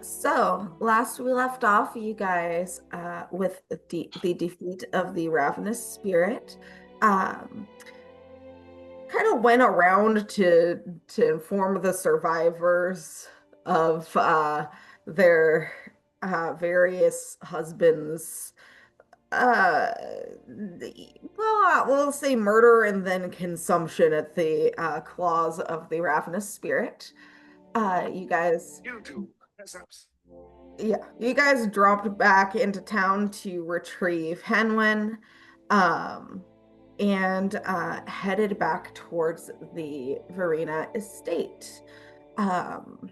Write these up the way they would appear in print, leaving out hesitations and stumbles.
So last we left off, you guys, with the defeat of the ravenous spirit, um, kind of went around to inform the survivors of their various husbands. Uh, we'll say murder and then consumption at the claws of the ravenous spirit. You guys. You do. Mess-ups. Yeah, you guys dropped back into town to retrieve Henwen, um, and headed back towards the Verena estate, um,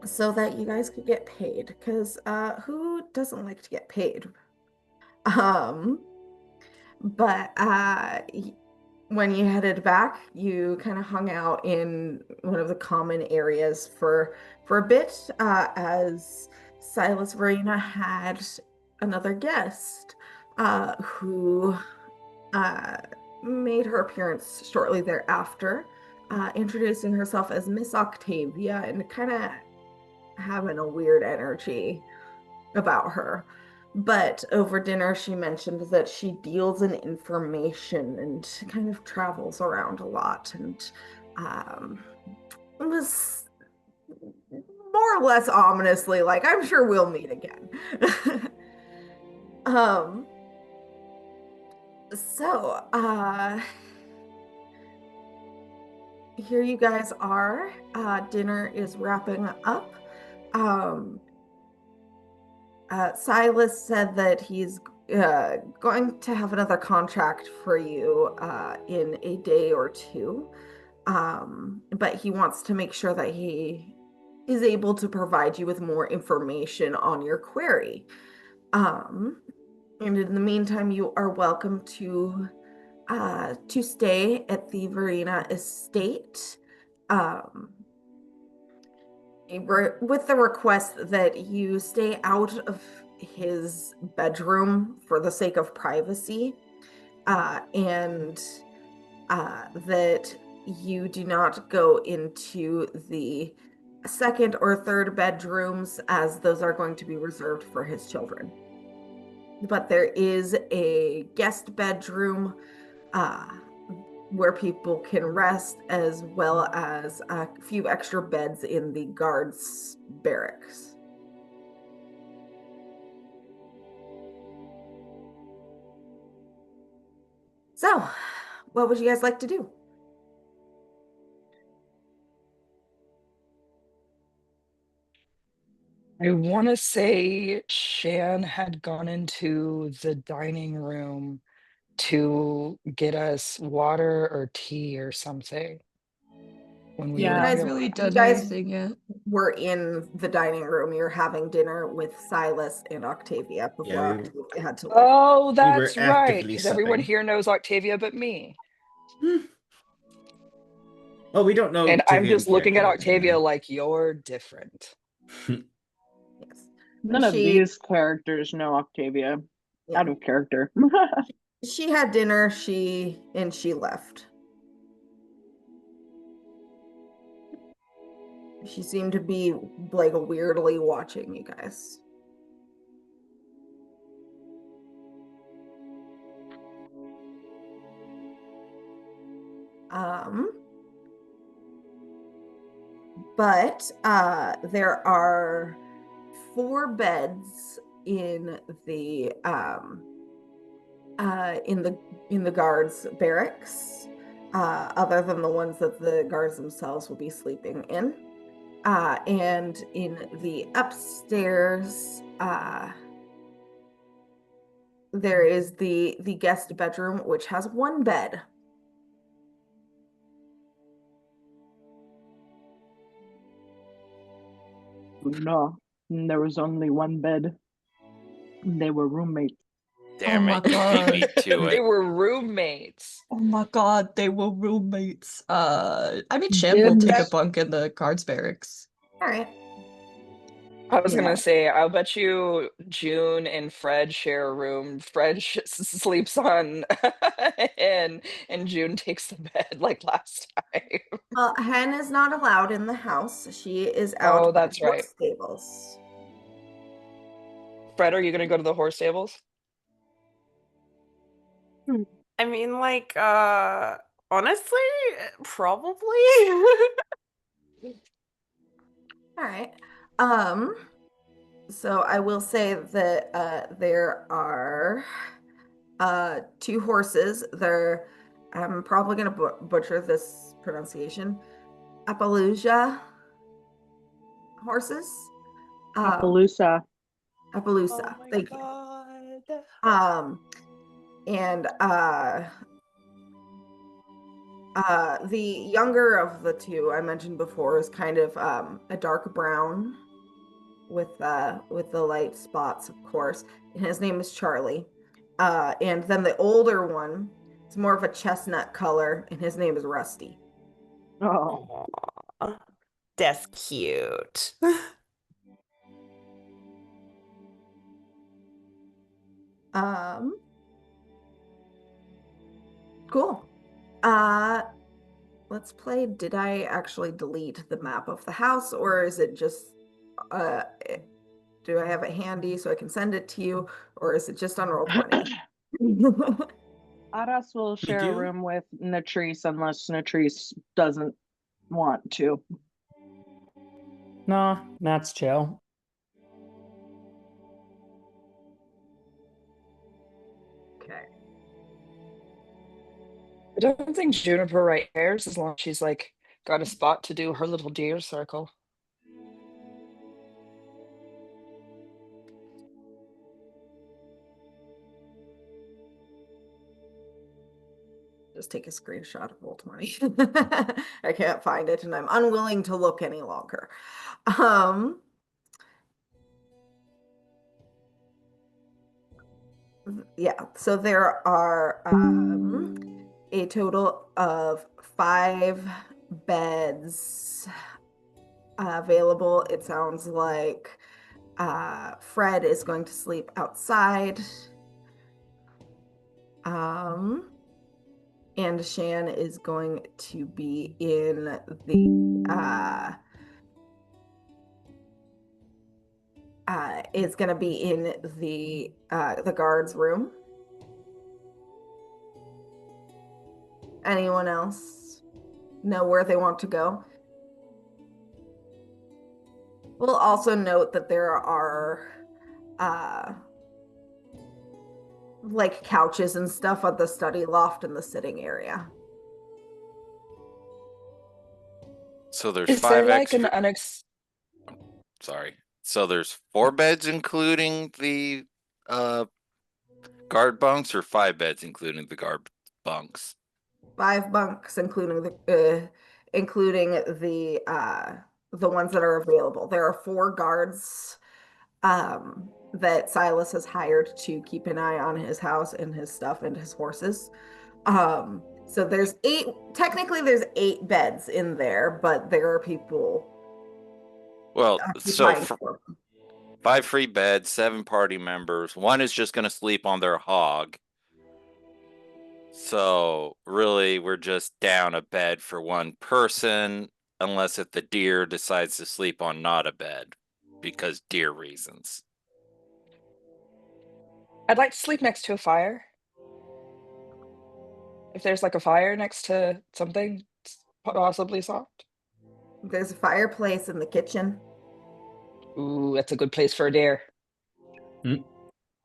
so that you guys could get paid. Because who doesn't like to get paid? Um, but when you headed back, you kind of hung out in one of the common areas for a bit, as Silas Verena had another guest who uh, made her appearance shortly thereafter, introducing herself as Miss Octavia and kind of having a weird energy about her. But over dinner, she mentioned that she deals in information and kind of travels around a lot, and um, was more or less ominously like, I'm sure we'll meet again. um, so here you guys are. Dinner is wrapping up. Um, Silas said that he's going to have another contract for you in a day or two. But he wants to make sure that he is able to provide you with more information on your query. And in the meantime, you are welcome to stay at the Verena estate. Um, with the request that you stay out of his bedroom for the sake of privacy, and that you do not go into the second or third bedrooms, as those are going to be reserved for his children. But there is a guest bedroom where people can rest, as well as a few extra beds in the guards' barracks. So, what would you guys like to do? I want to say Shan had gone into the dining room to get us water or tea or something when we Yeah, were I guys- haven't really You done guys- anything yet. We're in the dining room. You're having dinner with Silas and Octavia before Yeah, Octavia had to leave. Oh, that's right. actively Because everyone supping. here knows Octavia but me. Well, we don't know. And I'm Octavia just looking at character, Octavia like you're different. Yes. None of these characters know Octavia. Yeah. Out of character. She had dinner, she left. She seemed to be like weirdly watching you guys. But there are 4 beds in the in the guards' barracks, other than the ones that the guards themselves will be sleeping in. And in the upstairs, there is the guest bedroom, which has 1 bed. No, there was only one bed. They were roommates. Damn my it, you beat me God. to They it. were roommates. Oh my God, they were roommates. I mean, Shan Did will take a that- bunk in the guards barracks. All right. I was Yeah. gonna say, I'll bet you June and Fred share a room. Fred sleeps on, and June takes the bed like last time. Hen is not allowed in the house. She is Oh, out by the that's right. horse stables. Fred, are you gonna go to the horse stables? I mean, like, honestly, probably. All right. So I will say that there are two horses. I'm probably gonna butcher this pronunciation. Appaloosa horses. Um, Appaloosa. Appaloosa. Oh my Thank you. god. Um, and the younger of the two I mentioned before is kind of a dark brown with the light spots, of course. And his name is Charlie. And then the older one is more of a chestnut color, and his name is Rusty. Oh, Aw, that's cute. Um, cool. Uh, let's play. Did I actually delete the map of the house, or is it just do I have it handy so I can send it to you, or is it just on Roll20? Aras will share a do? room with Natrice unless Natrice doesn't want to. No, that's chill. Okay. I don't think Juniper right cares as long as she's like got a spot to do her little deer circle. Just take a screenshot of Roll20. I can't find it and I'm unwilling to look any longer. Yeah, so there are a total of 5 beds available. It sounds like Fred is going to sleep outside. And Shan is going to be in the is going to be in the guards room. Anyone else know where they want to go? We'll also note that there are like couches and stuff at the study loft in the sitting area. So there's Is there 5 like an extra. Sorry. So there's 4 beds including the guard bunks, or 5 beds including the guard bunks? 5 bunks, including the ones that are available. There are 4 guards that Silas has hired to keep an eye on his house and his stuff and his horses. So there's 8. Technically, there's 8 beds in there, but there are people Well, so occupying 4. 5 free beds, 7 party members. 1 is just going to sleep on their hog. So really, we're just down a bed for 1 person, unless if the deer decides to sleep on not a bed because deer reasons. I'd like to sleep next to a fire. If there's like a fire next to something possibly soft. There's a fireplace in the kitchen. Ooh, that's a good place for a deer.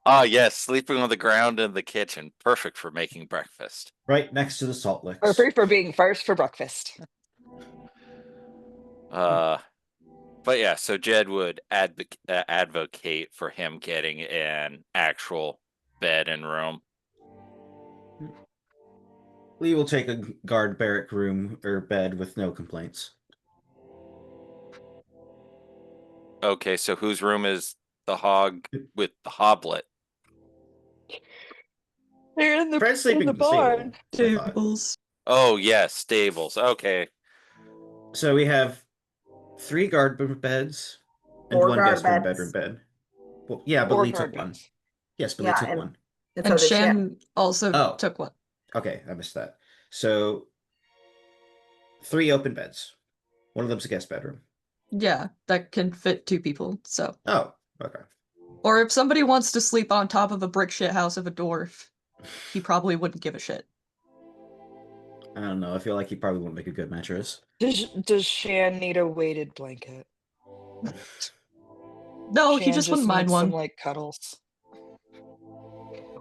Ah, yes, sleeping on the ground in the kitchen. Perfect for making breakfast. Right next to the salt licks. Perfect for being first for breakfast. But yeah, so Jed would advocate for him getting an actual bed and room. Lee will take a guard barrack room or bed with no complaints. Okay, so whose room is the hog with the hoblet? They're in Fred's sleeping the in the stable. barn. I thought. Tables. Oh, yes, stables. Okay. So we have 3 guard beds, And 4 one guard guest room, bedroom, beds. bed. Well, yeah, but Or Lee took guard one. beds. Yes, but Lee Yeah, took one. and so And did Shan. Shan also Oh. took one. Okay, I missed that. So 3 open beds. One of them's a guest bedroom. Yeah, that can fit 2 people. So, Oh, okay. or if somebody wants to sleep on top of a brick shit house of a dwarf, he probably wouldn't give a shit. I don't know. I feel like he probably wouldn't make a good mattress. Does Shan need a weighted blanket? No, he Shan just wouldn't mind needs some one. like cuddles.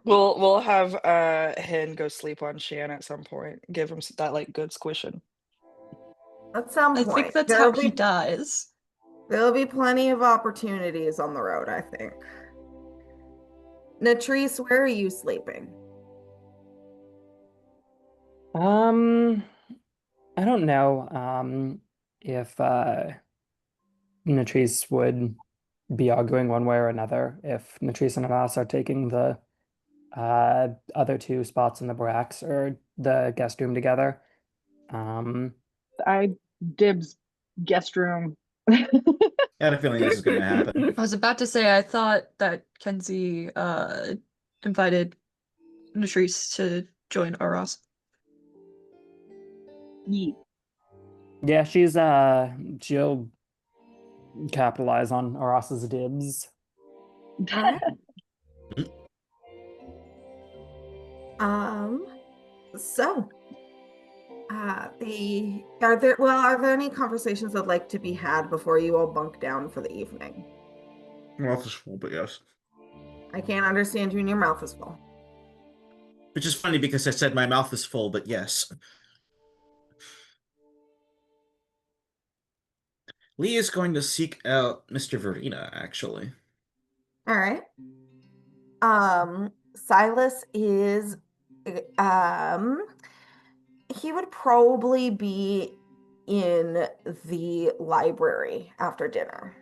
We'll have Hen go sleep on Shan at some point. Give him that like good squishing. At some I think point, that's how he dies. there'll be plenty of opportunities on the road, I think. Natrice, where are you sleeping? I don't know if Natrice would be arguing one way or another if Natrice and Anas are taking the other 2 spots in the barracks or the guest room together. I dibs guest room. I had a feeling this is going to happen. I was about to say I thought that Kenzie invited Natrice to join Aros. Yeet. Yeah, she'll capitalize on Aras's dibs. All right. So, are there any conversations that'd like to be had before you all bunk down for the evening? Mouth is full, but yes. I can't understand you and your mouth is full. Which is funny because I said my mouth is full, but yes. Lee is going to seek out Mr. Verena, actually. All right. Silas is, he would probably be in the library after dinner.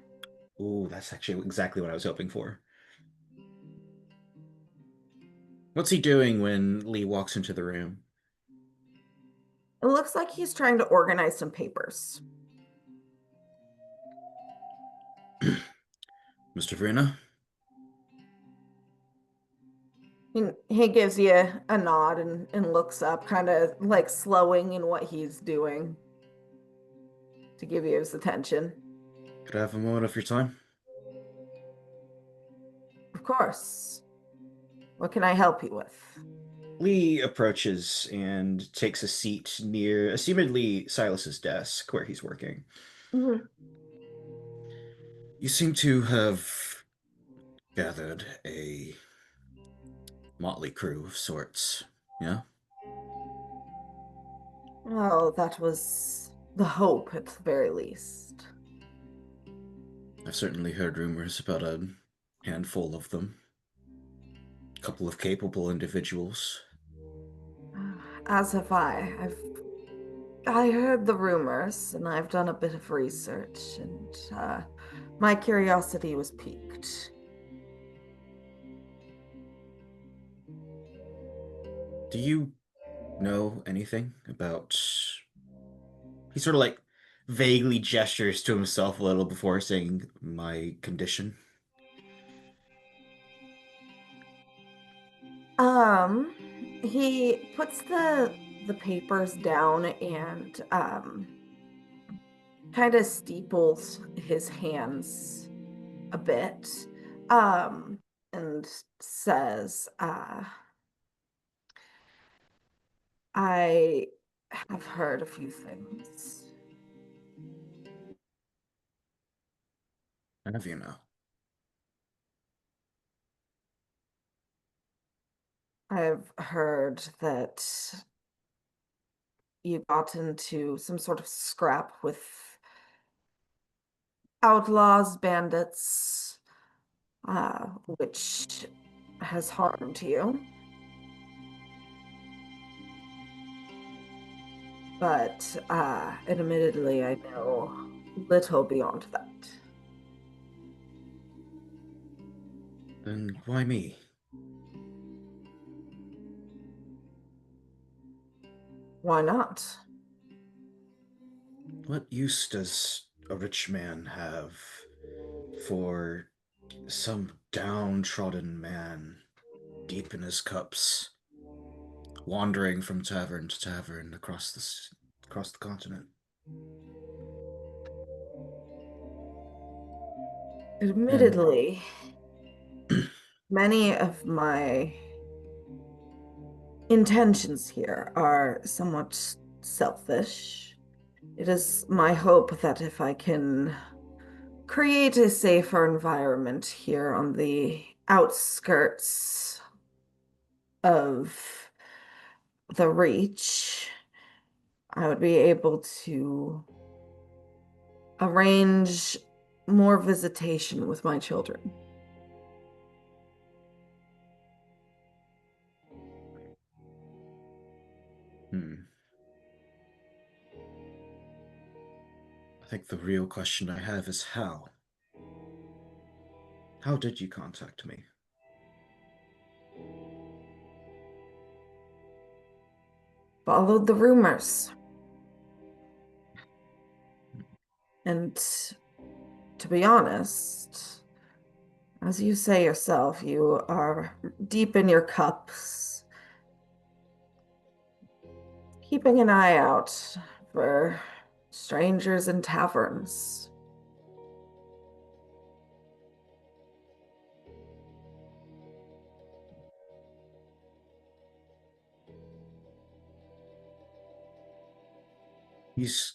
Ooh, that's actually exactly what I was hoping for. What's he doing when Lee walks into the room? It looks like he's trying to organize some papers. Mr. Verena? He gives you a nod and looks up, kind of like slowing in what he's doing to give you his attention. Could I have a moment of your time? Of course. What can I help you with? Lee approaches and takes a seat near, assumedly, Silas's desk where he's working. Mhm. You seem to have gathered a motley crew of sorts, yeah? Oh, that was the hope at the very least. I've certainly heard rumors about a handful of them. A couple of capable individuals. As have I. I heard the rumors, and I've done a bit of research, and my curiosity was piqued. Do you know anything about... He sort of like vaguely gestures to himself a little before saying my condition. He puts the papers down and kind of steeples his hands a bit, and says, I have heard a few things. Have you now? I've heard that you got into some sort of scrap with outlaws, bandits, which has harmed you. But admittedly, I know little beyond that. Then why me? Why not? What use does a rich man have for some downtrodden man deep in his cups, wandering from tavern to tavern across the continent. And Admittedly, many of my intentions here are somewhat selfish. It is my hope that if I can create a safer environment here on the outskirts of the Reach, I would be able to arrange more visitation with my children. hmm, I think the real question I have is how? How did you contact me? Followed the rumors. And to be honest, as you say yourself, you are deep in your cups, keeping an eye out for strangers in taverns. These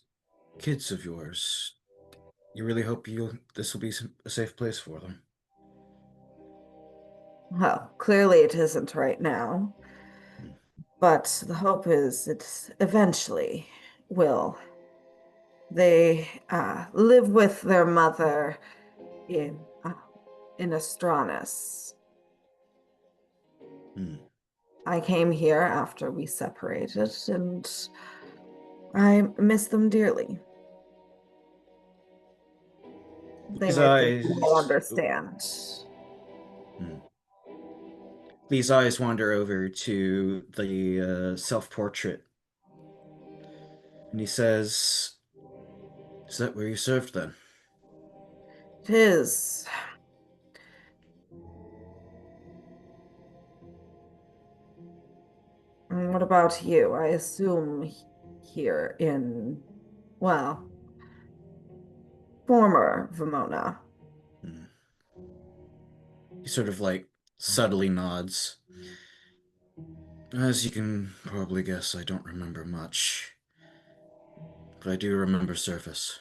kids of yours, you really hope this will be a safe place for them. Well, clearly it isn't right now, Hmm. but the hope is it eventually will. They live with their mother in Astranus. Hmm. I came here after we separated, and I miss them dearly. They These might think I eyes, understand. hmm. These eyes wander over to the self-portrait, and he says, "Is that where you served then?" It is. And what about you? I assume here in, well, former Vimona. Hmm. He sort of like subtly nods. As you can probably guess, I don't remember much, but I do remember surface.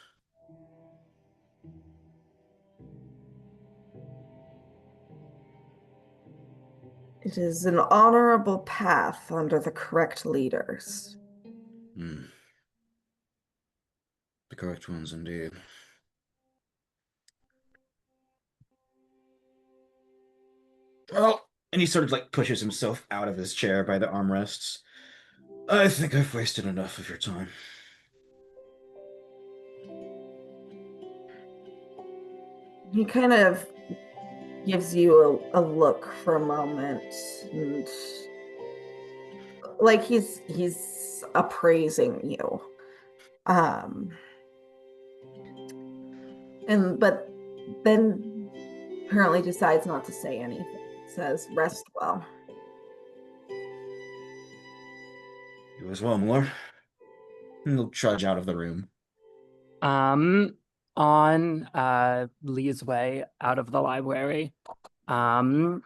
It is an honorable path under the correct leaders. Hmm. The correct ones indeed. Well, and he sort of like pushes himself out of his chair by the armrests. I think I've wasted enough of your time. He kind of gives you a look for a moment and like he's appraising you. Um and but then apparently decides not to say anything. Says, rest well. You as well, Moore. And he'll trudge out of the room. Um, on Lee's way out of the library, um,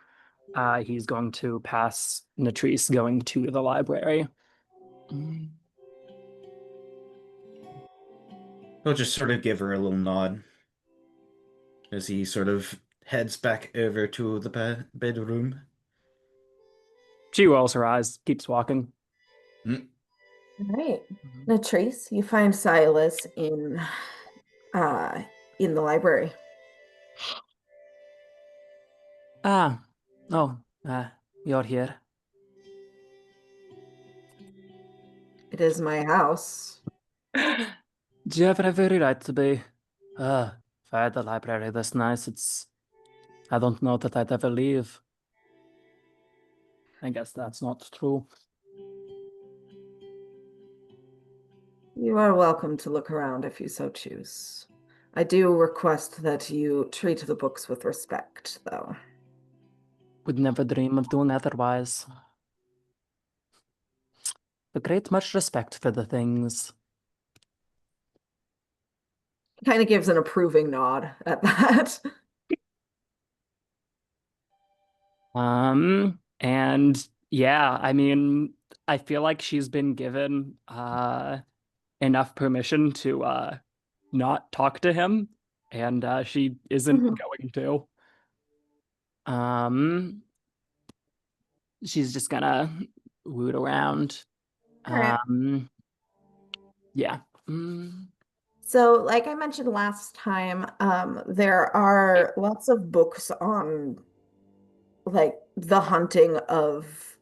he's going to pass Natrice going to the library. Mm. He'll just sort of give her a little nod as he sort of heads back over to the bedroom. She rolls her eyes, keeps walking. Hmm. All right. Latrice, you find Silas uh in the library. Ah, oh, you're here. It is my house. Do you have every right to be? If I had the library this nice, I don't know that I'd ever leave. I guess that's not true. You are welcome to look around if you so choose. I do request that you treat the books with respect, though. Would never dream of doing otherwise. But great much respect for the things. Kind of gives an approving nod at that. And yeah, I mean, I feel like she's been given enough permission to not talk to him, and she isn't Mhm. going to. Um, she's just gonna root around. All right. Yeah. Mm. So, like I mentioned last time, there are lots of books on like the hunting of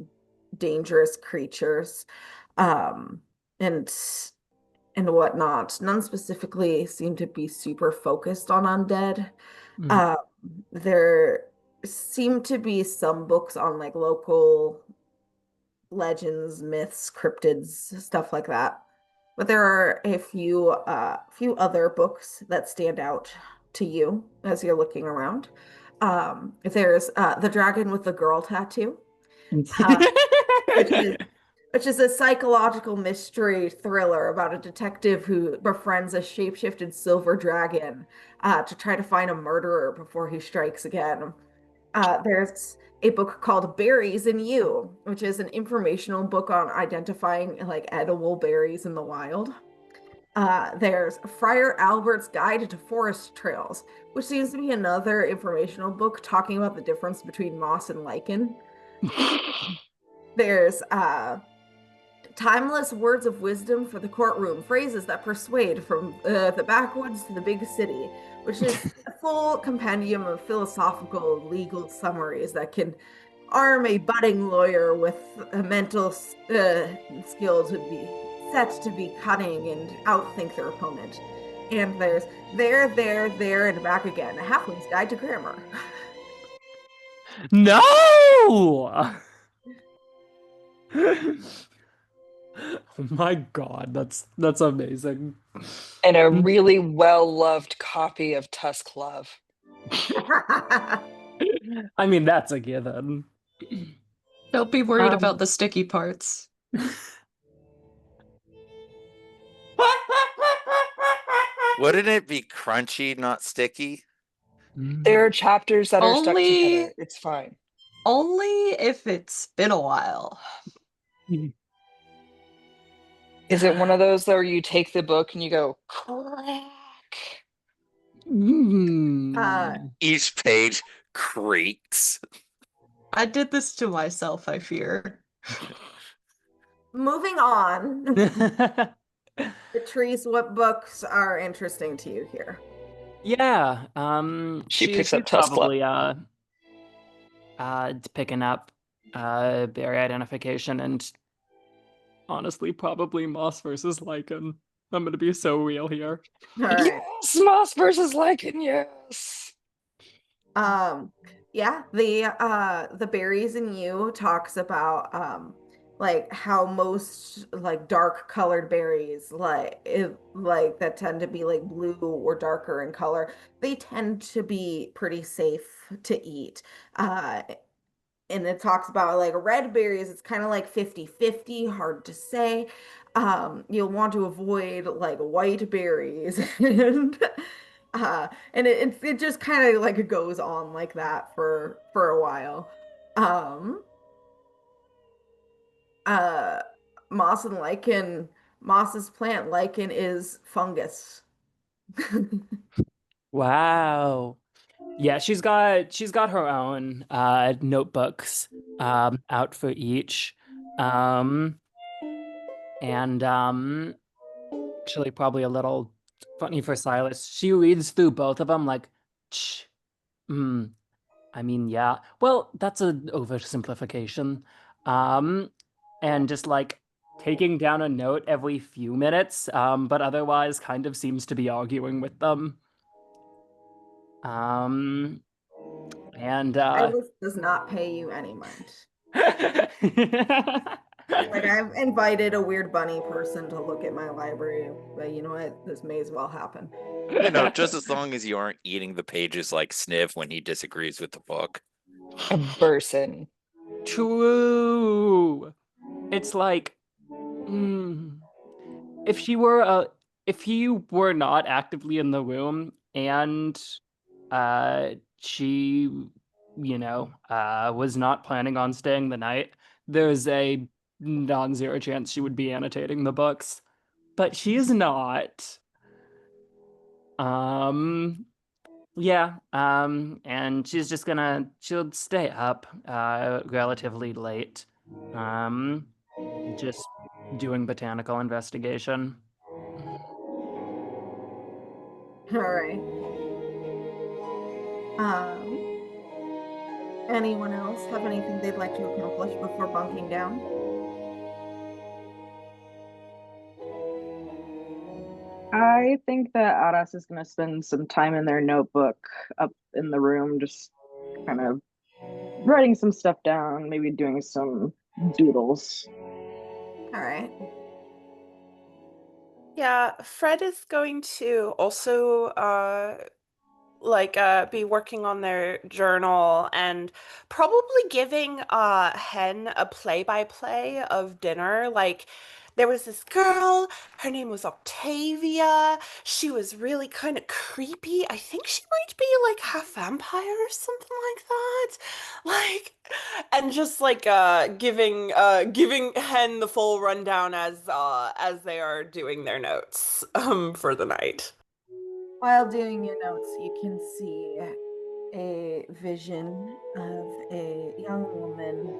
dangerous creatures, um, and whatnot. None specifically seem to be super focused on undead. Mhm. Um, there seem to be some books on like local legends, myths, cryptids, stuff like that. But there are a few other books that stand out to you as you're looking around. There's The Dragon with the Girl Tattoo, uh, which is a psychological mystery thriller about a detective who befriends a shapeshifted silver dragon to try to find a murderer before he strikes again. There's a book called Berries in You, which is an informational book on identifying like edible berries in the wild. There's Friar Albert's Guide to Forest Trails, which seems to be another informational book talking about the difference between moss and lichen. There's Timeless Words of Wisdom for the Courtroom, phrases that persuade from the backwoods to the big city, which is a full compendium of philosophical legal summaries that can arm a budding lawyer with a mental skill to be set to be cunning and outthink their opponent. And there's There, and Back Again, a halfling's guide to grammar. No! Oh my God, that's amazing. And a really well-loved copy of Tusk Love. I mean, that's a given. Don't be worried about Um, the sticky parts. Wouldn't it be crunchy, not sticky? There are chapters that are stuck Only together. It's fine. only if it's been a while. Is it one of those where you take the book and you go, crack? uh, Each page creaks. I did this to myself, I fear. Moving on. Patrice, what books are interesting to you here? Yeah, She she's picks up she's Tusk Love. probably picking up berry identification and honestly probably moss versus lichen. I'm gonna be so real here. All right. Yes, Moss versus Lichen, yes. Um, yeah, the berries in you talks about like how most like dark colored berries like that tend to be like blue or darker in color, they tend to be pretty safe to eat. Uh and it talks about like red berries, it's kind of like 50-50, hard to say. You'll want to avoid like white berries and it just kind of like goes on like that for a while. um uh Moss and lichen, moss's plant, lichen is fungus. Wow. Yeah, she's got her own notebooks out for each. Um and actually probably a little funny for Silas. She reads through both of them like, Ch, mm, I mean, yeah. Well, that's an oversimplification. Um, and just like taking down a note every few minutes, but otherwise kind of seems to be arguing with them. Um, and Silas does not pay you any mind. Like, I've invited a weird bunny person to look at my library, but you know what? This may as well happen. Just as long as you aren't eating the pages like Sniv when he disagrees with the book. A person. True. It's like, if he were not actively in the room and she, was not planning on staying the night, there's a non-zero chance she would be annotating the books. But she is not. Yeah, and she'll stay up relatively late. Just doing botanical investigation. All right. Anyone else have anything they'd like to accomplish before bunking down? I think that Aras is going to spend some time in their notebook up in the room, just kind of writing some stuff down, maybe doing some doodles. All right. Yeah, Fred is going to also be working on their journal and probably giving Hen a play-by-play of dinner. Like, there was this girl, her name was Octavia. She was really kind of creepy. I think she might be like half vampire or something like that. Like, and just like giving Hen the full rundown as they are doing their notes for the night. While doing your notes, you can see a vision of a young woman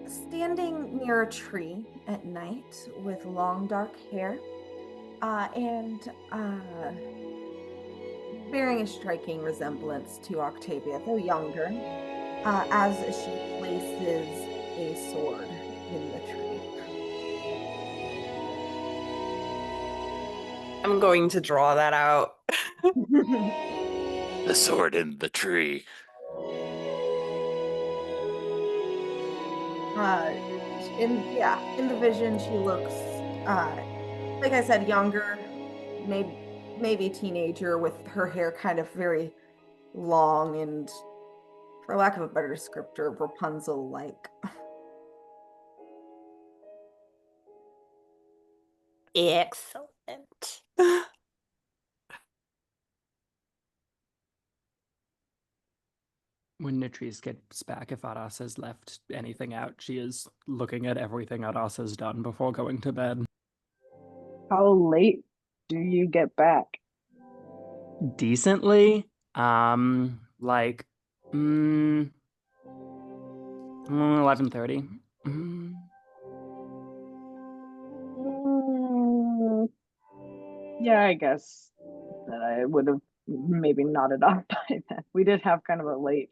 standing near a tree at night with long dark hair and bearing a striking resemblance to Octavia, though younger, as she places a sword in the tree. I'm going to draw that out. The sword in the tree. In the vision, she looks, like I said, younger, maybe teenager, with her hair kind of very long and, for lack of a better descriptor, Rapunzel-like. Excellent. When Nitrice gets back, if Aras has left anything out, she is looking at everything Aras has done before going to bed. How late do you get back? Decently. Like 11:30. Yeah, I guess that I would have maybe nodded off by then. We did have kind of a late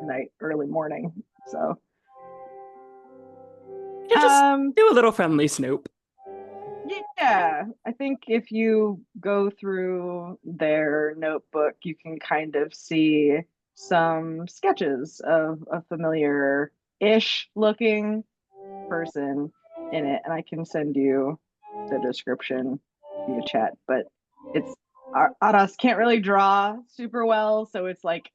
night, early morning, so You just do a little friendly snoop. yeah, I think if you go through their notebook, you can kind of see some sketches of a familiar-ish looking person in it, and I can send you the description via chat. But it's Aras can't really draw super well, so it's like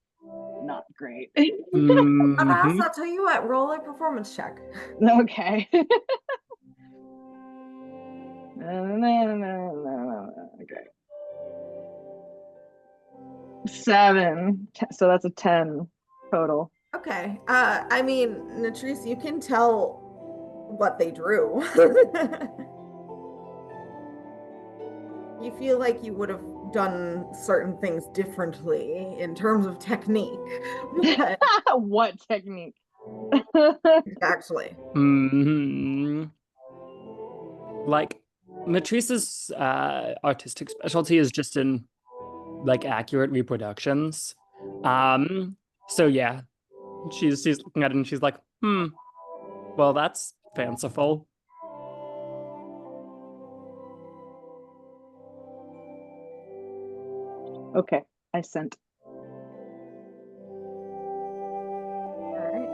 not great. Aras, I'll tell you what, roll a performance check. Okay. Okay. 7. So that's a 10 total. Okay. I mean, Natrice, you can tell what they drew. You feel like you would have done certain things differently in terms of technique. What technique? Actually. Like, Matrice's artistic specialty is just in like accurate reproductions. So yeah, she's looking at it and she's like, well, that's fanciful. Okay, I sent. All right.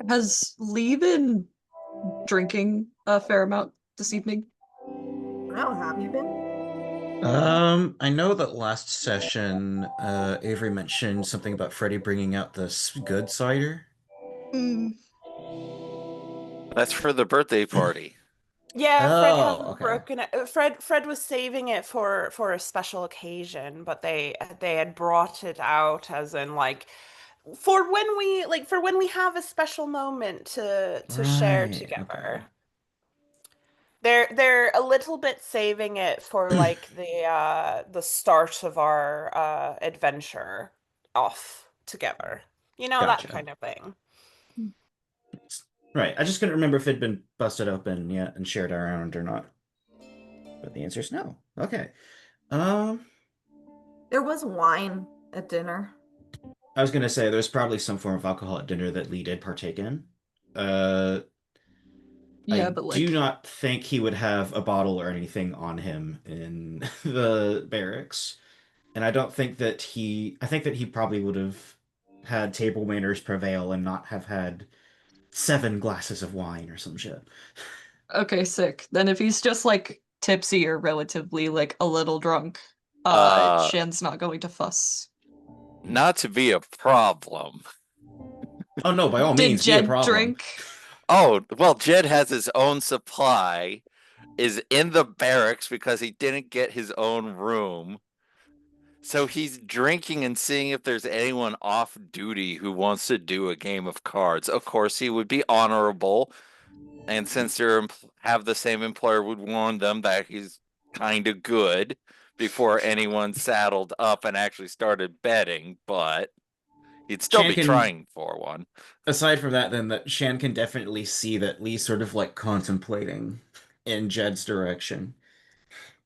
Has Lee been drinking a fair amount this evening? Well, have you been? I know that last session, Avery mentioned something about Freddie bringing out this good cider. Mm. That's for the birthday party. Yeah, Fred Oh, hasn't okay. broken it. Fred was saving it for a special occasion, but they had brought it out as in like for when we have a special moment to share Right, okay. together. They're a little bit saving it for like the start of our adventure off together. You know, that Gotcha. kind of thing. Right, I just couldn't remember if it'd been busted open yet and shared around or not. But the answer is no. Okay. Um, There was wine at dinner. I was gonna say there's probably some form of alcohol at dinner that Lee did partake in. Uh, Yeah, I but do like, not think he would have a bottle or anything on him in the barracks. And I don't think that I think that he probably would have had table manners prevail and not have had 7 glasses of wine or some shit. okay, sick. Then if he's just like tipsy or relatively like a little drunk, Uh, Shan's not going to fuss. not to be a problem. Oh no, by all Did means, be a Jed problem. drink? Oh, well, Jed has his own supply, is in the barracks because he didn't get his own room. So he's drinking and seeing if there's anyone off duty who wants to do a game of cards. Of course, he would be honorable, and since they have the same employer, would warn them that he's kind of good before anyone saddled up and actually started betting, but he'd still Shan be can, trying for one. aside from that, then that Shan can definitely see that Lee's sort of like contemplating in Jed's direction.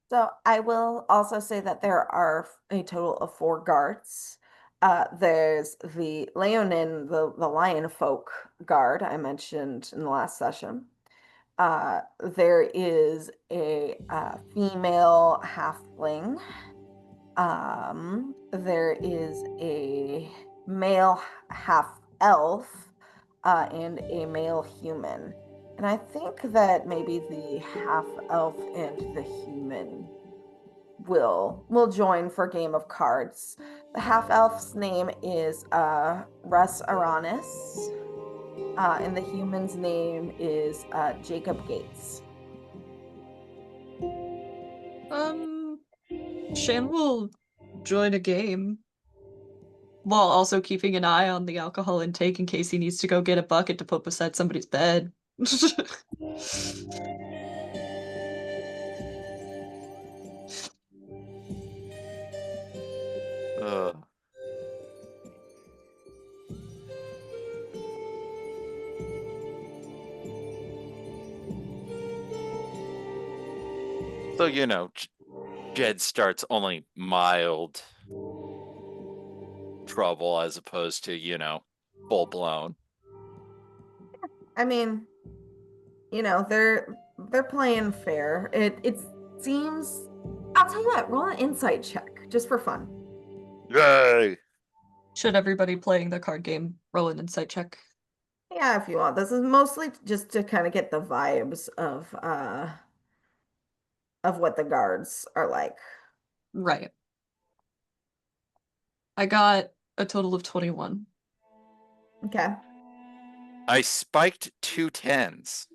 So I will also say that there are a total of 4 guards. There's the Leonin, the lion folk guard I mentioned in the last session. There is a female halfling. There is a male half elf, and a male human. And I think that maybe the half elf and the human will join for game of cards. The half elf's name is Russ Aranis, and the human's name is Jacob Gates. Um, Shan will join a game while also keeping an eye on the alcohol intake in case he needs to go get a bucket to put beside somebody's bed. Uh, so, Jed starts only mild trouble as opposed to, full blown. I mean, they're playing fair. It seems. I'll tell you what. Roll an insight check just for fun. Yay! Should everybody playing the card game roll an insight check? Yeah, if you want. This is mostly just to kind of get the vibes of what the guards are like. Right. I got a total of 21. Okay. I spiked 2 10s.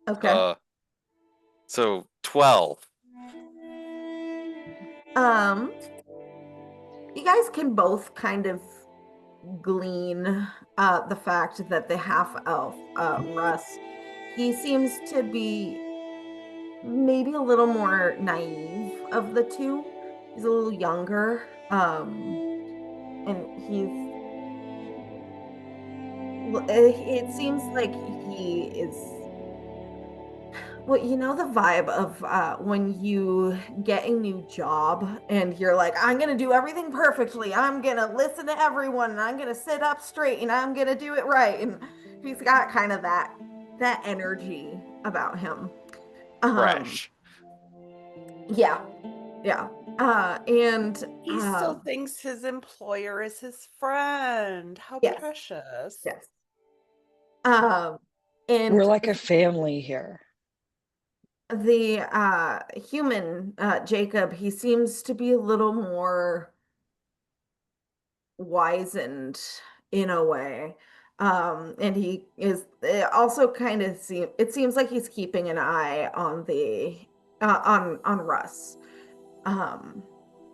Okay. So 12. Um, you guys can both kind of glean the fact that the half elf, Russ, he seems to be maybe a little more naive of the two. He's a little younger. And it seems like he is, well, the vibe of when you get a new job and you're like, I'm gonna do everything perfectly. I'm gonna listen to everyone and I'm gonna sit up straight and I'm gonna do it right. And he's got kind of that energy about him. Um, Fresh. yeah, yeah. And He still thinks his employer is his friend. How yes, precious. yes. Um, We're and like a family here. the human Jacob, he seems to be a little more wizened in a way. And he is it also kind of it seems like he's keeping an eye on the on Russ um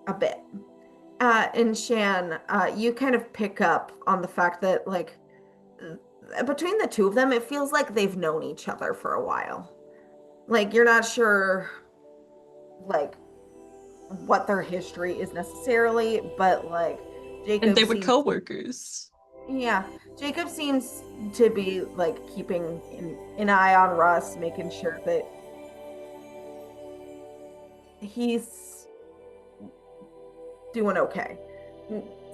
a bit. And Shan, you kind of pick up on the fact that like between the two of them, it feels like they've known each other for a while. Like you're not sure like what their history is necessarily, but like And Jacob they were seems to, co-workers. yeah, Jacob seems to be like keeping an eye on Russ, making sure that he's doing okay.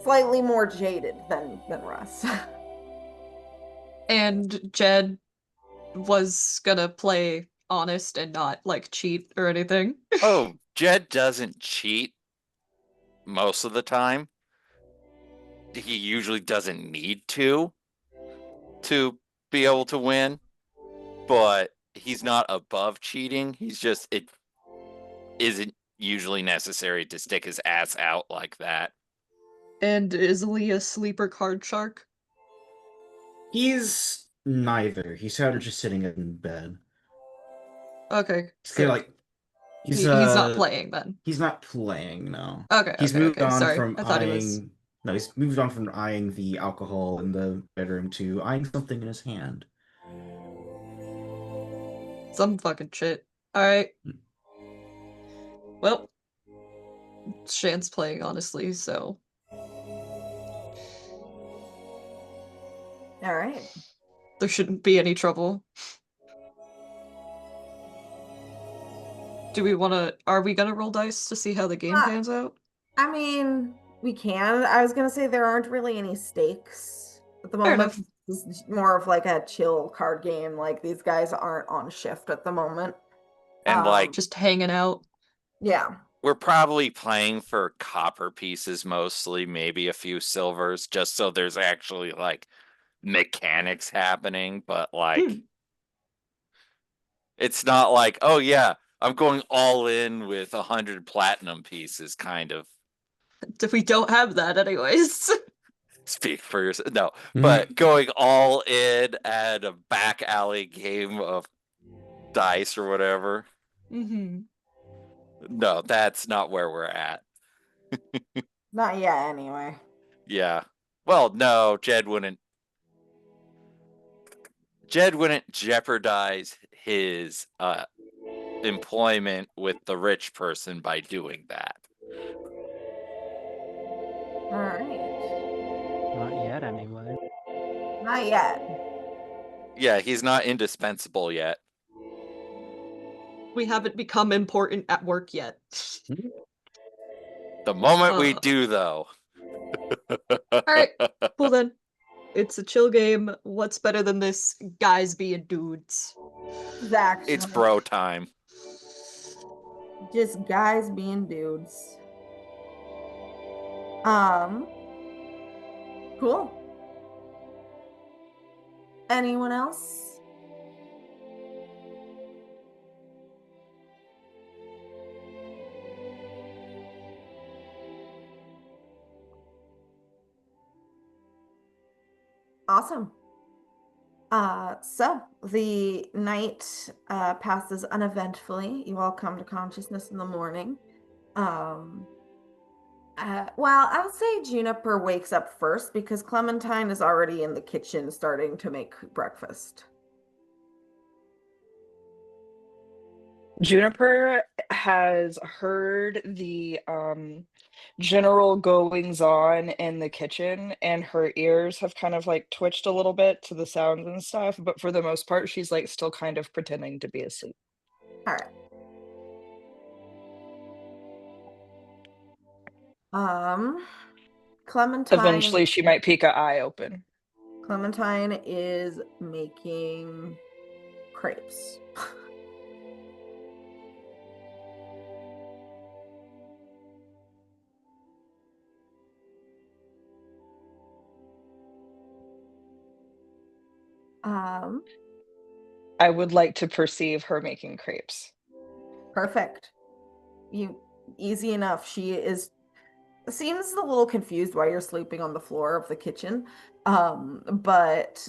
Slightly more jaded than Russ. And Jed was gonna play honest and not like cheat or anything. Oh, Jed doesn't cheat most of the time. He usually doesn't need to be able to win, but he's not above cheating. He's just it isn't usually necessary to stick his ass out like that. And is Lee a sleeper card shark? He's neither. He's kind of just sitting in bed. Okay, He's kind of good. like he's He's not playing then. he's not playing, no. Okay, He's okay, moved okay. on Sorry. from I thought he was eyeing no, he's moved on from eyeing the alcohol in the bedroom to eyeing something in his hand. some fucking shit. Alright. Well, Shan's playing honestly, so All right. there shouldn't be any trouble. Are we gonna roll dice to see how the game Uh, pans out? I mean, we can. I was gonna say there aren't really any stakes at the Fair moment. enough. This is more of like a chill card game. Like these guys aren't on shift at the moment. And like Just hanging out. Yeah. we're probably playing for copper pieces mostly, maybe a few silvers, just so there's actually like mechanics happening, but like it's not like, oh yeah, I'm going all in with 100 platinum pieces, kind of. If we don't have that anyways. Speak for yourself. No, Mhm. but going all in at a back alley game of dice or whatever. Mm-hmm. No, that's not where we're at. Not yet, anyway. Yeah. Well, no, Jed wouldn't jeopardize his employment with the rich person by doing that. All right. Not yet, anyway. Not yet. Yeah, he's not indispensable yet. We haven't become important at work yet. The moment we Uh, do, though. Alright, well then. It's a chill game. What's better than this? Guys being dudes. Exactly. It's bro time. Just guys being dudes. Um, cool. Anyone else? Awesome. So the night passes uneventfully. You all come to consciousness in the morning. Um, well, I would say Juniper wakes up first because Clementine is already in the kitchen starting to make breakfast. Juniper has heard the general goings on in the kitchen, and her ears have kind of like twitched a little bit to the sounds and stuff, but for the most part she's like still kind of pretending to be asleep. All right. Um, Clementine Eventually she might peek an eye open. Clementine is making crepes. Um, I would like to perceive her making crepes. Perfect. You easy enough. She is seems a little confused why you're sleeping on the floor of the kitchen. But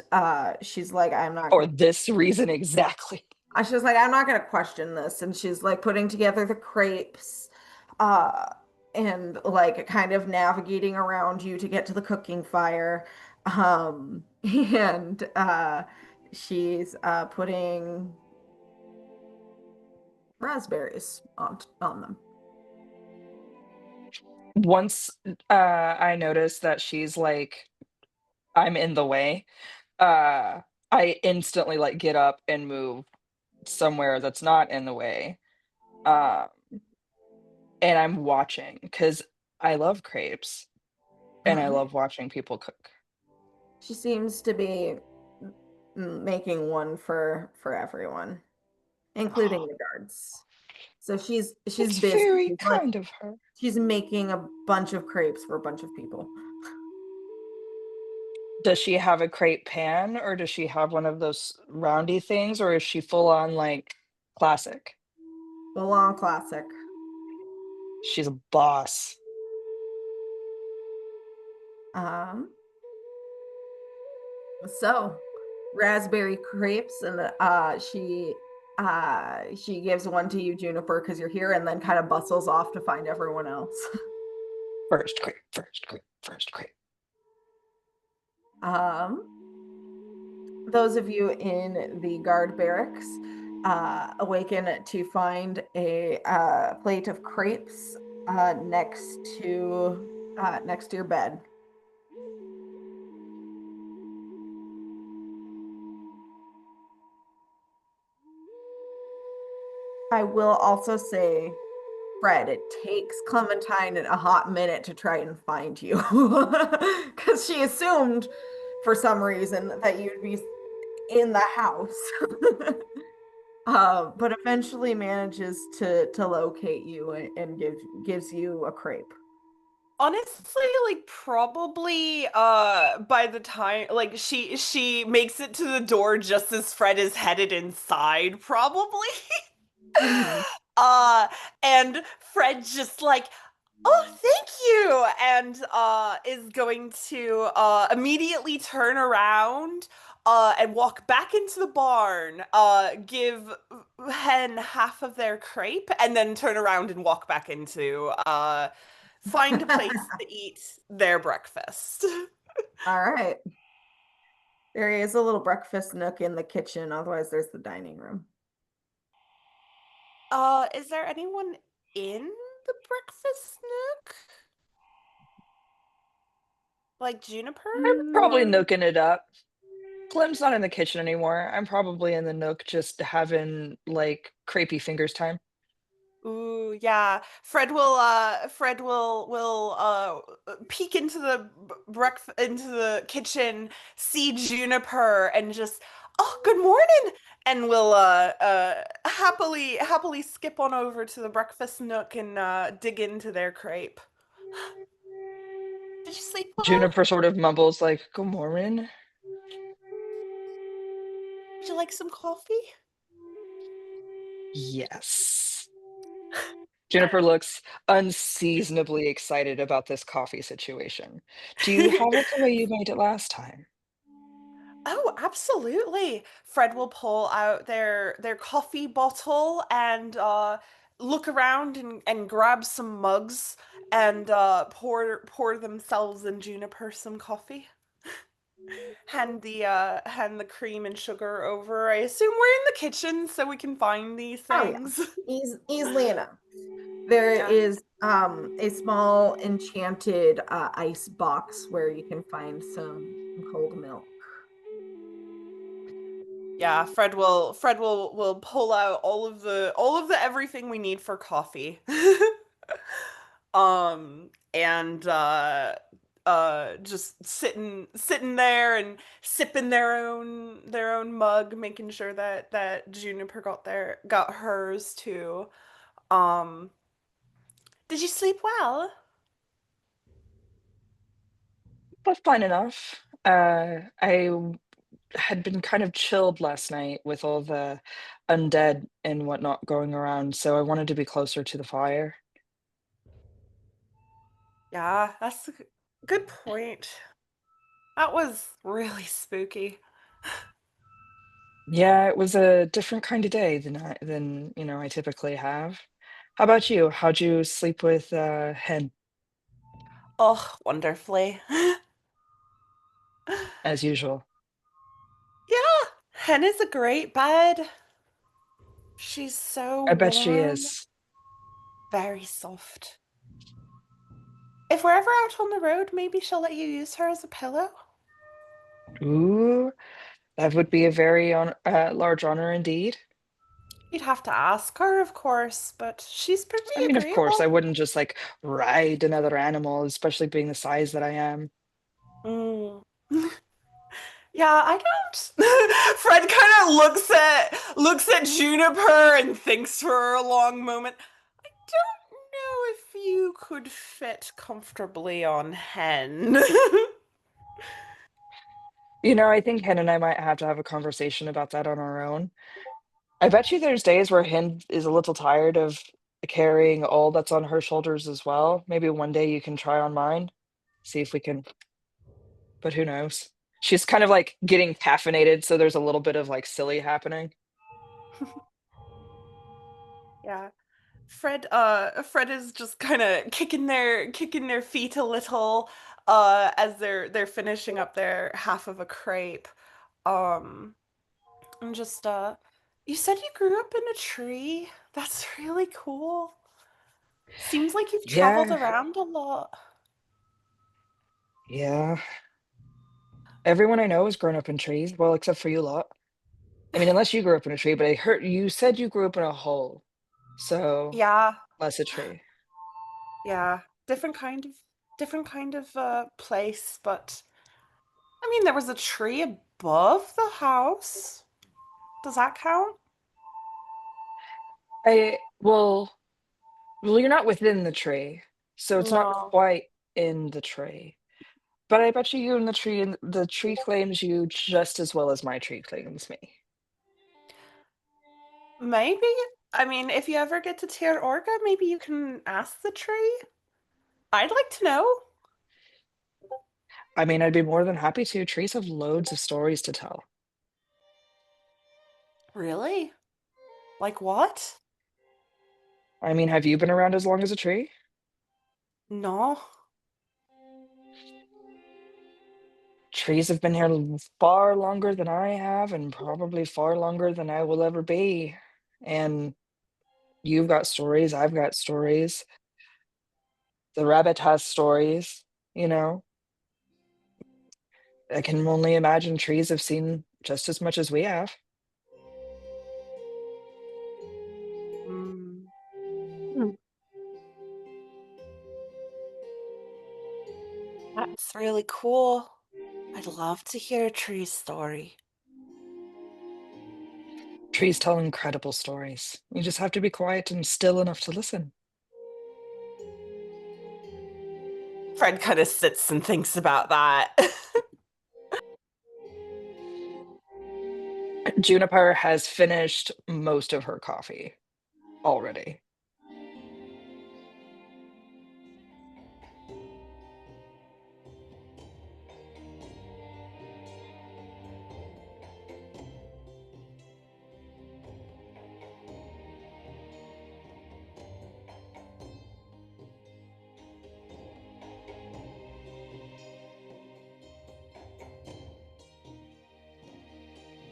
she's like, I'm not For gonna this reason exactly. she's like, I'm not gonna question this. And she's like putting together the crepes, uh, and like kind of navigating around you to get to the cooking fire. And she's putting raspberries on them. Once I notice that she's like, I'm in the way, uh, I instantly like get up and move somewhere that's not in the way. Um, and I'm watching because I love crepes All and I right. love watching people cook. She seems to be making one for everyone, including the guards. So she's It's busy. very She's like kind of her. she's making a bunch of crepes for a bunch of people. Does she have a crepe pan or does she have one of those roundy things or is she full on like classic? Full on classic. She's a boss. Um, so raspberry crepes, and she gives one to you, Juniper, because you're here, and then kind of bustles off to find everyone else. First crepe, first crepe, first crepe. Um, those of you in the guard barracks awaken to find a plate of crepes next to your bed. I will also say, Fred, it takes Clementine a hot minute to try and find you because she assumed for some reason that you'd be in the house. But eventually manages to locate you and gives you a crepe. Honestly, like probably by the time like she makes it to the door just as Fred is headed inside, probably. Mhm. uh and Fred just like, oh, thank you, and is going to immediately turn around and walk back into the barn, give Hen half of their crepe, and then turn around and walk back into find a place to eat their breakfast. All right. There is a little breakfast nook in the kitchen. Otherwise, there's the dining room. Is there anyone in the breakfast nook? Like Juniper? Probably Mm, nooking it up. Clem's not in the kitchen anymore. I'm probably in the nook just having like crepey fingers time. Ooh, yeah. Fred will peek into the breakfast into the kitchen, see Juniper, and just, oh, good morning, and will happily skip on over to the breakfast nook and dig into their crepe. Did you sleep well? Juniper sort of mumbles like, "Good morning." Would you like some coffee? Yes. Juniper looks unseasonably excited about this coffee situation. Do you have it the way you made it last time? Oh, absolutely. Fred will pull out their coffee bottle and look around and grab some mugs and pour themselves and Juniper some coffee. Hand the cream and sugar over. I assume we're in the kitchen so we can find these oh yeah, things. easily enough. There Yeah. is a small enchanted ice box where you can find some cold milk. Yeah, Fred will pull out all of the everything we need for coffee. And just sitting there and sipping their own mug, making sure that Juniper got hers too. Um, did you sleep well? That's fine enough. I had been kind of chilled last night with all the undead and whatnot going around, so I wanted to be closer to the fire. Yeah, that's a good point. That was really spooky. Yeah, it was a different kind of day than I typically have. How about you? How'd you sleep with Hen Oh, wonderfully. as usual? Yeah, Hen is a great bed. She's so I bet she warm, is. very soft. If we're ever out on the road, maybe she'll let you use her as a pillow. Ooh, that would be a very large honor indeed. You'd have to ask her, of course, but she's I pretty mean, of course, I agreeable. wouldn't just like ride another animal, especially being the size that I am. Mm. Yeah, I don't. Fred kind of looks at Juniper and thinks for a long moment. I don't know if you could fit comfortably on Hen. I think Hen and I might have to have a conversation about that on our own. I bet you there's days where Hen is a little tired of carrying all that's on her shoulders as well. Maybe one day you can try on mine, see if we can, but who knows? She's kind of like getting caffeinated, so there's a little bit of like silly happening. Yeah. Fred is just kind of kicking their feet a little as they're finishing up their half of a crepe. Um and just you said you grew up in a tree. That's really cool. Seems like you've traveled Yeah, around a lot. yeah. Everyone I know has grown up in trees, well, except for you lot. I mean, unless you grew up in a tree, but I heard you said you grew up in a hole, so Yeah, less a tree. yeah. Different kind of place, but I mean there was a tree above the house. Does that count? I well, you're not within the tree, so it's not No. quite in the tree. But I bet you in the tree, and the tree claims you just as well as my tree claims me. Maybe. I mean, if you ever get to Tier Orga, maybe you can ask the tree. I'd like to know. I mean, I'd be more than happy to. Trees have loads of stories to tell. Really? Like what? I mean, have you been around as long as a tree? No. Trees have been here far longer than I have, and probably far longer than I will ever be. And you've got stories, I've got stories. The rabbit has stories, you know. I can only imagine trees have seen just as much as we have. Mm, that's really cool. I'd love to hear a tree story. Trees tell incredible stories. You just have to be quiet and still enough to listen. Fred kind of sits and thinks about that. Juniper has finished most of her coffee already.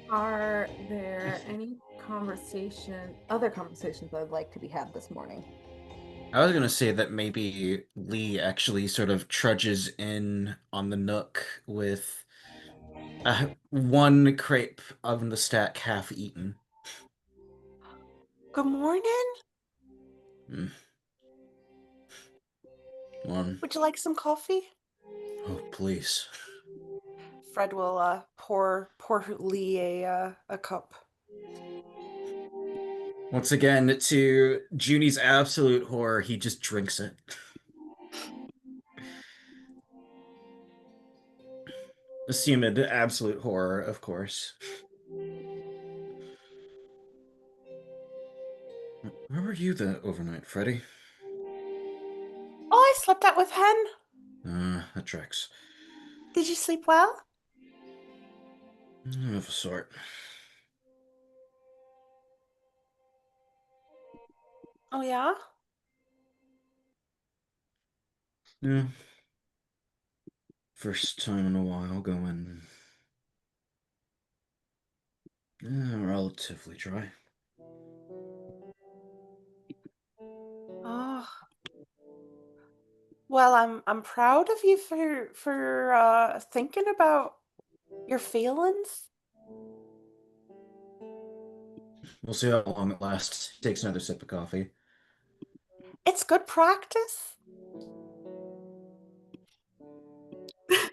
Are there any other conversations I'd like to be had this morning? I was gonna say that maybe Lee actually sort of trudges in on the Nook with one crepe of the stack half eaten. Good morning. Mm, one. Would you like some coffee? Oh, please. Fred will pour Lee a cup. Once again, to Junie's absolute horror, he just drinks it. Assumed absolute horror, of course. Where were you the overnight, Freddy? Oh, I slept out with Hen. That tracks. Did you sleep well? Of a sort. Oh, yeah? Yeah, first time in a while going relatively dry. Oh. Well, I'm proud of you for thinking about your feelings. We'll see how long it lasts. Takes another sip of coffee. It's good practice.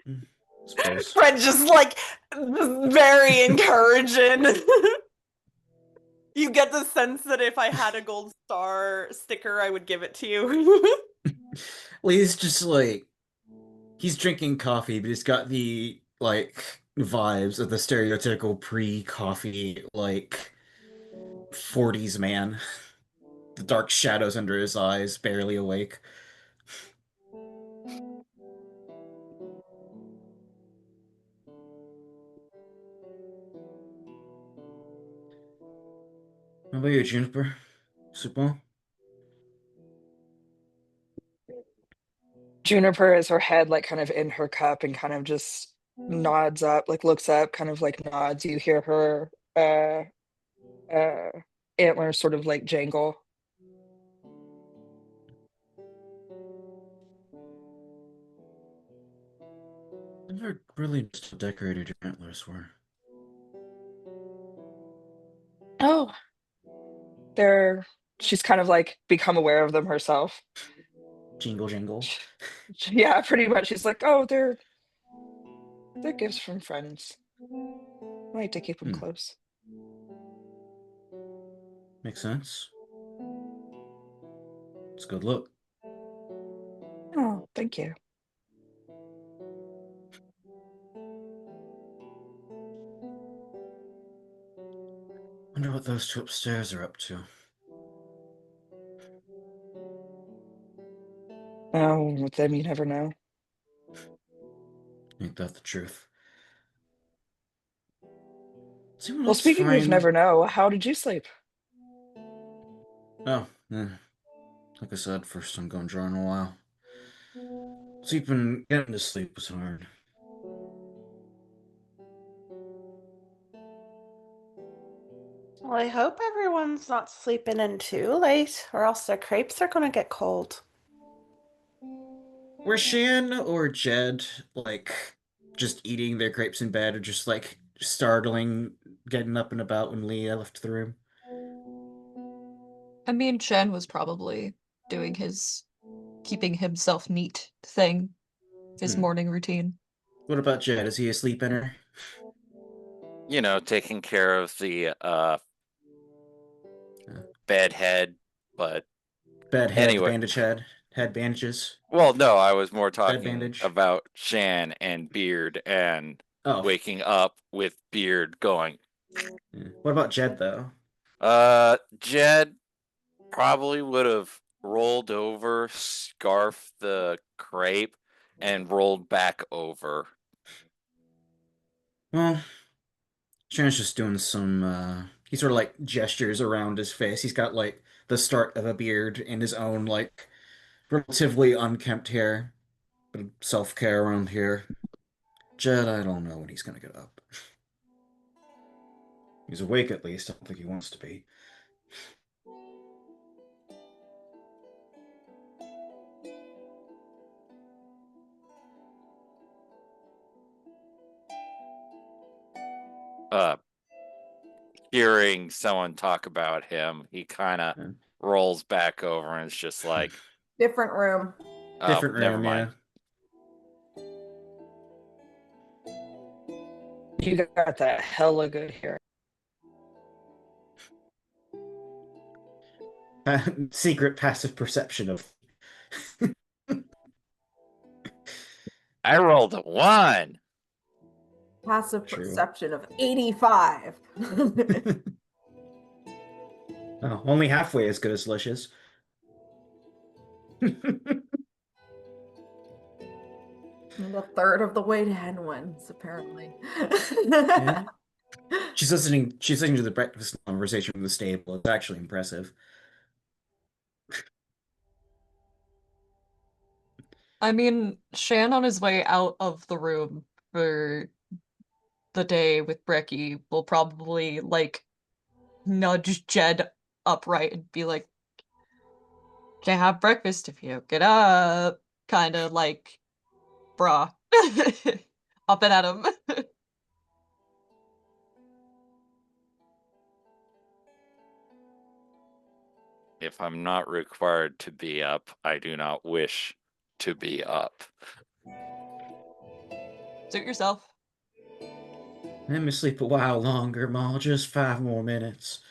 Hmm, suppose. Fred just like very encouraging. You get the sense that if I had a gold star sticker, I would give it to you. Well, he's just like he's drinking coffee, but he's got the like vibes of the stereotypical pre-coffee like 40s man. The dark shadows under his eyes, barely awake. How about you, Juniper? Super? Juniper is her head like kind of in her cup and kind of just nods up, like looks up, kind of like nods. You hear her uh antlers sort of like jangle. I never really understood how decorated your antlers were. Oh, they're she's kind of like become aware of them herself. Jingle jingle. Yeah, pretty much. She's like, oh, they're gifts from friends. I like to keep them Hmm, close. makes sense. It's a good look. Oh, thank you. Wonder what those two upstairs are up to. Oh, with them you never know. Ain't that the truth? Is anyone Well, else speaking of fine? never know, how did you sleep? Oh, yeah. Like I said, first time going dry in a while. Getting to sleep was hard. Well, I hope everyone's not sleeping in too late, or else their crepes are gonna get cold. Were Shan or Jed like just eating their grapes in bed or just like startling getting up and about when Leah left the room? I mean, Chen was probably doing his keeping himself neat thing, his Hmm. morning routine. What about Jed? Is he asleep in her? Taking care of the Uh, bed head, but bed head, anyway. bandage head, head bandages, Well, no, I was more bed talking bandage. about Shan and Beard and Oh, waking up with Beard going. yeah. What about Jed though? Jed probably would have rolled over, scarfed the crepe, and rolled back over. Well, Shan's just doing some he sort of like gestures around his face. He's got like the start of a beard and his own like relatively unkempt hair. Bit of self-care around here. Jed, I don't know when he's gonna get up. He's awake at least. I don't think he wants to be. Uh, Hearing someone talk about him, he kind of Yeah. rolls back over and is just like, Different room. "Oh, Different never room, mind." yeah. You got that hella good hair. Secret passive perception of. I rolled a 1. passive True. perception of 85. Oh, only halfway as good as Licious. And a third of the way to Henwins, apparently. Yeah. She's listening to the breakfast conversation from the stable. It's actually impressive. I mean, Shan on his way out of the room for the day with Bricky will probably like nudge Jed upright and be like, can't have breakfast if you don't get up. Kind of like, bruh. Up and at him. If I'm not required to be up, I do not wish to be up. Suit yourself. Let me sleep a while longer, Ma. Just 5 more minutes.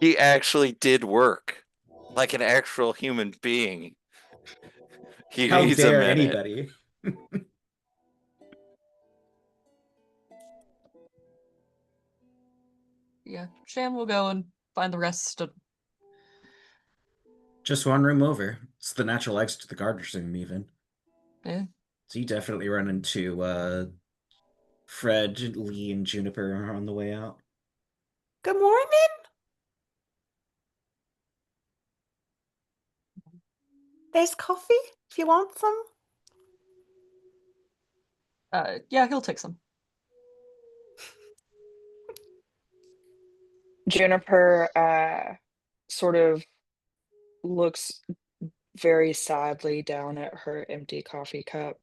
He actually did work like an actual human being. He How needs a dare minute. anybody? Yeah, Shan will go and find the rest of. Just one room over. It's the natural exit to the gardener's room, even. Yeah. So you definitely run into Fred, Lee, and Juniper on the way out. Good morning. There's coffee if you want some. Yeah, he'll take some. Juniper sort of looks very sadly down at her empty coffee cup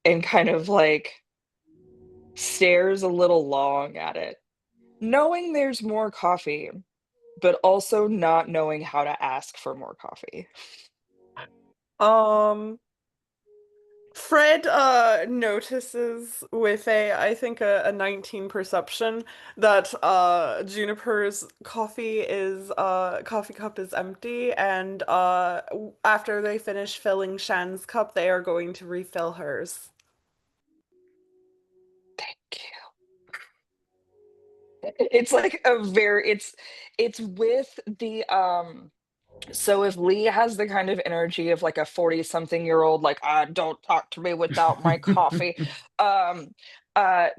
and kind of like stares a little long at it, knowing there's more coffee, but also not knowing how to ask for more coffee. Fred notices with I think a 19 perception that Juniper's coffee cup is empty, and after they finish filling Shan's cup, they are going to refill hers. Thank you. It's like a very it's with the so if Lee has the kind of energy of like a 40-something-year-old, like, don't talk to me without my coffee. Um,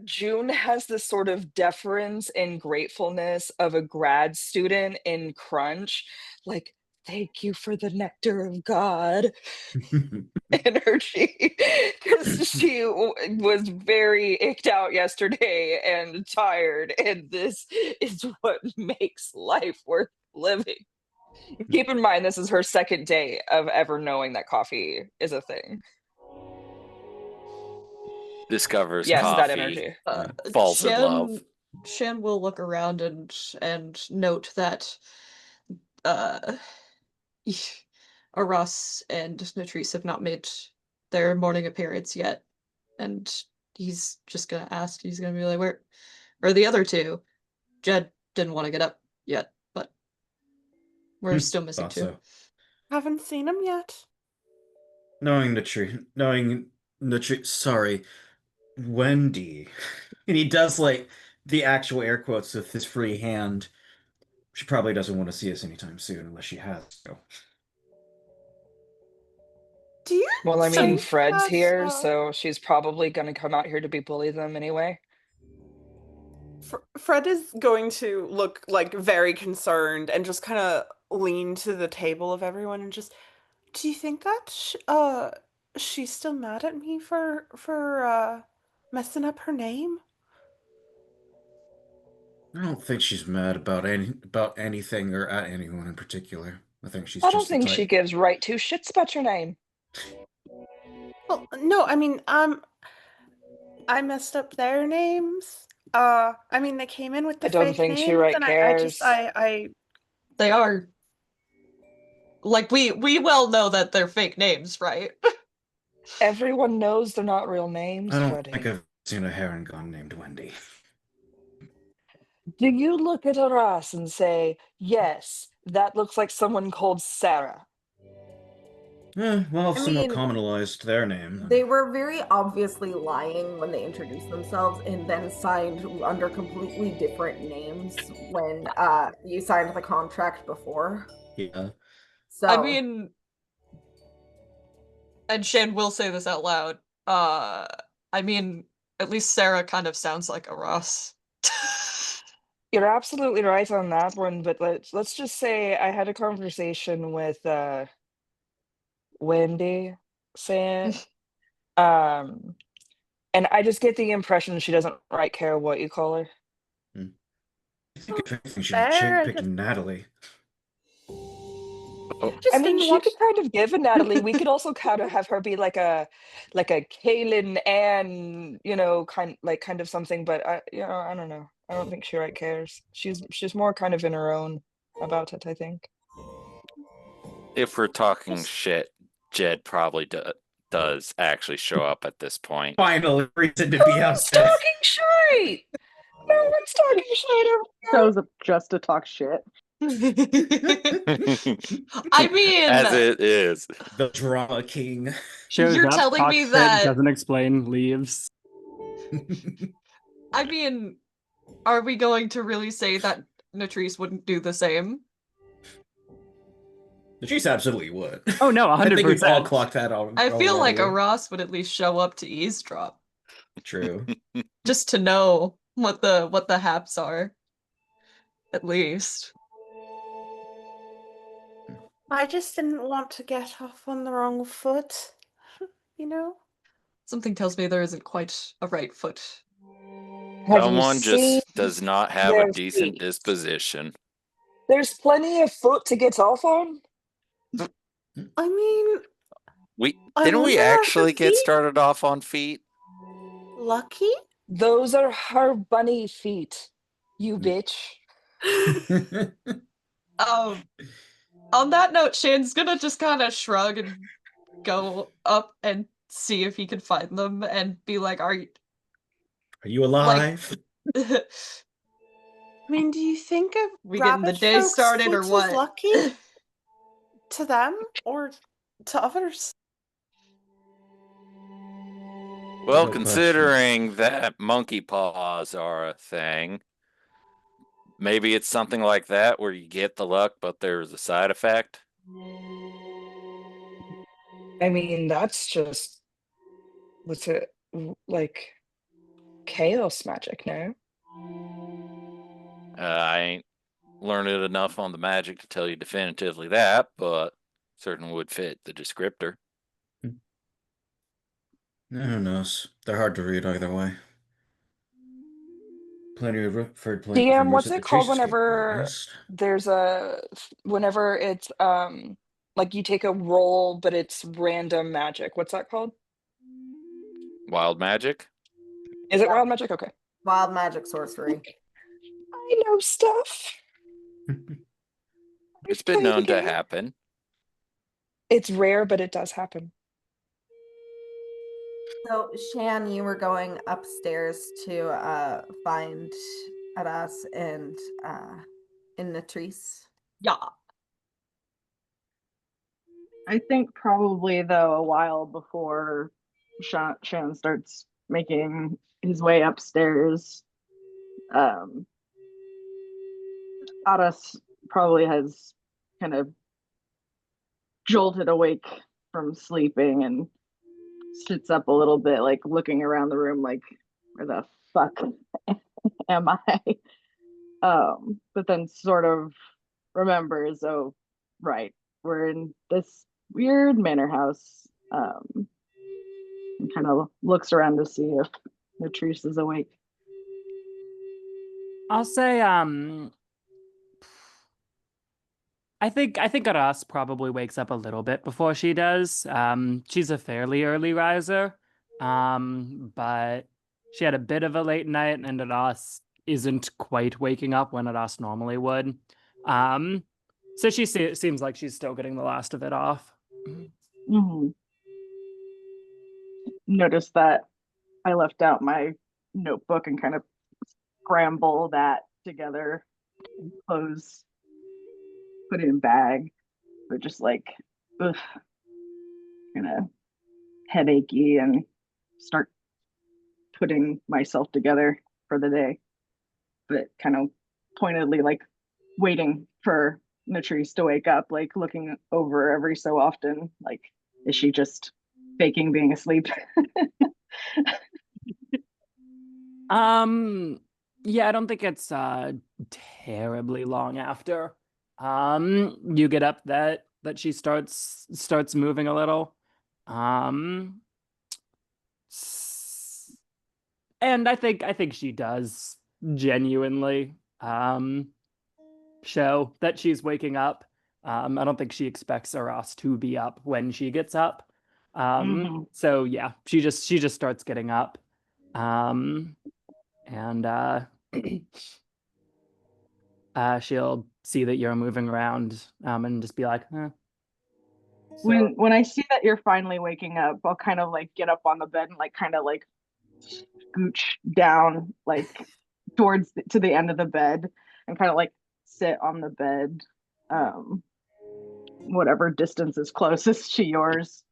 June has this sort of deference and gratefulness of a grad student in Crunch, like, thank you for the nectar of God energy. Because she was very icked out yesterday and tired, and this is what makes life worth living. Keep in mind, this is her second day of ever knowing that coffee is a thing. Discovers Yes, that coffee, energy. falls in love. Shan will look around and note that uh Aras and Natrice have not made their morning appearance yet. And he's just gonna ask, he's gonna be like, where are the other two? Jed didn't want to get up yet, but we're still missing Thought two. so. Haven't seen him yet. Knowing the truth, sorry, Wendy. And he does like the actual air quotes with his free hand. She probably doesn't want to see us anytime soon unless she has to. Do you Well, I mean, think Fred's that here, so she's probably going to come out here to be bully them anyway. Fred is going to look like very concerned and just kind of lean to the table of everyone and just, do you think that she's still mad at me for messing up her name? I don't think she's mad about anything or at anyone in particular. I think she's I don't just the think she type. gives right two shits about your name. Well, no, I mean, I messed up their names. I mean, they came in with the I don't fake think she names, right and I just, cares. They are like we well know that they're fake names, right? Everyone knows they're not real I names, don't think Freddie. I've seen a heron gun named Wendy. Do you look at Aras and say, yes, that looks like someone called Sarah? Well, I somehow mean, commonalized their name, they then. were very obviously lying when they introduced themselves and then signed under completely different names when you signed the contract before. Yeah. I So, mean, and Shan will say this out loud. Uh, I mean, at least Sarah kind of sounds like a Ross. You're absolutely right on that one, but let's just say I had a conversation with Wendy saying, um, and I just get the impression she doesn't right care what you call her. Hmm. I think if anything, she should Fair, pick Natalie. Oh, I just mean, didn't she want could kind of give a Natalie. We could also kind of have her be like a Kaylin Ann, kind of something. But I don't know. I don't think she right cares. She's more kind of in her own about it, I think. if we're talking just shit, Jed probably does actually show up at this point. Finally, reason to No be one's upset. talking shit. No one's talking shit over here. Shows up just to talk shit. I mean, As it is. The drama king. Shows you're up, telling talks me shit, that, doesn't explain, leaves. I mean, are we going to really say that Natrice wouldn't do the same? She absolutely would. Oh no, I think we've all 100%. clocked that I feel like a already. Ross would at least show up to eavesdrop, True. just to know what the haps are, at least. I just didn't want to get off on the wrong foot, you know? Something tells me there isn't quite a right foot. Have you Someone seen just does not have a their decent feet? disposition. There's plenty of foot to get off on. I mean, We I didn't we wonder are her actually get feet started off on feet? lucky? Those are her bunny feet, you bitch. Um, on that note, Shan's gonna just kind of shrug and go up and see if he can find them and be like, "Are you Are you like, alive? I mean, do you think a we getting the rabbit day folk's started or foot is what?" lucky to them or to others? Well, Good question. considering that monkey paws are a thing, maybe it's something like that where you get the luck, but there's a side effect. I mean, that's just what's it like chaos magic now? I ain't learned it enough on the magic to tell you definitively that, but certainly would fit the descriptor. Who knows? They're hard to read either way. Plenty of heard plenty of DM, rumors what's that the it called chase is getting whenever organized. there's whenever it's like you take a roll but it's random magic. What's that called? Wild magic? Is it Yeah. wild magic? Okay. Wild magic sorcery. I know stuff. It's I've been played the known to game. happen. It's rare, but it does happen. So, Shan, you were going upstairs to find Aras and in Natrice. Yeah. I think probably though a while before Shan starts making his way upstairs, um, Aras probably has kind of jolted awake from sleeping and sits up a little bit, like looking around the room, like where the fuck am I? But then sort of remembers, oh, right, we're in this weird manor house. And kind of looks around to see if Latrice is awake. I'll say, I think Aras probably wakes up a little bit before she does. She's a fairly early riser, but she had a bit of a late night, and Aras isn't quite waking up when Aras normally would. So she seems like she's still getting the last of it off. Mm-hmm. Notice that I left out my notebook and kind of scramble that together, clothes, put it in bag, but just like, ugh, kind of headachy and start putting myself together for the day, but kind of pointedly like waiting for Latrice to wake up, like looking over every so often, like, is she just faking being asleep? Yeah, I don't think it's terribly long after. You get up that she starts moving a little. Um and I think she does genuinely show that she's waking up. I don't think she expects Aras to be up when she gets up. Mm-hmm. So yeah, she just starts getting up. Um and she'll see that you're moving around and just be like, so When I see that you're finally waking up, I'll kind of like get up on the bed and like kind of like scooch down like to the end of the bed and kind of like sit on the bed, um, whatever distance is closest to yours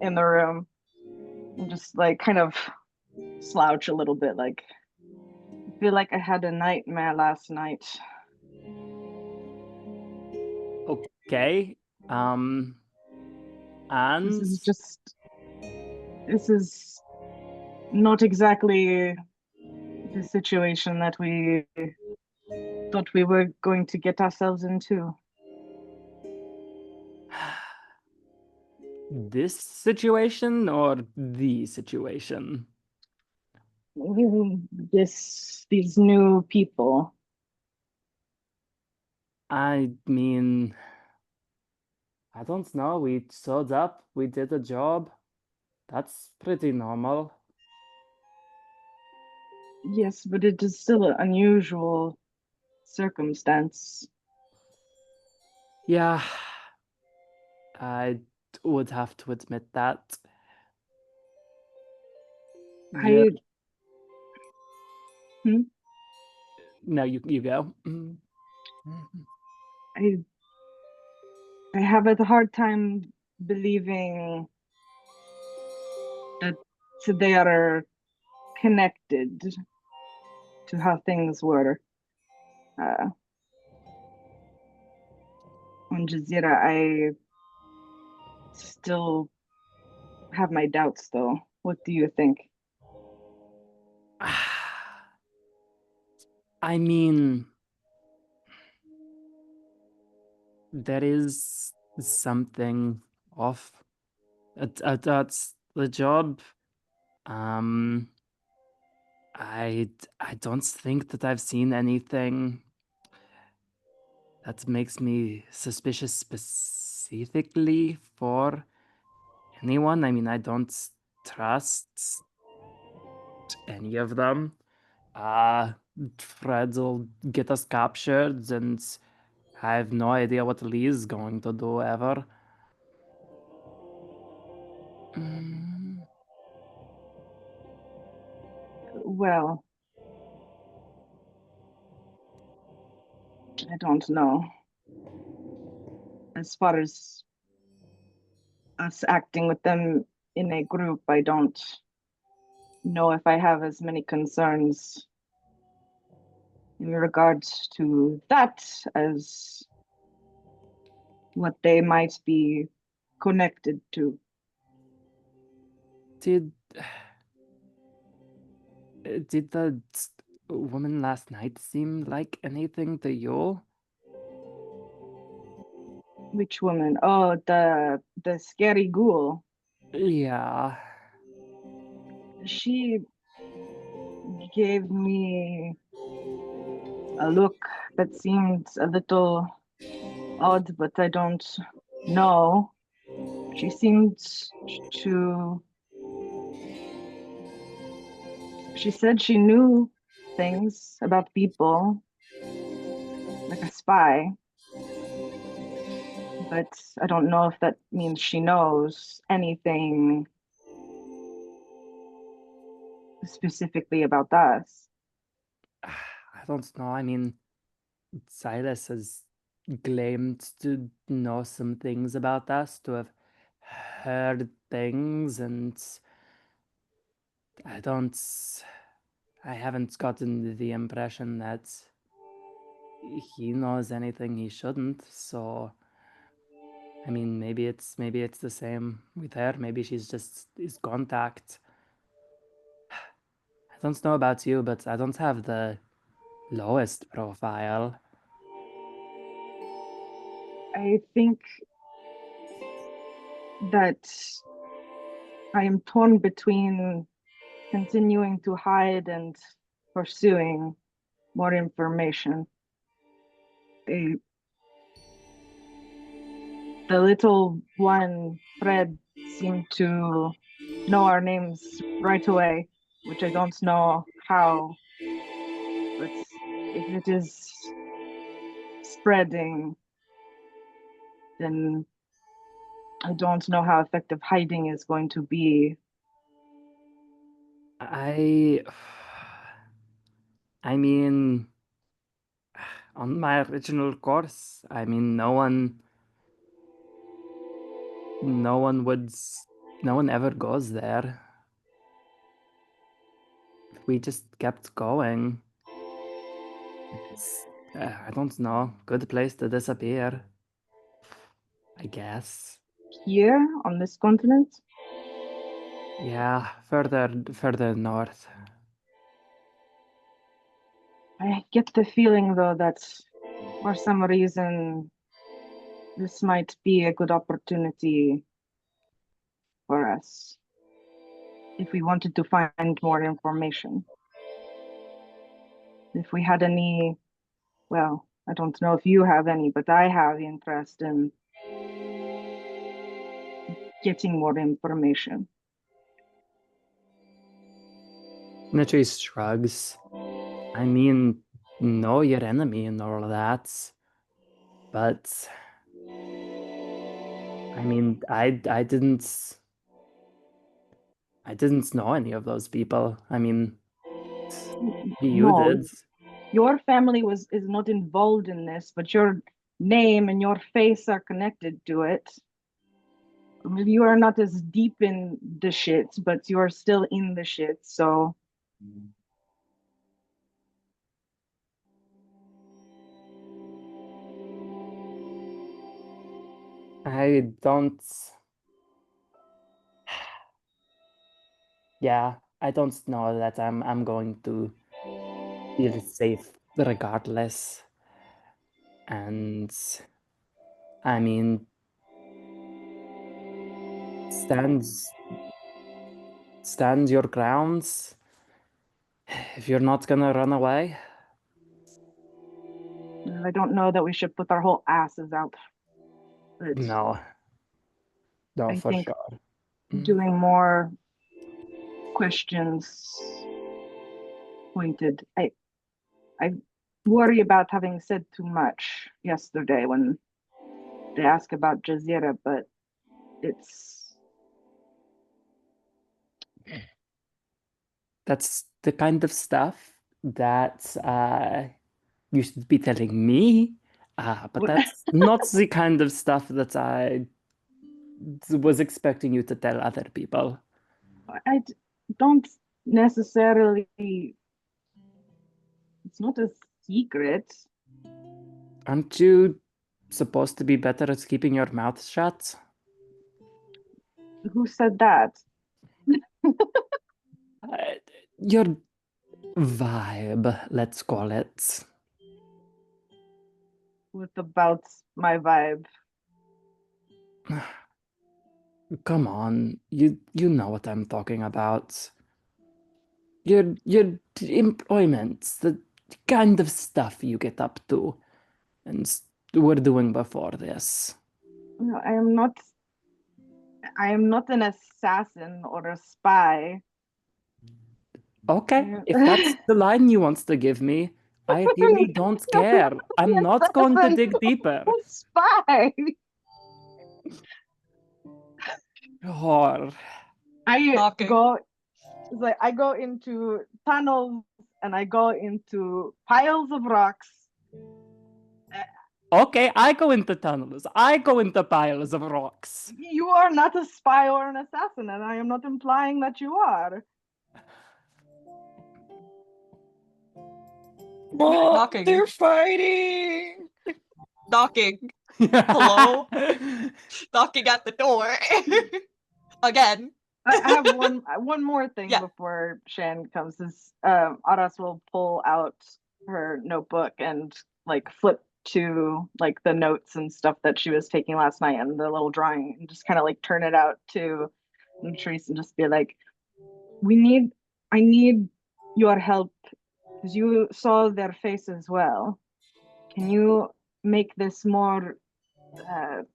in the room, and just like kind of slouch a little bit, like I feel like I had a nightmare last night. okay. This And is just this is not exactly the situation that we thought we were going to get ourselves into. this situation or the situation? These new people. I mean, I don't know. We showed up, we did a job. That's pretty normal. Yes, but it is still an unusual circumstance. Yeah, I would have to admit that. Yeah, I hmm, no, you go. I I have a hard time believing that they are connected to how things were uh, on Jazeera. I still have my doubts, though. What do you think? I mean, there is something off. That's the job. Um, I don't think that I've seen anything that makes me suspicious specifically for anyone. I mean, I don't trust any of them. Uh, Fred will get us captured, and I have no idea what Lee is going to do ever. Mm, Well, I don't know. As far as us acting with them in a group, I don't know if I have as many concerns in regards to that as what they might be connected to. Did did the woman last night seem like anything to you? Which woman? Oh, the scary ghoul. Yeah. She gave me a look that seemed a little odd, but I don't know. She seemed to, she said she knew things about people, like a spy, but I don't know if that means she knows anything specifically about us. I don't know. I mean, Silas has claimed to know some things about us, to have heard things, and I haven't gotten the impression that he knows anything he shouldn't. So, I mean, maybe it's the same with her. Maybe she's just his contact. I don't know about you, but I don't have the lowest profile. I think that I am torn between continuing to hide and pursuing more information. The, the little one, Fred, seemed to know our names right away, which I don't know how, but if it is spreading, then I don't know how effective hiding is going to be. I I mean, on my original course, I mean, no one would, no one ever goes there. We just kept going. It's, I don't know, good place to disappear, I guess. Here on this continent, Yeah, further north. I get the feeling though that for some reason this might be a good opportunity for us if we wanted to find more information. If we had any, well, I don't know if you have any, but I have interest in getting more information. Nitrix shrugs. I mean, know your enemy and all that, but I mean, I didn't know any of those people. I mean, you No, did. your family is not involved in this, but your name and your face are connected to it. Maybe you are not as deep in the shit, but you are still in the shit, so I don't. Yeah, I don't know that I'm going to feel safe regardless. And I mean, stands stand your grounds. If you're not gonna run away, I don't know that we should put our whole asses out. But no, no, I for think sure. doing more questions pointed. I worry about having said too much yesterday when they asked about Jazeera, but it's That's the kind of stuff that you should be telling me. But that's not the kind of stuff that I was expecting you to tell other people. don't necessarily, it's not a secret. Aren't you supposed to be better at keeping your mouth shut? Who said that? Uh, your vibe, let's call it. What about my vibe? Come on, you know what I'm talking about. Your employment, the kind of stuff you get up to, and were doing before this. No, I am not an assassin or a spy. Okay, if that's the line you want to give me, I really don't care. I'm An not going to assassin dig deeper. or a spy. Or I Talking. go It's like I go into tunnels and I go into piles of rocks. Okay, I go into tunnels. I go into piles of rocks. You are not a spy or an assassin, and I am not implying that you are. Oh, Knocking. they're fighting. Knocking. Hello? Knocking at the door. Again. I have one more thing Yeah. before Shan comes. Is Aras will pull out her notebook and like flip to like the notes and stuff that she was taking last night and the little drawing and just kind of like turn it out to Latrice and just be like, I need your help because you saw their face as well. Can you make this more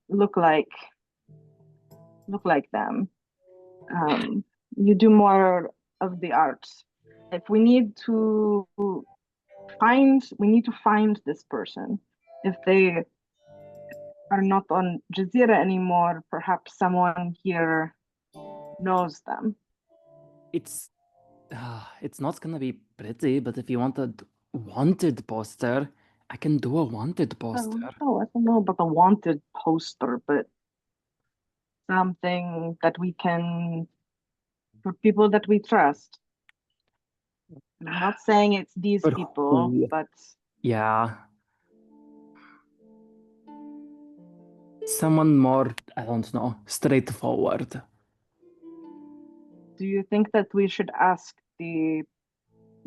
look like them? You do more of the art. If we need to find this person. If they are not on Jazeera anymore, perhaps someone here knows them. It's it's not gonna be pretty, but if you want a wanted poster, I can do a wanted poster. I don't know about the wanted poster, but something that we can for people that we trust. And I'm not saying it's these But people, who? but Yeah. Someone more, I don't know, straightforward. do you think that we should ask the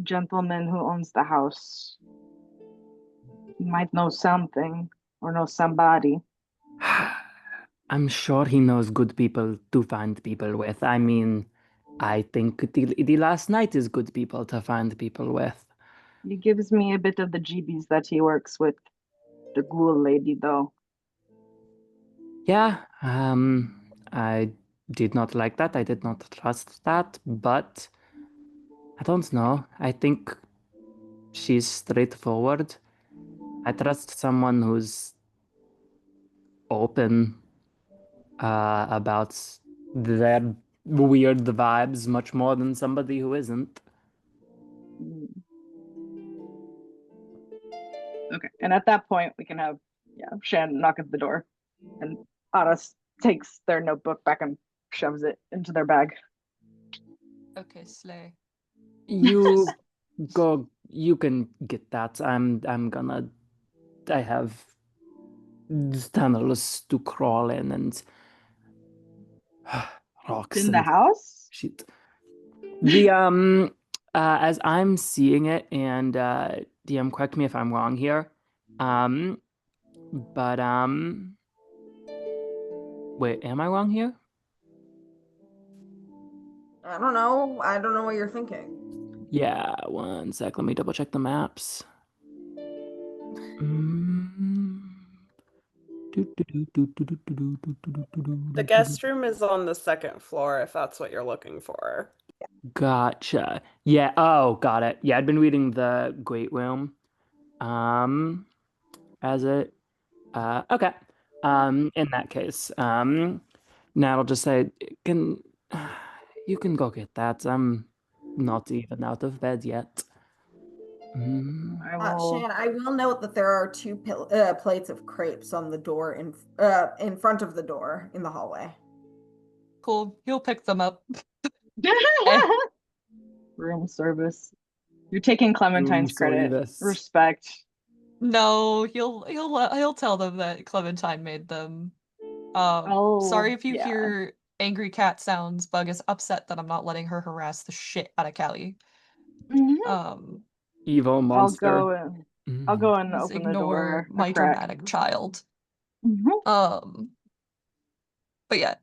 gentleman who owns the house? He might know something or know somebody. I'm sure he knows good people to find people with. I mean, I think the last night is good people to find people with. He gives me a bit of the jeebies that he works with the ghoul lady, though. Yeah, I did not like that. I did not trust that, but I don't know. I think she's straightforward. I trust someone who's open about their weird vibes much more than somebody who isn't. Mm. Okay, and at that point, we can have Shan knock at the door, and Aras takes their notebook back and shoves it into their bag. Okay, slay. You go, you can get that. I'm gonna, I have tunnels to crawl in and rocks In the and house? shit. The as I'm seeing it, and DM, correct me if I'm wrong here. Um, but wait, am I wrong here? I don't know. I don't know what you're thinking. Yeah, one sec. Let me double check the maps. Mm. The guest room is on the second floor if that's what you're looking for. Gotcha. Yeah. Oh, got it. Yeah, I'd been reading the Great Room. Um, as it. Okay. In that case, now I'll just say, can you can go get that. I'm not even out of bed yet. Mm. I will. Shan, I will note that there are two plates of crepes on the door in front of the door in the hallway. Cool. He'll pick them up. Eh. Room service. You're taking Room Clementine's credit. service. Respect. No, he'll tell them that Clementine made them. Oh, Sorry if you yeah. hear angry cat sounds. Bug is upset that I'm not letting her harass the shit out of Callie. Mhm. Um, Evil monster. I'll go Mm. and please open the ignore door a my crack. dramatic child. Mhm. But yeah,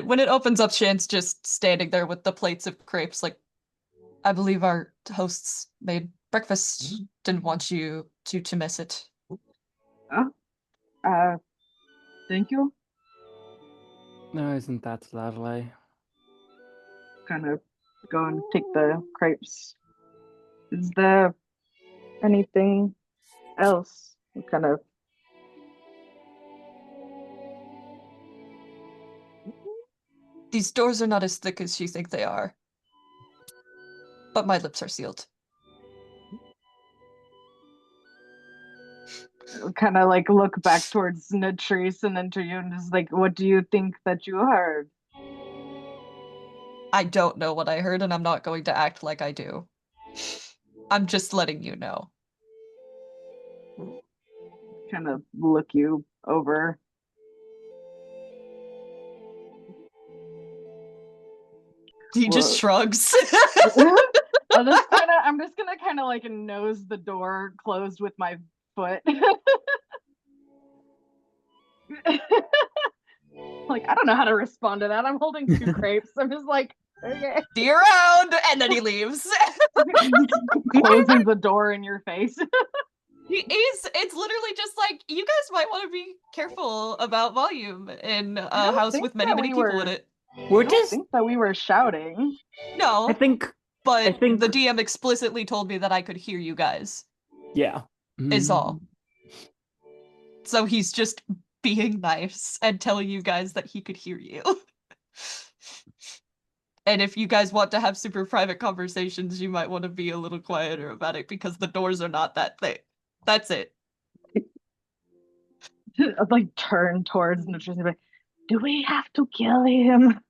when it opens up, Shan's just standing there with the plates of crepes, like, I believe our hosts made breakfast. Didn't want you to miss it. Oh, uh, thank you. No, isn't that lovely? Kind of go and take the crepes. Is there anything else? Kind of. These doors are not as thick as you think they are, but my lips are sealed. kind of like look back towards Natrice and then to you and just like, what do you think that you heard? I don't know what I heard, and I'm not going to act like I do. I'm just letting you know. Kind of look you over. He just Well, shrugs. I'm just gonna kind of like nose the door closed with my foot. Like, I don't know how to respond to that. I'm holding two crepes. I'm just like, okay. See you around, and then he leaves. Closing the door in your face. It's literally just like, you guys might want to be careful about volume in I a don't house think with many, that many we people were. in it. I We're don't just, think that we were shouting. I No, think, I but think, the DM explicitly told me that I could hear you guys, yeah. is all. Mm. So he's just being nice and telling you guys that he could hear you. And if you guys want to have super private conversations, you might want to be a little quieter about it because the doors are not that thick. That's it. I'd like turn towards Nutrition like, do we have to kill him?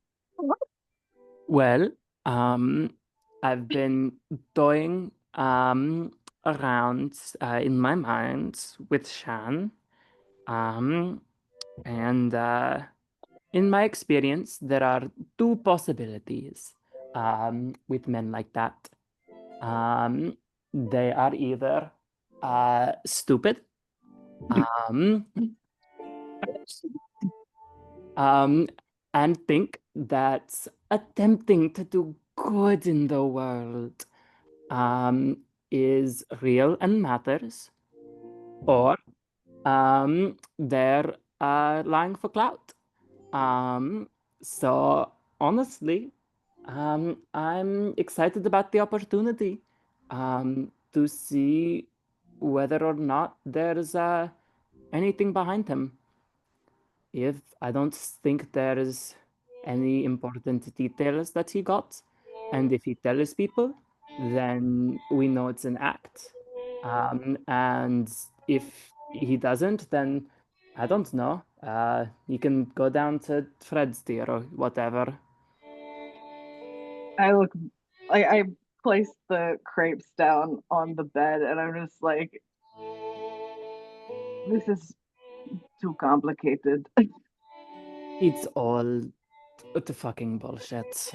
Well, I've been toying around in my mind with Shan, um, and in my experience, there are two possibilities with men like that. Um, they are either stupid, um, um, and think that attempting to do good in the world um, is real and matters, or they're lying for clout. Um, so honestly, I'm excited about the opportunity to see whether or not there's anything behind him. If I don't think there's any important details that he got, and if he tells people, then we know it's an act. And if he doesn't, then I don't know. You can go down to Fred's deer or whatever. I look I place the crepes down on the bed and I'm just like, this is too complicated. It's all the fucking bullshit.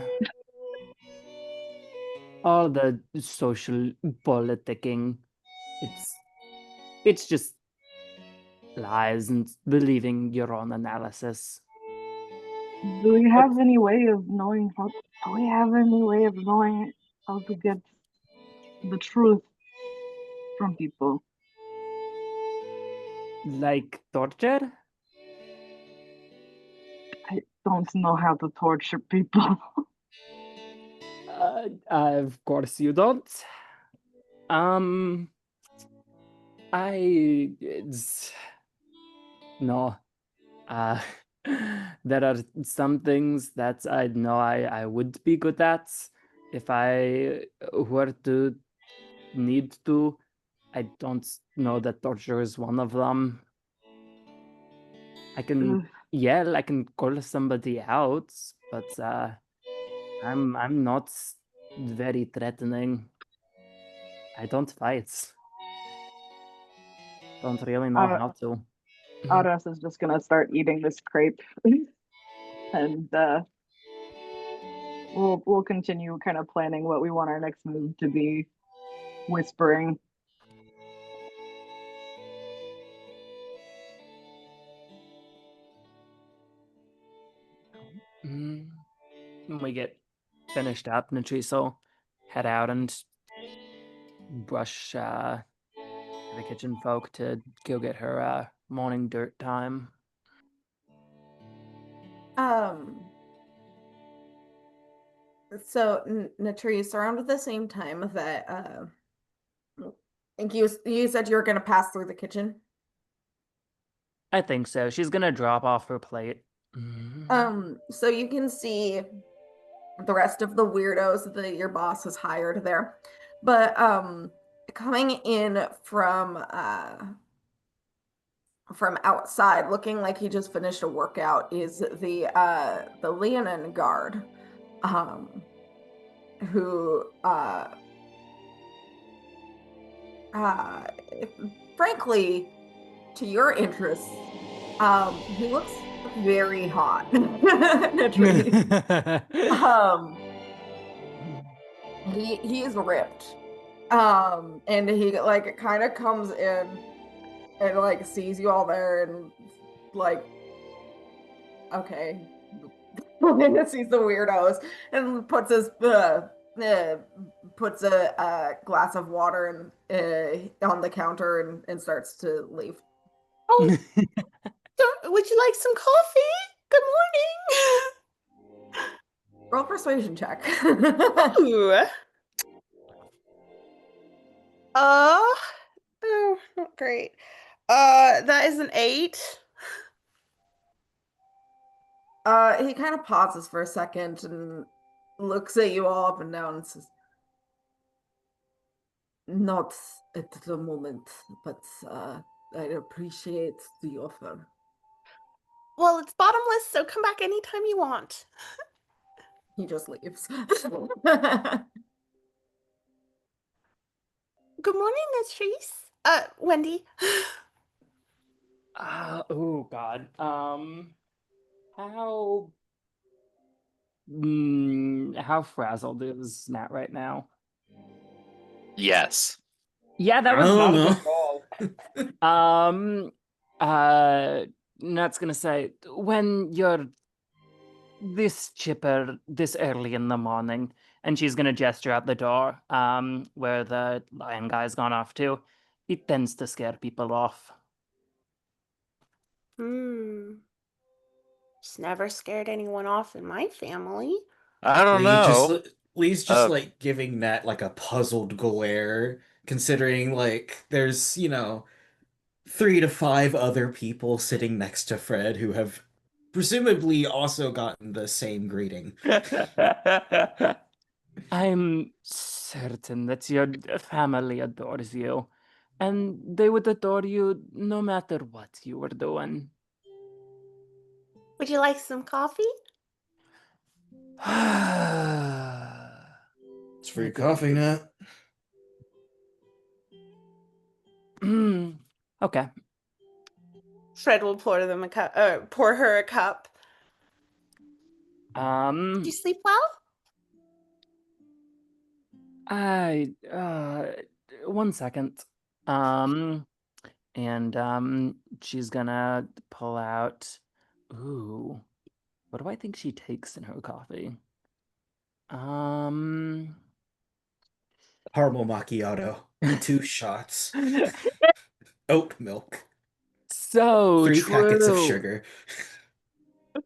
All the social politicking. It's it's just lies and believing your own analysis. Do we But have any way of knowing how do we have any way of knowing how to get the truth from people? like torture? I don't know how to torture people. Of course you don't. Um, it's no. Uh, there are some things that I know I would be good at if I were to need to. I don't know that torture is one of them. I can Ugh, yell, I can call somebody out, but I'm not very threatening. I don't fight. Don't really know Ar- how to. Aras is just gonna start eating this crepe, and we'll continue kind of planning what we want our next move to be. Whispering. Mm, when we get finished up, Natrice will head out and brush the kitchen folk to go get her morning dirt time. Um, so Natrice, around at the same time that I think you said you were gonna pass through the kitchen. I think so. She's gonna drop off her plate. So you can see the rest of the weirdos that your boss has hired there. But coming in from from outside, looking like he just finished a workout, is the Leonin guard, um, who uh, frankly, to your interests, he looks very hot. Natrese. He is ripped. And he like kind of comes in and like sees you all there and like, okay, sees the weirdos and uh, puts a glass of water and on the counter and starts to leave. Oh, would you like some coffee? Good morning. Roll persuasion check. Ooh. Oh, not great. That is an 8. He kind of pauses for a second and looks at you all up and down and says, "Not at the moment, but I appreciate the offer." Well, it's bottomless, so come back anytime you want. He just leaves. Good morning, Latrice. Wendy. Oh God. How frazzled is Nat right now? Yes. Yeah, that I was don't not a know. good roll. Nat's gonna say, when you're this chipper this early in the morning, and she's gonna gesture out the door, where the lion guy's gone off to, it tends to scare people off. Just never scared anyone off in my family. I don't know. Lee's just Uh, like giving Nat like a puzzled glare, considering like there's, 3 to 5 other people sitting next to Fred who have presumably also gotten the same greeting. I'm certain that your family adores you, and they would adore you no matter what you were doing. Would you like some coffee? It's free coffee, Nat. Okay. Fred will pour them a cup. Pour her a cup. Did you sleep well? I 1 second. And she's gonna pull out. Ooh, what do I think she takes in her coffee? Caramel macchiato, 2 shots, oat milk, So 3 packets of true. sugar.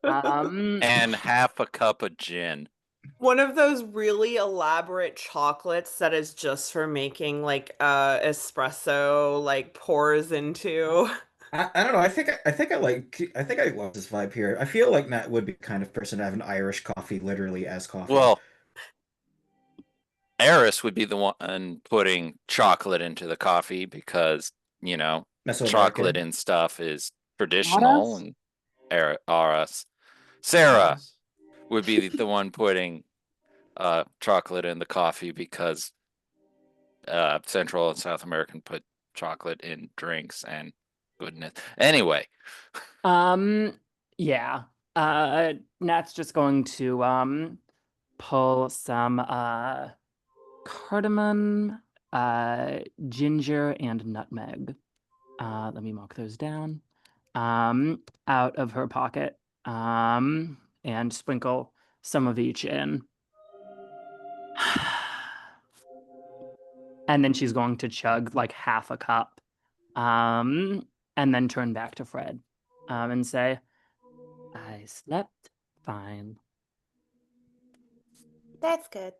and half a cup of gin. One of those really elaborate chocolates that is just for making like espresso like pours into. I don't know. I think I love this vibe here. I feel like Nat would be the kind of person to have an Irish coffee literally as coffee. Well, Eris would be the one putting chocolate into the coffee because, chocolate Mesoamerican. and stuff is Not traditional us? and Eris. Sarah Yes. would be the one putting chocolate in the coffee because Central and South American put chocolate in drinks and goodness. Anyway, Yeah. Nat's just going to pull some cardamom, ginger, and nutmeg. Let me mark those down. Out of her pocket. And sprinkle some of each in. And then she's going to chug like half a cup. And then turn back to Fred. And say, I slept fine. That's good.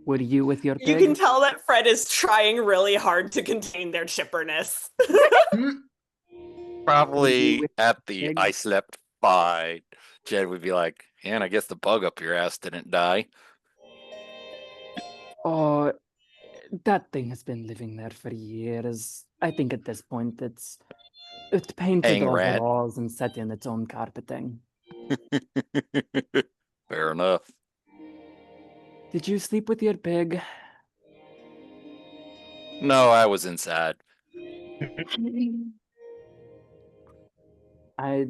Would you with your You can pig? tell that Fred is trying really hard to contain their chipperness. probably at the pig? I slept fine. Jed would be like, yeah, and I guess the bug up your ass didn't die. Oh, that thing has been living there for years. I think at this point It painted Hang rat. overalls and set in its own carpeting. Fair enough. Did you sleep with your pig? No, I was inside. I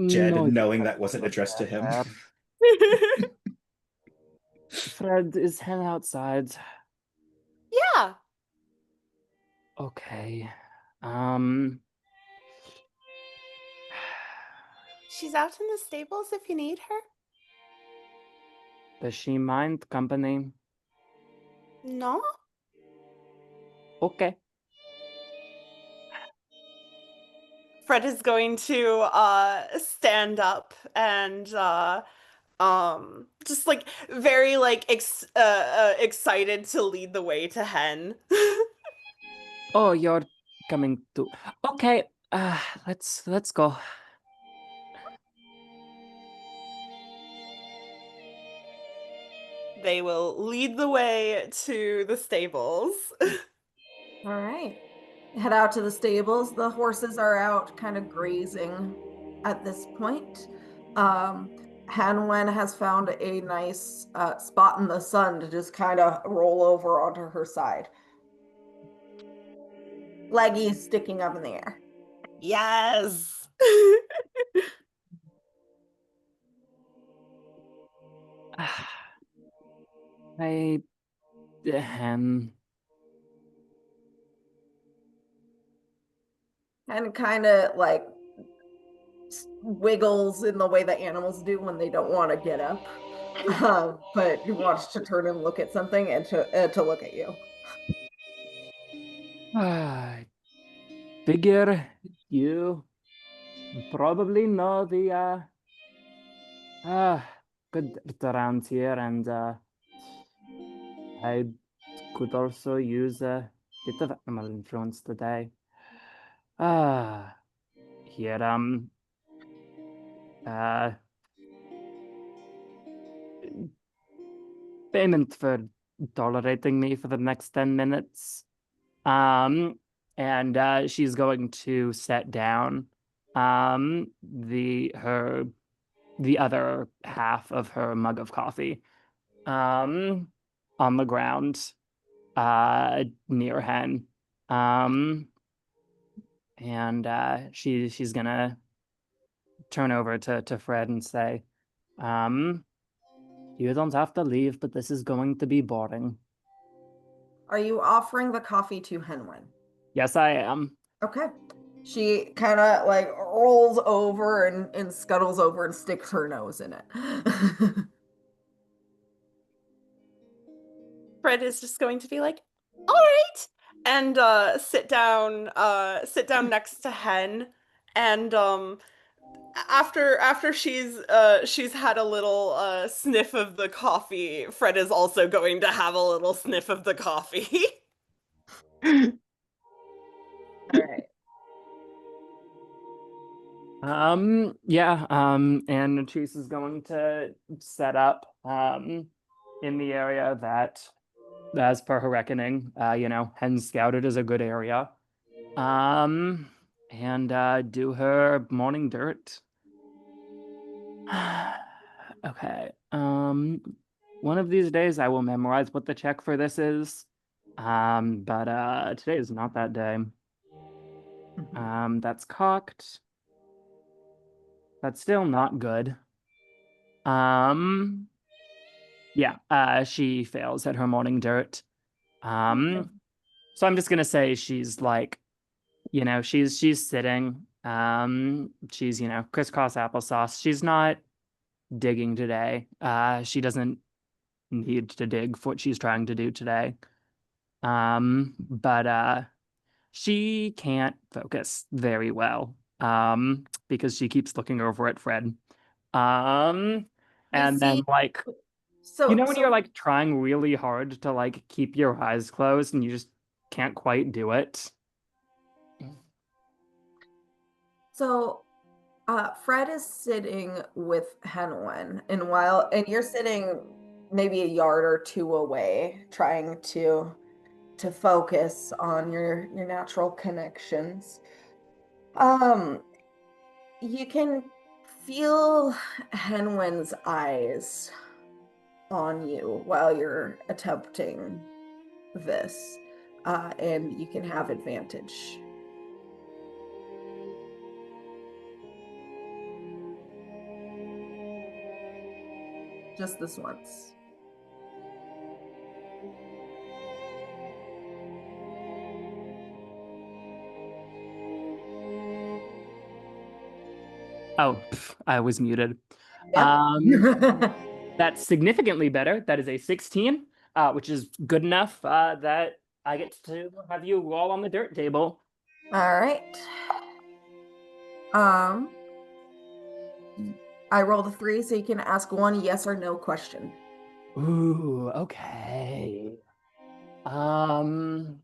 Jed, know you knowing kept that wasn't good addressed to care him. there. Fred, is Hen outside? Yeah. Okay. She's out in the stables if you need her. Does she mind company? No? Okay. Fred is going to stand up and just like very like excited to lead the way to Hen. Oh, you're coming to. Okay. Let's go. They will lead the way to the stables. All right. Head out to the stables. The horses are out kind of grazing at this point. Hanwen has found a nice spot in the sun to just kind of roll over onto her side. Leggy sticking up in the air. Yes. I Hen. And kind of like wiggles in the way that animals do when they don't want to get up. But he wants to turn and look at something and to look at you. I figure you probably know the good dirt around here, and I could also use a bit of animal influence today. Ah, here uh payment for tolerating me for the next 10 minutes. Um, and she's going to set down the other half of her mug of coffee on the ground near Hen. And she's gonna turn over to Fred and say, you don't have to leave, but this is going to be boring. Are you offering the coffee to Henwin? Yes, I am. Okay. She kind of like rolls over and scuttles over and sticks her nose in it. Fred is just going to be like, all right, and sit down next to Hen, and after she's had a little sniff of the coffee, Fred is also going to have a little sniff of the coffee. All right. Yeah, and Chase is going to set up in the area that, as per her reckoning, Hen Scouted is a good area. And do her morning dirt. Okay. One of these days I will memorize what the check for this is. But today is not that day. That's cocked. That's still not good. Yeah, she fails at her morning dirt. So I'm just gonna say she's like, she's sitting. She's, crisscross applesauce. She's not digging today. She doesn't need to dig for what she's trying to do today. But she can't focus very well. Because she keeps looking over at Fred. You And then see, like, so when you're like trying really hard to like keep your eyes closed and you just can't quite do it. so Fred is sitting with Henwen, and you're sitting maybe a yard or two away, trying to focus on your natural connections. Um, you can feel Henwin's eyes on you while you're attempting this, and you can have advantage. Just this once. Oh, I was muted. Yep. That's significantly better. That is a 16, which is good enough that I get to have you roll on the dirt table. All right. Um, I rolled a 3, so you can ask one yes or no question. Ooh, okay. Um,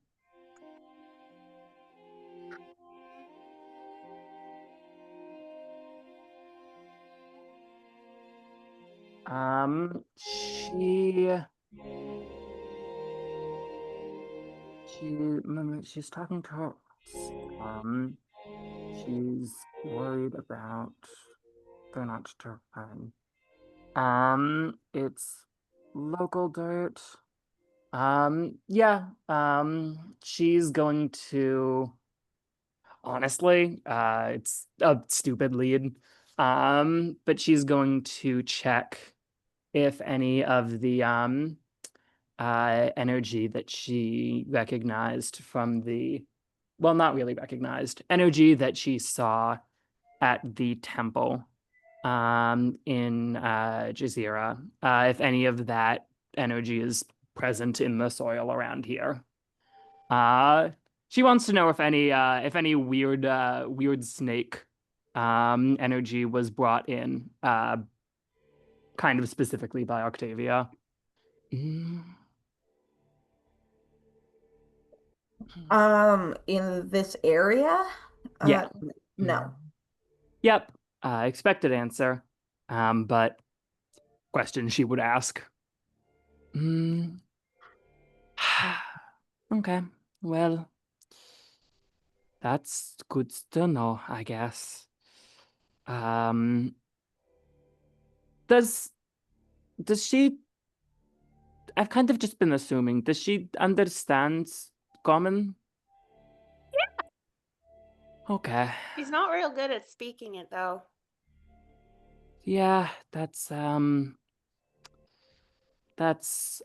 um, she, she's talking to her. Um, she's worried about they're not to find. It's local dirt. Yeah. She's going to honestly, it's a stupid lead. But she's going to check if any of the energy that she recognized from the well, not really recognized, energy that she saw at the temple in Jazeera, if any of that energy is present in the soil around here. Uh, she wants to know if any weird snake energy was brought in, kind of specifically by Octavia. Mm. In this area, Yeah. no. Yep. Expected answer. But question she would ask. Mm. Okay. Well, that's good to know, I guess. Um, does does she I've kind of just been assuming, does she understand common? Okay. He's not real good at speaking it though. Yeah, that's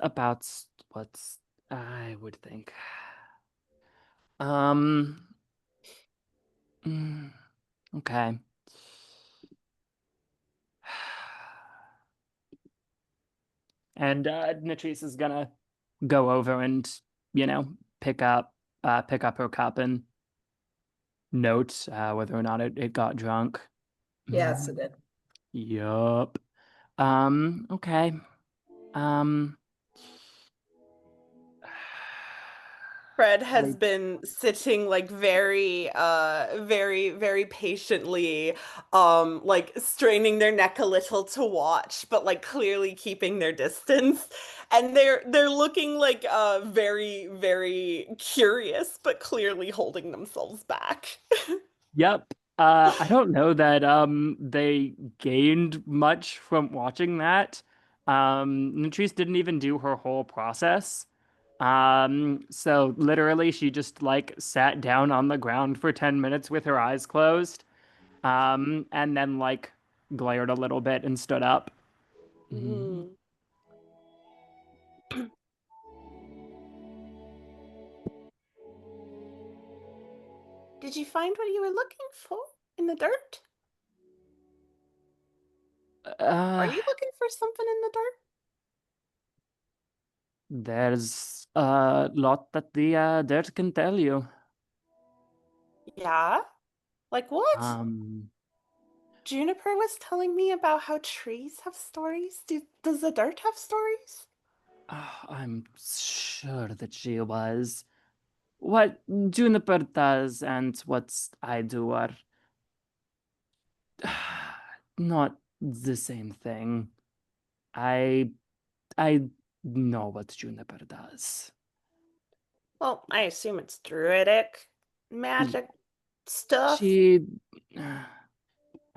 about what I would think. Um, mm, okay. And Natrice is gonna go over and, you know, pick up pick up her cup and note whether or not it got drunk. Yes, it did. Yup. Okay. Um, Fred has like, been sitting like very patiently, like straining their neck a little to watch, but like clearly keeping their distance. And they're looking like very curious, but clearly holding themselves back. yep. I don't know that they gained much from watching that. Latrice didn't even do her whole process. So literally she just like sat down on the ground for 10 minutes with her eyes closed. And then like glared a little bit and stood up. Mhm. Mm. Did you find what you were looking for in the dirt? Are Uh, you looking for something in the dirt? there's a lot that the dirt can tell you. Yeah? Like what? Um, Juniper was telling me about how trees have stories. Does the dirt have stories? I'm sure that she was. What Juniper does and what I do are not the same thing. I I know what Juniper does. Well, I assume it's druidic Y- magic stuff. She,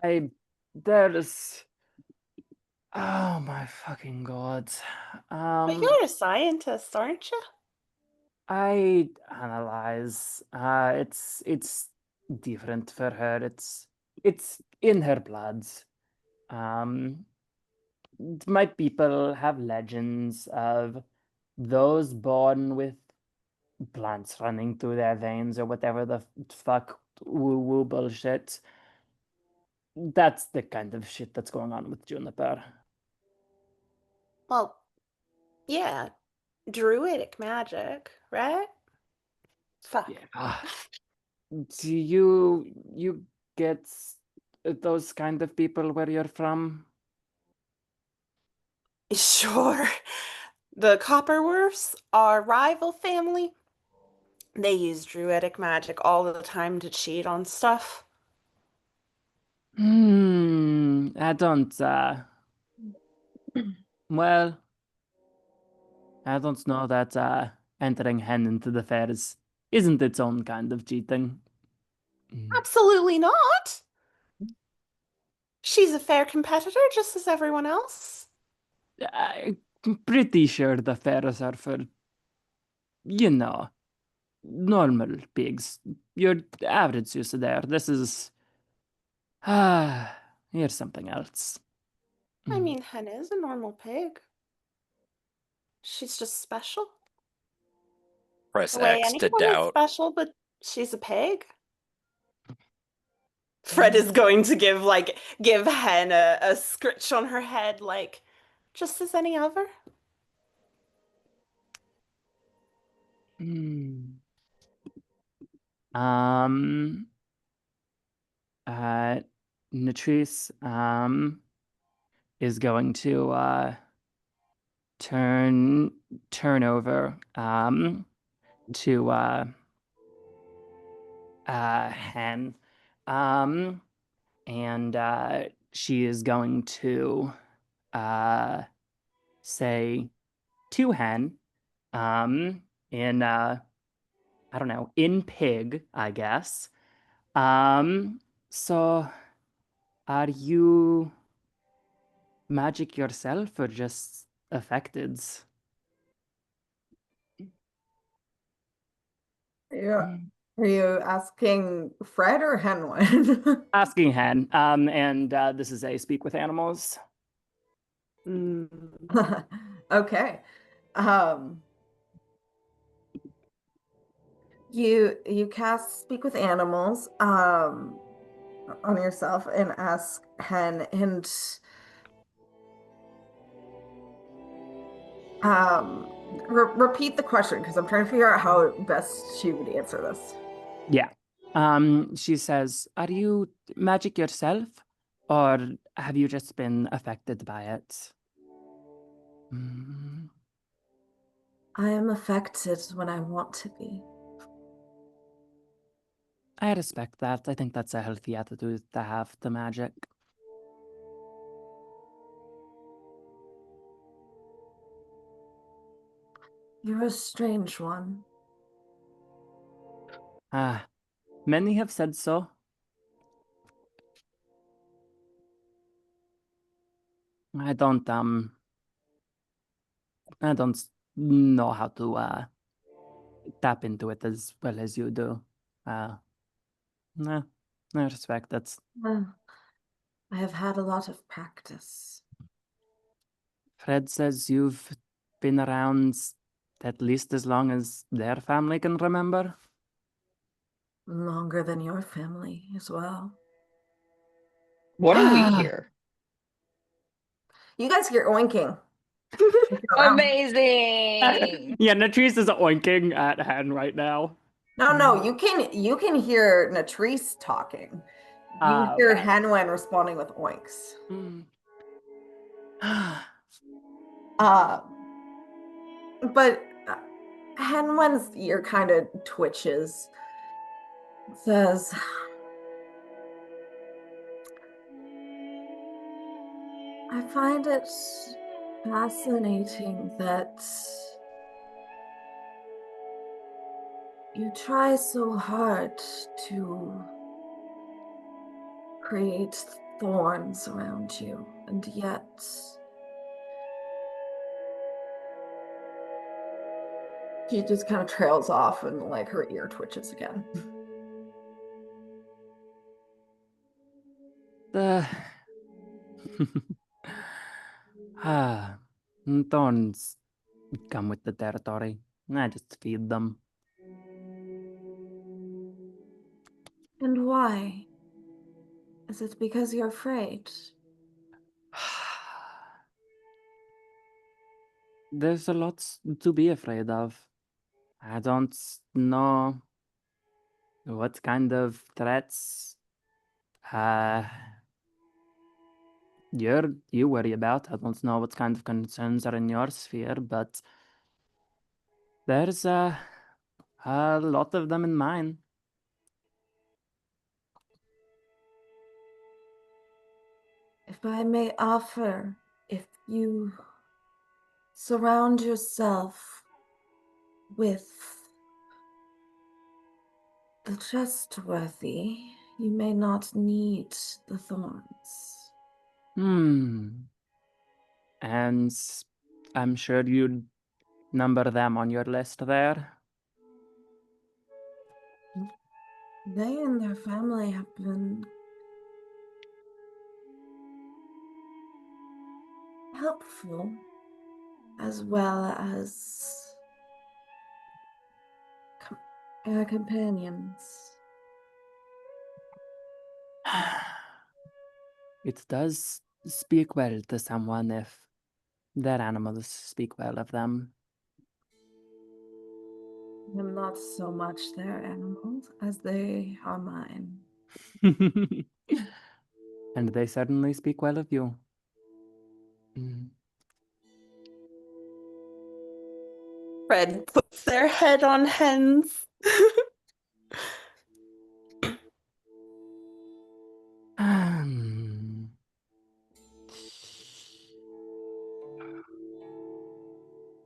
I, there's, oh my fucking God. But you're a scientist, aren't you? I analyze. It's different for her. It's in her blood. Um, my people have legends of those born with plants running through their veins or whatever the fuck woo woo bullshit. That's the kind of shit that's going on with Juniper. Well, yeah, druidic magic, right? Fuck. Yeah. Do you get those kind of people where you're from? Sure. The Copperworths, our rival family, they use druidic magic all the time to cheat on stuff. I don't well, I don't know that entering hen into the fairs isn't its own kind of cheating. Absolutely not. She's a fair competitor, just as everyone else. I'm pretty sure the fairs are for, you know, normal pigs. Your average use there. This is here's something else. I mean, Hen is a normal pig. She's just special. Press The way X to anyone is doubt. special, but she's a pig. Fred is going to give Hen a scritch on her head, like just as any other. Hmm. Um, uh, Natrice, is going to turn over to Hen, um, and she is going to uh say to Hen, in I don't know, in pig, I guess. So are you magic yourself or just affected? Yeah. Are you asking Fred or Henwin? Asking Hen, and this is a speak with animals. Mm. Okay. Um, you cast speak with animals on yourself and ask Hen and repeat the question because I'm trying to figure out how best she would answer this. Yeah. She says, "Are you magic yourself, or have you just been affected by it?" Mm, I am affected when I want to be. I respect that. I think that's a healthy attitude to have to magic. You're a strange one. Ah, many have said so. I don't I don't know how to tap into it as well as you do. Uh, nah, I respect that. Well, I have had a lot of practice. Fred says you've been around at least as long as their family can remember. Longer than your family as well. What do we Ah, hear? You guys hear oinking. Amazing. yeah, Natrice is oinking at Hen right now. No, you can hear Natrice talking. You hear Okay. Henwen responding with oinks. Mm. Uh, but Henwen's ear kind of twitches. Says, I find it fascinating that you try so hard to create thorns around you, and yet she just kind of trails off and like her ear twitches again. The thorns come with the territory. I just feed them. And why? Is it because you're afraid? There's a lot to be afraid of. I don't know what kind of threats uh, you worry about. I don't know what kind of concerns are in your sphere, but there's a lot of them in mine. If I may offer, if you surround yourself with the trustworthy, you may not need the thorns. Hmm. And I'm sure you'd number them on your list there. They and their family have been helpful as well as companions. It does speak well to someone if their animals speak well of them. I'm not so much their animals as they are mine. And they certainly speak well of you. Mm. Fred puts their head on Hen's.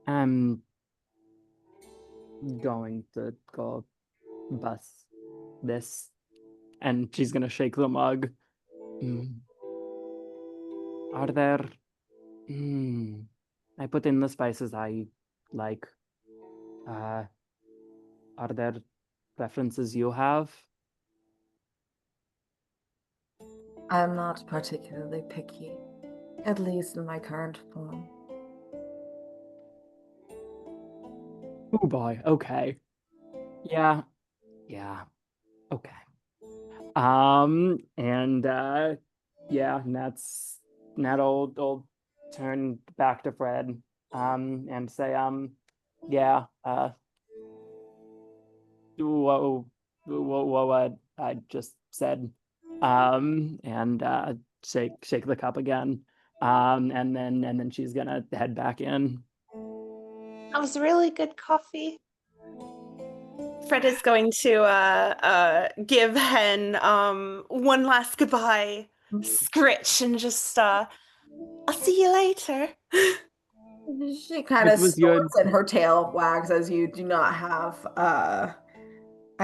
I'm going to go bust this, and she's gonna shake the mug. Are there? I put in the spices I like. Are there preferences you have? I'm not particularly picky, at least in my current form. Oh boy. Okay. Yeah. Yeah. Okay. And yeah, Nat'll turn back to Fred, and say, yeah, what I just said, and shake the cup again, and then she's gonna head back in. That was really good coffee. Fred is going to give Hen one last goodbye scritch and just I'll see you later. She kind It of was your snorts and her tail wags as you do not have a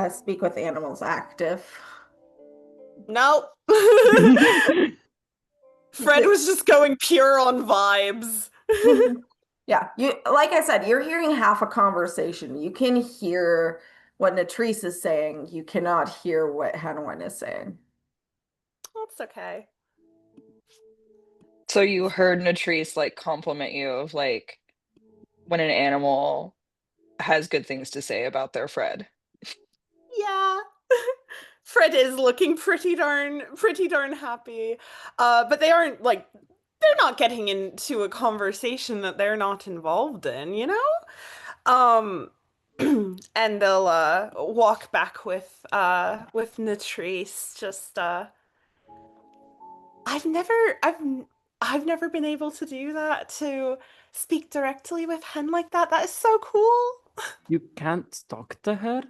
speak with animals active. Nope. Fred was just going pure on vibes. Yeah, you like I said, you're hearing half a conversation. You can hear what Natrice is saying. You cannot hear what Hanwin is saying. That's okay. So you heard Natrice like compliment you of like when an animal has good things to say about their Fred. Yeah. Fred is looking pretty darn happy. But they aren't like they're not getting into a conversation that they're not involved in, you know? Um and they'll walk back with Natrice just I've never I've I've never been able to do that to speak directly with Hen like that. That is so cool. You can't talk to her?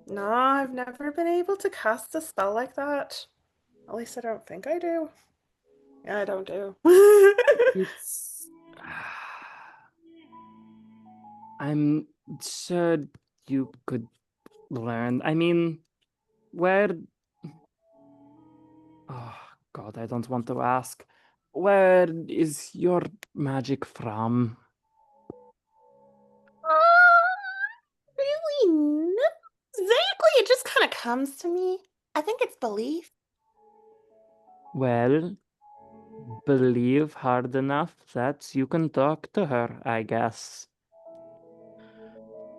No, I've never been able to cast a spell like that. At least I don't think I do. Yeah, I don't do. It's I'm sure you could learn. I mean, where Oh, God, I don't want to ask. Where is your magic from? Really? Not exactly. It just kind of comes to me. I think it's belief. Well, believe hard enough that you can talk to her, I guess.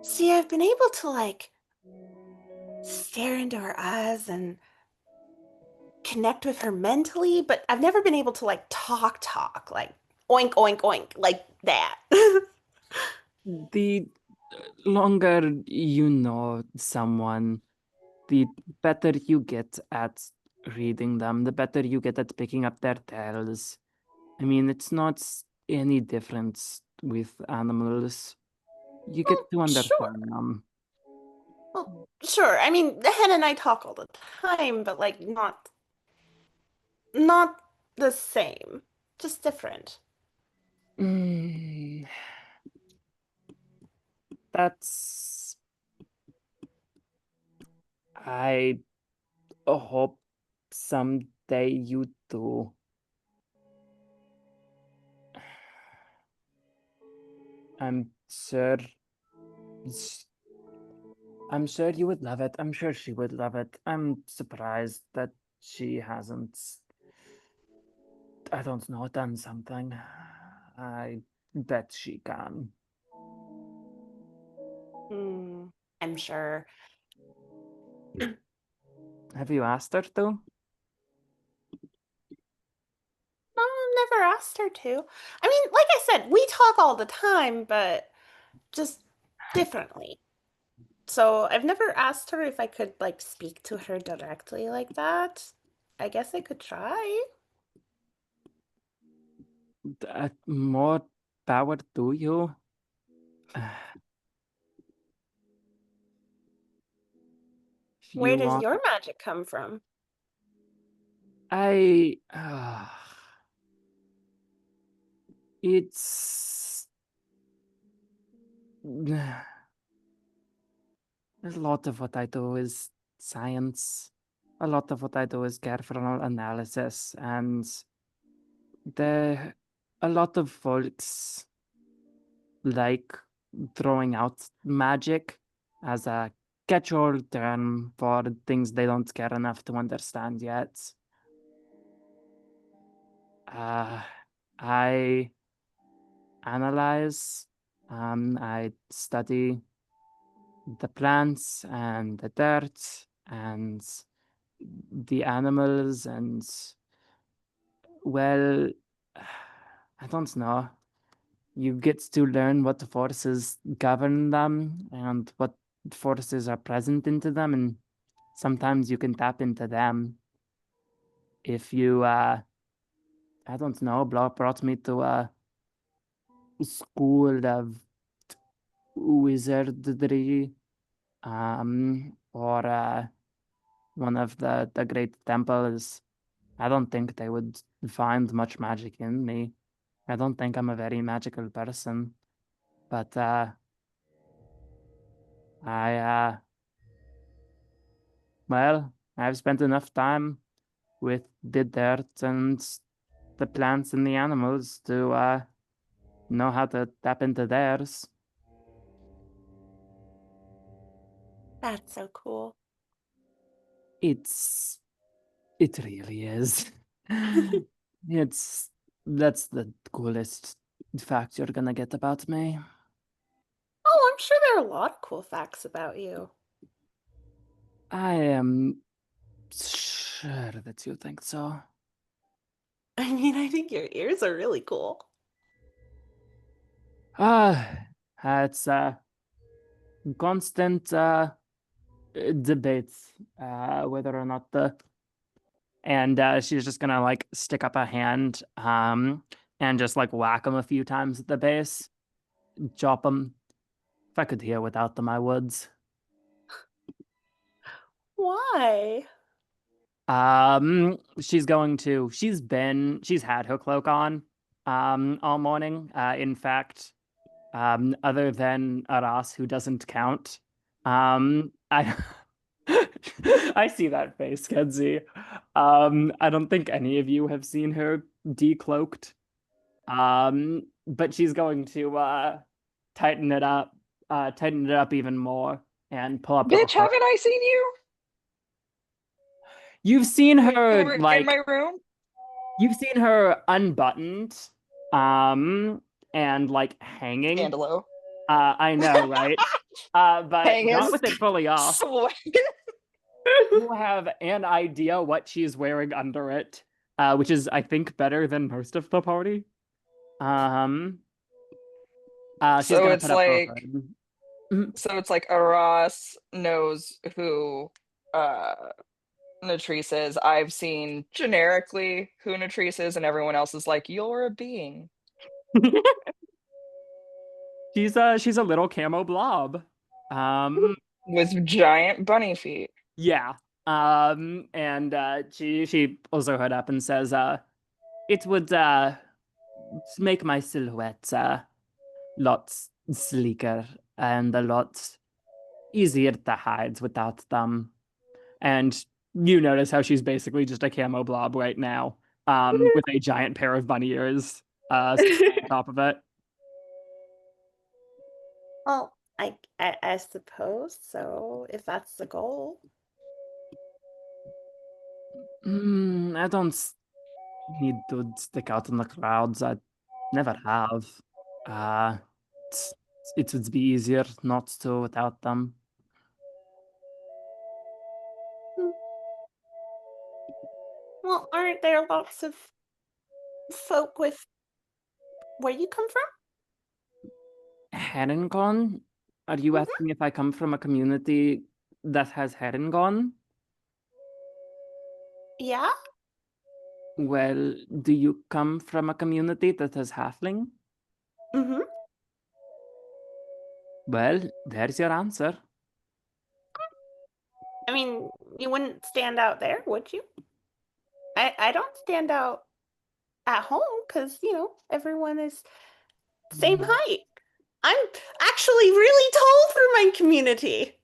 See, I've been able to like stare into her eyes and connect with her mentally, but I've never been able to like talk, like oink, oink, oink, like that. The longer you know someone, the better you get at reading them, the better you get at picking up their tales. I mean, it's not any different with animals. You get Well, to sure. understand them. Well, sure. I mean, the hen and I talk all the time, but like not the same. Just different. Mm, that's. I hope someday you do. I'm sure. I'm sure you would love it. I'm sure she would love it. I'm surprised that she hasn't, I don't know, done something. I bet she can. Hmm, I'm sure. Have you asked her to? No, never asked her to. I mean, like I said, we talk all the time, but just differently. So I've never asked her if I could like speak to her directly like that. I guess I could try. More power to you. If Where you does want, your magic come from? I. It's. A lot of what I do is science. A lot of what I do is careful analysis, and the a lot of folks like throwing out magic as a catch-all term for things they don't care enough to understand yet. Uh, I analyze, I study the plants and the dirt and the animals and, well, I don't know. You get to learn what forces govern them and what forces are present into them, and sometimes you can tap into them. If you, I don't know, brought me to a school of wizardry, or one of the great temples, I don't think they would find much magic in me. I don't think I'm a very magical person, but I well, I've spent enough time with the dirt and the plants and the animals to know how to tap into theirs. That's so cool. It's it really is. It's that's the coolest fact you're gonna get about me. Oh, I'm sure there are a lot of cool facts about you. I am sure that you think so. I mean, I think your ears are really cool. Ah, it's a constant debate whether or not the and she's just gonna like stick up a hand and just like whack him a few times at the base, chop him. If I could hear without them, I would. Why? She's had her cloak on all morning. In fact, other than Aras, who doesn't count, I I see that face, Kenzie. I don't think any of you have seen her decloaked. But she's going to tighten it up even more and pull up her Bitch, hood. haven't I seen you? You've seen When you her were in like my room? you've seen her unbuttoned, and like hanging. Scandalo. I know, right? But Hang not is with it fully off. swag. You have an idea what she's wearing under it, which is, I think, better than most of the party. Um, she's So gonna it's put up her like hood. Mhm. so it's like Aras knows who uh Natrice is. I've seen generically who Natrice is, and everyone else is like, you're a being. She's a little camo blob. Um, With giant bunny feet. yeah. And she pulls her hood up and says, it would make my silhouette lots sleeker and a lot easier to hide without them. And you notice how she's basically just a camo blob right now, with a giant pair of bunny ears sticking on top of it. Well, I suppose so, if that's the goal. I don't need to stick out in the crowds. I never have. Uh, it's, it would be easier not to without them. Hmm. Well, aren't there lots of folk with where you come from? Herringon? Are you Mhm. asking if I come from a community that has herringon? Yeah? Well, do you come from a community that has halfling? Mm-hmm. Well, there's your answer. I mean, you wouldn't stand out there, would you? I don't stand out at home because, everyone is same height. I'm actually really tall for my community.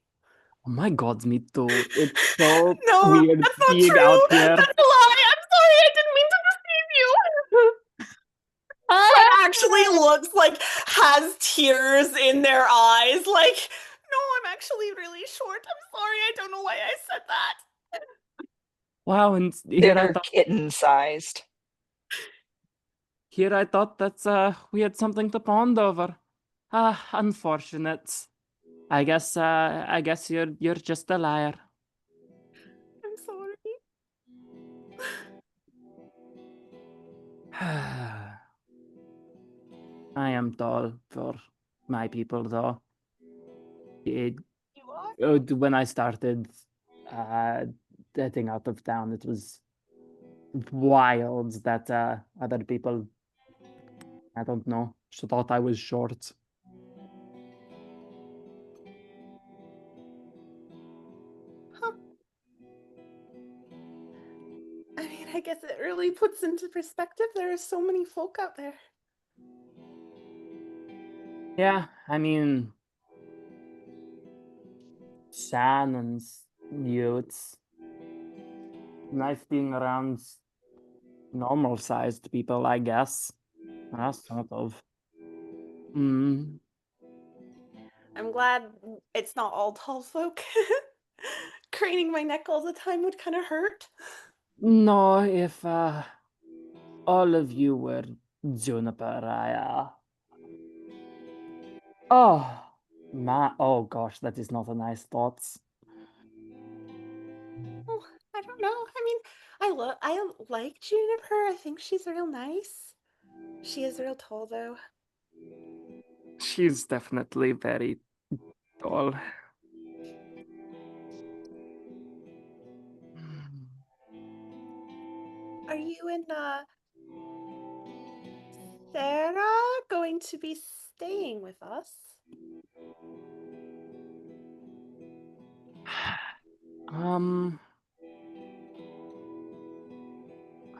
Oh my god, me too. It's so No, weird that's not being out true. here. That's a lie. I'm sorry. I didn't mean to deceive you. Fred actually looks like has tears in their eyes. Like, no, I'm actually really short. I'm sorry. I don't know why I said that. Wow, and They're kitten sized. here I thought that we had something to bond over. Ah, unfortunate. I guess you're just a liar. I'm sorry. I am tall for my people, though. It, You are? when I started uh, getting out of town, it was wild that other people, I don't know, thought I was short. Huh. I mean, I guess it really puts into perspective. There are so many folk out there. Yeah, I mean, Shan and you, it's nice being around normal-sized people, I guess. Sort of. Mm. I'm glad it's not all tall folk. Craning my neck all the time would kind of hurt. No, if all of you were Juniper, oh, oh gosh, that is not a nice thought. Oh, I don't know. I mean, I like Juniper. I think she's real nice. She is real tall though. She's definitely very tall. Are you and Sarah going to be staying with us? Um,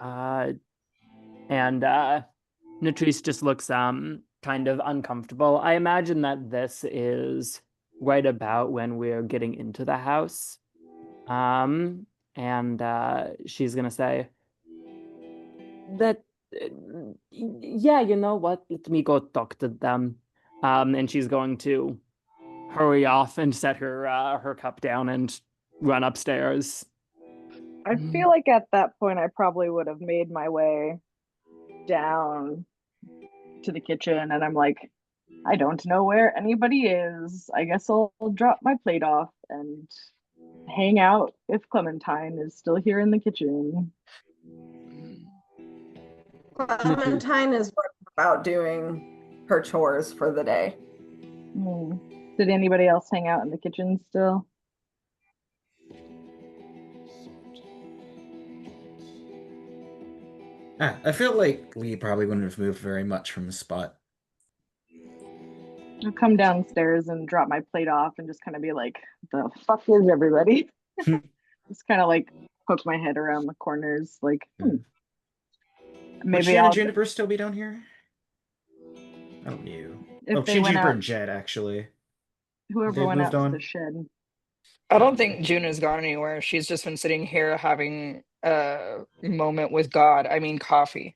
uh, and Natrice just looks kind of uncomfortable. I imagine that this is right about when we're getting into the house. And she's gonna say that, yeah, you know what? Let me go talk to them. And she's going to hurry off and set her cup down and run upstairs. I feel like at that point I probably would have made my way down to the kitchen and I'm like, I don't know where anybody is. I guess I'll drop my plate off and hang out if Clementine is still here in the kitchen. Clementine is about doing her chores for the day. Did anybody else hang out in the kitchen still? I feel like Lee probably wouldn't have moved very much from the spot. I'll come downstairs and drop my plate off and just kind of be like, the fuck is everybody? Just kind of like poke my head around the corners, like, Would maybe Shan and I'll, Juniper still be down here? Oh, you. if Oh, they Shan, went Juniper, out, and Jed, actually. whoever They've went moved out to on. the shed. I don't Okay. think Juna's gone anywhere. She's just been sitting here having a moment with God. I mean, coffee.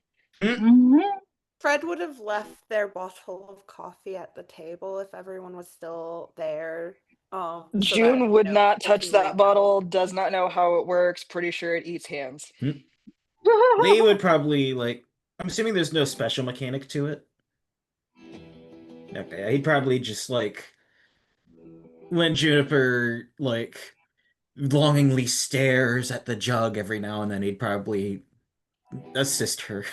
Fred would have left their bottle of coffee at the table if everyone was still there. So June that, would not people touch can that leave bottle, out. does not know how it works. Pretty sure it eats hands. Lee would probably, like, I'm assuming there's no special mechanic to it. Okay, he'd probably just, like, when Juniper, like, longingly stares at the jug every now and then, he'd probably assist her.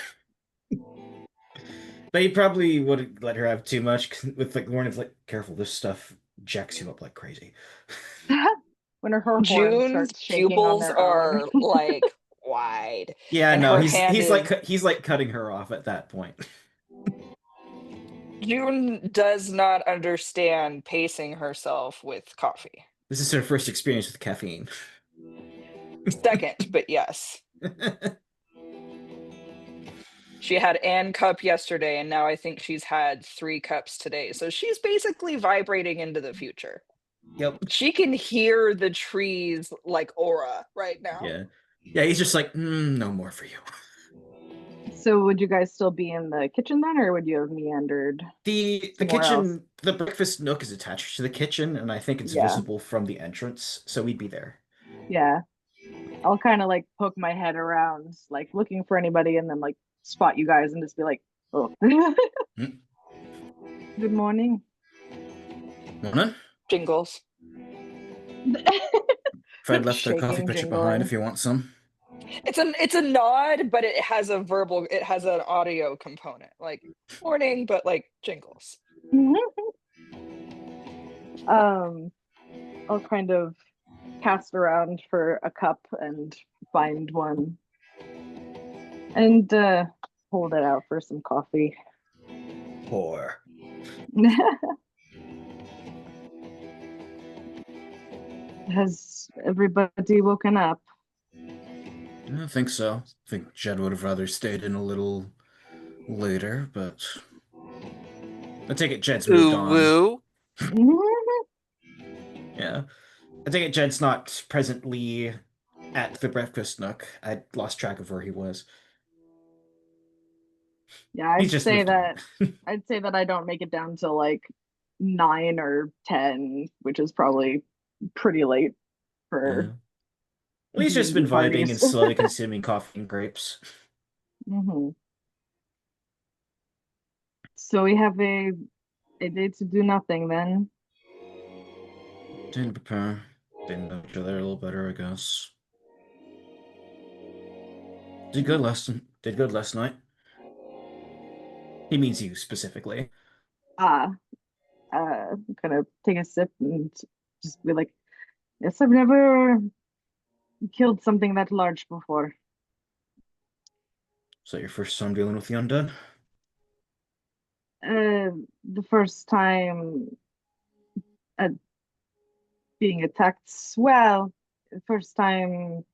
But he probably wouldn't let her have too much with like warnings like, careful, this stuff jacks you up like crazy. When her horn June's starts shaking on pupils their own. are like wide, Yeah, and no, her he's hand he's is. like he's like cutting her off at that point. June does not understand pacing herself with coffee. This is her first experience with caffeine. Second, but yes. She had an cup yesterday, and now I think she's had 3 cups today. So she's basically vibrating into the future. Yep. She can hear the trees like aura right now. Yeah. Yeah, he's just like, no more for you. So would you guys still be in the kitchen then, or would you have meandered The somewhere else? kitchen, the breakfast nook is attached to the kitchen, and I think it's Yeah. visible from the entrance, so we'd be there. Yeah. I'll kind of like poke my head around, like looking for anybody, and then like spot you guys and just be like, oh. Good morning. Morning. Jingles. Fred left their coffee Shaking, pitcher behind jingling. if you want some. It's a nod, but it has an audio component. Like morning, but like jingles. I'll kind of cast around for a cup and find one and hold it out for some coffee. Poor. Has everybody woken up? I don't think so. I think Jed would have rather stayed in a little later, but I take it Jed's moved Ooh on. woo. Yeah. I take it Jed's not presently at the breakfast nook. I lost track of where he was. Yeah, He's just moved on. I'd say that I don't make it down till like 9 or 10, which is probably pretty late Yeah. for Well, he's just D&D been vibing and parties. slowly consuming coffee and grapes. So we have a day to do nothing then. Didn't prepare. Didn't know each other a little better, I guess. Did good last night. He means you specifically. I'm gonna take a sip and just be like, yes, I've never killed something that large before. Is that your first time dealing with the undead? The first time uh, being attacked, well, first time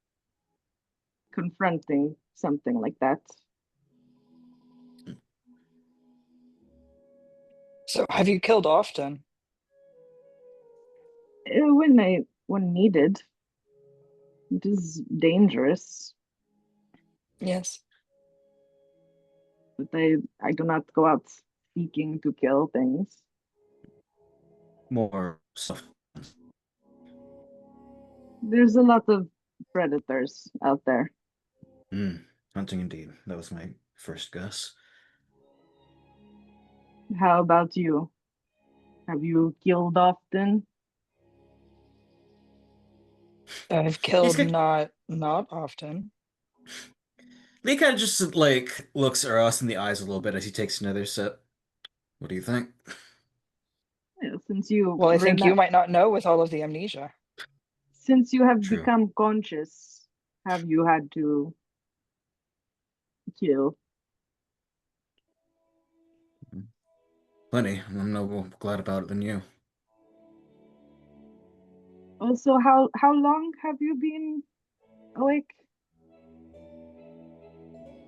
confronting something like that. So have you killed often? When needed. It is dangerous, Yes. but I do not go out seeking to kill things. More stuff. There's a lot of predators out there. Hunting indeed. That was my first guess. How about you? Have you killed often? I've He's killed got, not often. Lee kind of just like looks at us in the eyes a little bit as he takes another sip. What do you think? Since you Well, I think you remember, might not know with all of the amnesia. since you have True. become conscious, have you had to kill? Plenty. I'm no more glad about it than you. Also, how long have you been awake?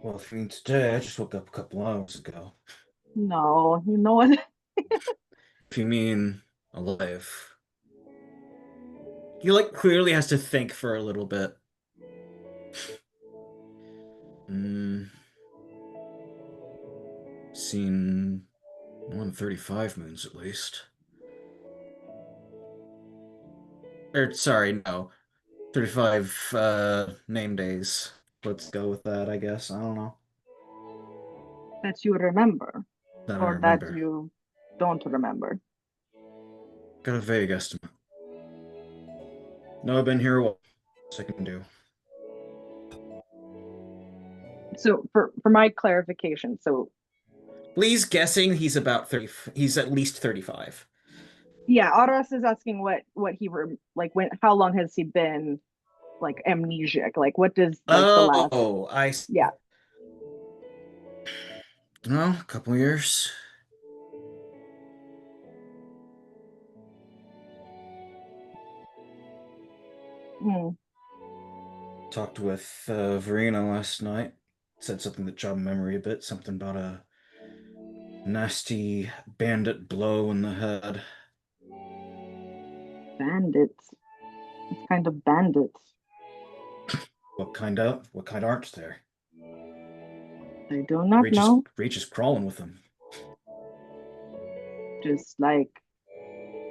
Well, if you mean today, I just woke up a couple hours ago. No, you know what? If you mean alive. He like clearly has to think for a little bit. Hmm. Seen 135 moons at least. Or sorry, no. 35 name days. Let's go with that, I guess. I don't know. That you remember, That I or that remember. you don't remember. Got a vague estimate. No, I've been here a while. What's I can do? So for my clarification, so Lee's guessing he's about 30. He's at least 35. yeah, Aros is asking what like when how long has he been like amnesiac? Like what does like the last Oh, I yeah. no, a couple years. Hmm. Talked with Verena last night. Said something that jogged my memory a bit. Something about a nasty bandit blow in the head. Bandits. What kind of bandits? What kind of? What kind aren't there? I do not know. Reach is crawling with them. Just like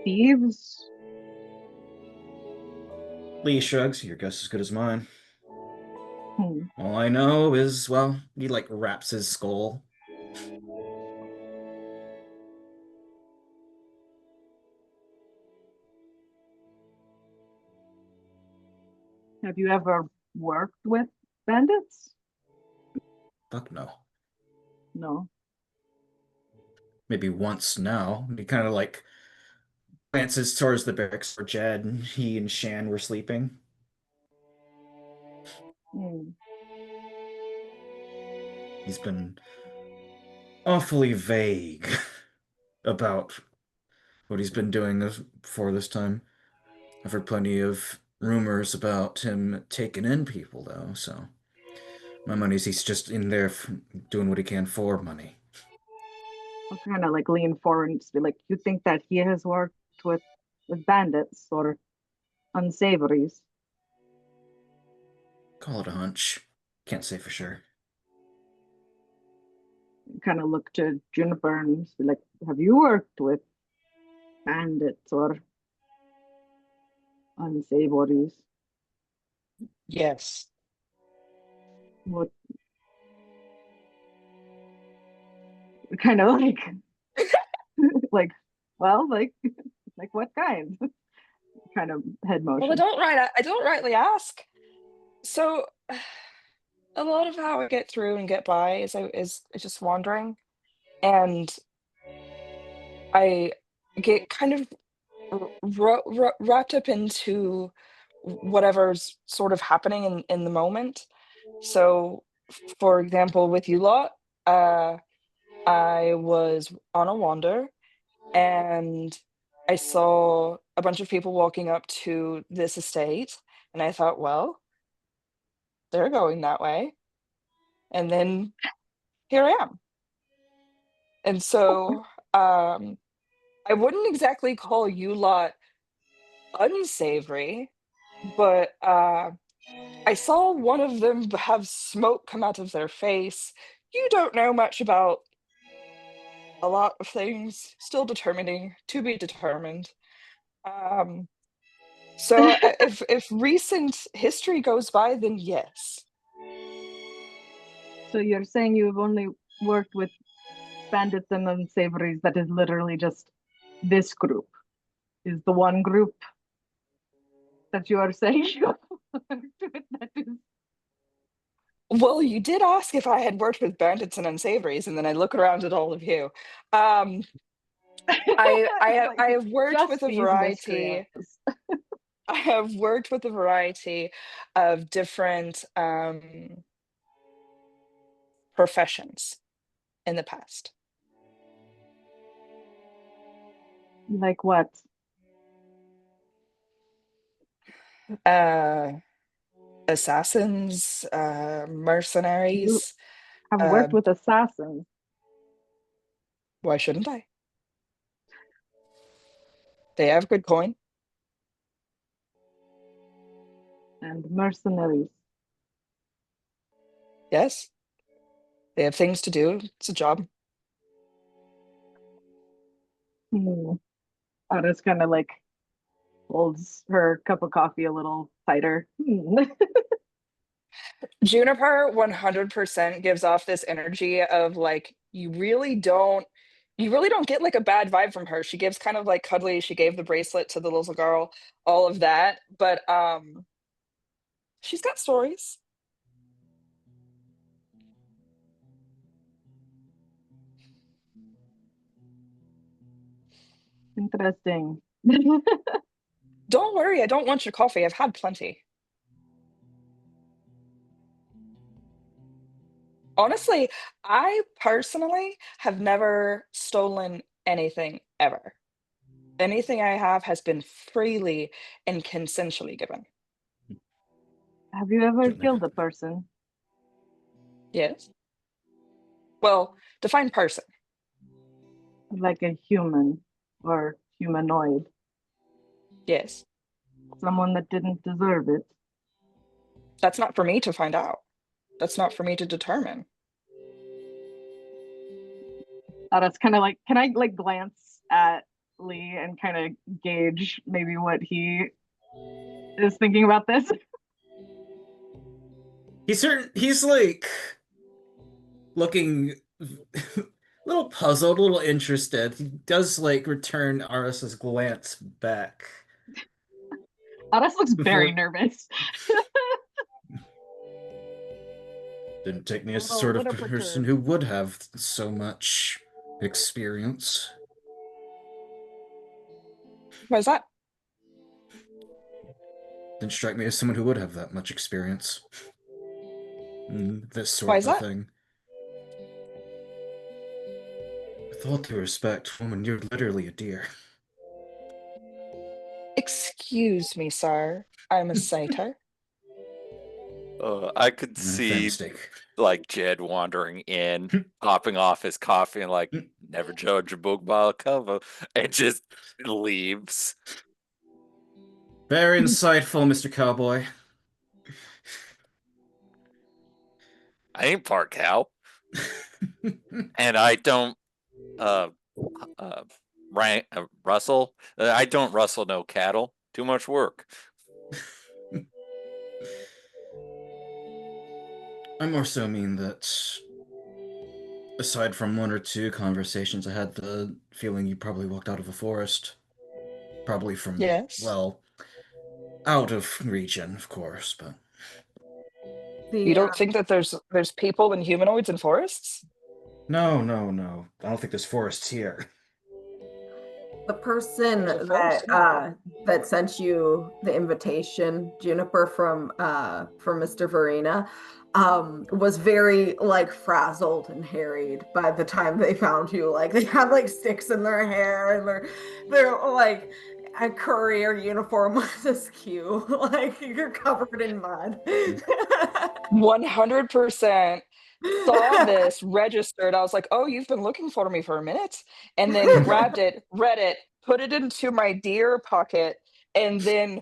thieves. Lee shrugs. Your guess is as good as mine. Hmm. All I know is, well, he like wraps his skull. Have you ever worked with bandits? Fuck no. No. Maybe once now. He kind of like glances towards the barracks where Jed and he and Shan were sleeping. Hmm. He's been awfully vague about what he's been doing for this time. I've heard plenty of rumors about him taking in people, though, so my money's he's just in there doing what he can for money. I'll kind of like lean forward and just be like, you think that he has worked with bandits or unsavories? Call it a hunch. Can't say for sure. Kind of look to Juniper and just be like, have you worked with bandits or unsavories? Yes. What kind of like like well like what kind? Kind of head Well, motion. I don't rightly ask. So a lot of how I get through and get by is just wandering, and I get kind of wrapped up into whatever's sort of happening in the moment. So, for example, with you lot, uh, I was on a wander and I saw a bunch of people walking up to this estate, and I thought, well, they're going that way. And then here I am. And so I wouldn't exactly call you lot unsavory, but I saw one of them have smoke come out of their face. You don't know much about a lot of things. Still determining, to be determined. Um, so if recent history goes by, then yes. So you're saying you've only worked with bandits and unsavories, that is literally just this group is the one group that you are saying you have worked with that is Well, you did ask if I had worked with bandits and unsavories, and then I look around at all of you. Um, it's like I have worked just with a these variety. miscreants. I have worked with a variety of different professions in the past. Like what? Uh, Assassins, You mercenaries. have Uh, worked with assassins why shouldn't I? They have good coin. and mercenaries. Yes, they have things to do. It's a job. Hmm. Aris kind of like holds her cup of coffee a little tighter. Juniper 100% gives off this energy of like you really don't get like a bad vibe from her. She gives kind of like cuddly, she gave the bracelet to the little girl, all of that, but she's got stories. Interesting. Don't worry, I don't want your coffee. I've had plenty. Honestly, I personally have never stolen anything ever. Anything I have has been freely and consensually given. Have you ever Certainly. killed a person? Yes. Well, define person. Like a human or humanoid? Yes. Someone that didn't deserve it? That's not for me to find out. That's not for me to determine. That's kind of like, can I like glance at Lee and kind of gauge maybe what he is thinking about this? He's like looking a little puzzled, a little interested. He does like return Aris's glance back Aras looks very before. nervous. Didn't take me as the A sort of little person perturbed. who would have so much experience. Why is that? Didn't strike me as someone who would have that much experience in this Why sort is of a that? thing. With all due respect, woman, you're literally a deer. Excuse me, sir. I'm a satyr. I could Fair see mistake. like Jed wandering in, popping off his coffee, and like never judge a book by a cover, and just leaves. Very insightful, Mr. Cowboy. I ain't part cow, and I don't uh uh rustle. I don't rustle no cattle. Too much work. I more so mean that, aside from one or two conversations, I had the feeling you probably walked out of a forest. Probably from, Yes. well, out of region, of course, but You The don't think that there's people and humanoids in forests? no, no, no. I don't think there's forests here. the person There's a forest that here. that sent you the invitation, Juniper from Mr. Verena, was very like frazzled and harried by the time they found you. Like they had like sticks in their hair and they're like a courier uniform was askew. Like you're covered in mud. 100% saw this, registered. I was like, oh, you've been looking for me for a minute. And then grabbed it, read it, put it into my deer pocket, and then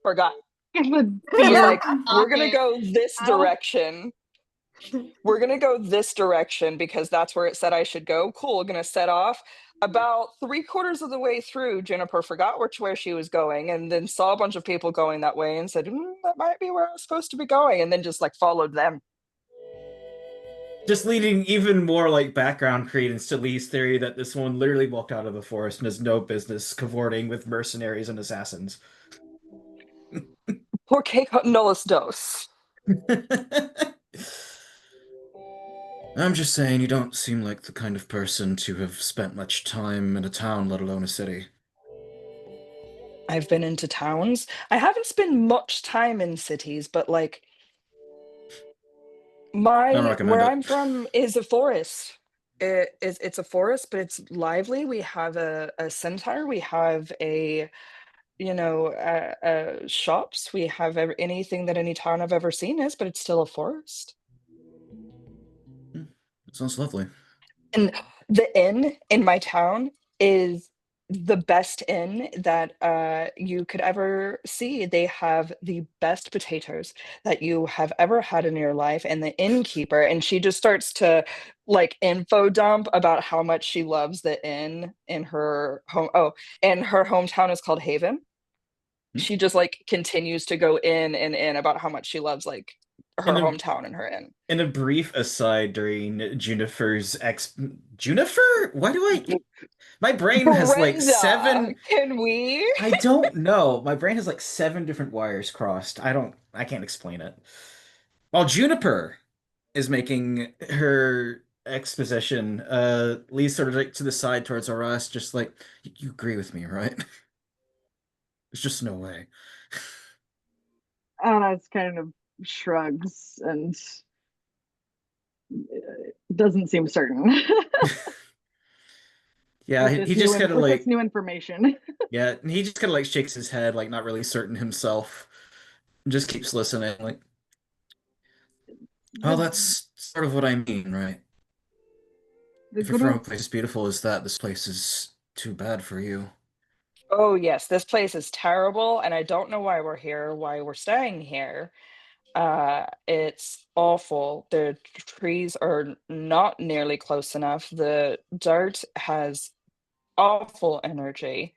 forgot. It would Be be like, a we're gonna pocket. go this Ow. direction. We're gonna go this direction because that's where it said I should go. Cool, gonna set off. About 3/4 of the way through, Juniper forgot which way she was going and then saw a bunch of people going that way and said, that might be where I was supposed to be going, and then just like followed them. Just leading even more like background credence to Lee's theory that this one literally walked out of the forest and has no business cavorting with mercenaries and assassins. Porque nullis dos. I'm just saying, you don't seem like the kind of person to have spent much time in a town, let alone a city. I've been into towns. I haven't spent much time in cities, but like I don't recommend where it. I'm from is a forest. It's a forest, but it's lively. We have a centaur. We have a shops. We have anything that any town I've ever seen is, but it's still a forest. It sounds lovely. And the inn in my town is the best inn that you could ever see. They have the best potatoes that you have ever had in your life. And the innkeeper, and she just starts to like info dump about how much she loves the inn in her home. Oh, and her hometown is called Haven. Hmm? She just like continues to go in and in about how much she loves like her In a hometown and her inn. in a brief aside during Junifer's ex Junifer? Why do I my brain has like Brenda, seven can we? I don't know. My brain has like seven different wires crossed. I can't explain it. While Juniper is making her exposition, Lee's sort of like to the side towards Horace, just like, you agree with me, right? There's just no way. It's kind of shrugs and doesn't seem certain. Yeah, with he, this he new just kind of with this like, new information. yeah, he just kind of like shakes his head, like not really certain himself, and just keeps listening, like, oh, The that's sort of what I mean, right? the If you're from a group place as beautiful as that, this place is too bad for you. Oh yes, this place is terrible, and I don't know why we're here, why we're staying here. It's awful. The trees are not nearly close enough. The dirt has awful energy.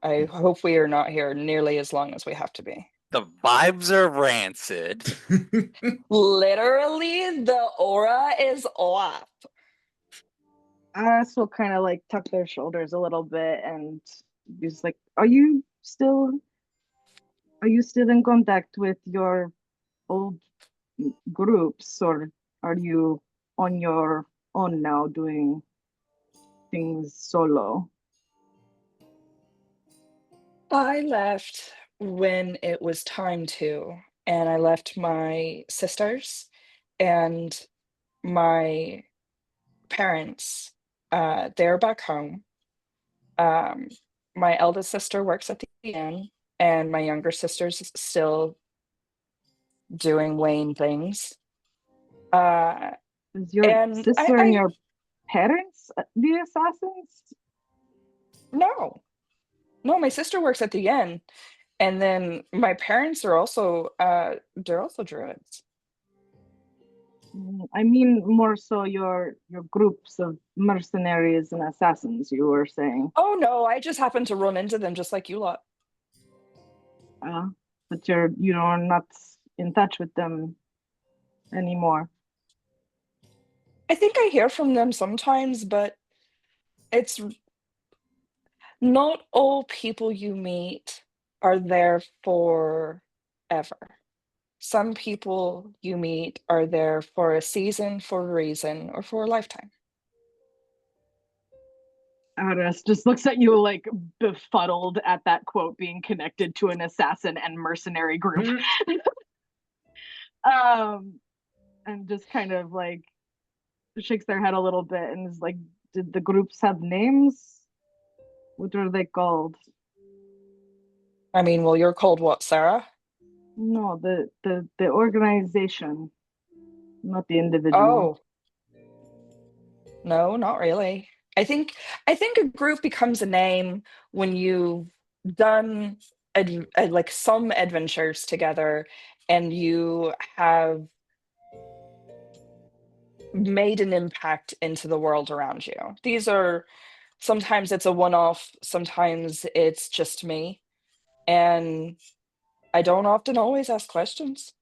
I hope we are not here nearly as long as we have to be. The vibes are rancid. Literally, the aura is off. Aras will kind of like tuck their shoulders a little bit and he's like, are you still in contact with your old groups, or are you on your own now doing things solo?" I left when it was time to, and I left my sisters and my parents. They're back home. Um, my eldest sister works at the inn, and my younger sister's still doing Wayne things. Uh, Is your and sister and I your parents the assassins? no, no, my sister works at the inn, and then my parents are also they're also druids. I mean more so your groups of mercenaries and assassins you were saying. Oh no, I just happened to run into them just like you lot. Uh, but you're not in touch with them anymore. I think I hear from them sometimes, but it's not all people you meet are there forever. Some people you meet are there for a season, for a reason, or for a lifetime. Aras just looks at you like befuddled at that quote being connected to an assassin and mercenary group. um and just kind of like shakes their head a little bit and is like, did the groups have names? What are they called? I mean, well, you're called what, Sarah? No, the organization, not the individual. Oh, no, not really. I think a group becomes a name when you've done like some adventures together, and you have made an impact into the world around you. These are sometimes it's a one-off, sometimes it's just me, and I don't often always ask questions.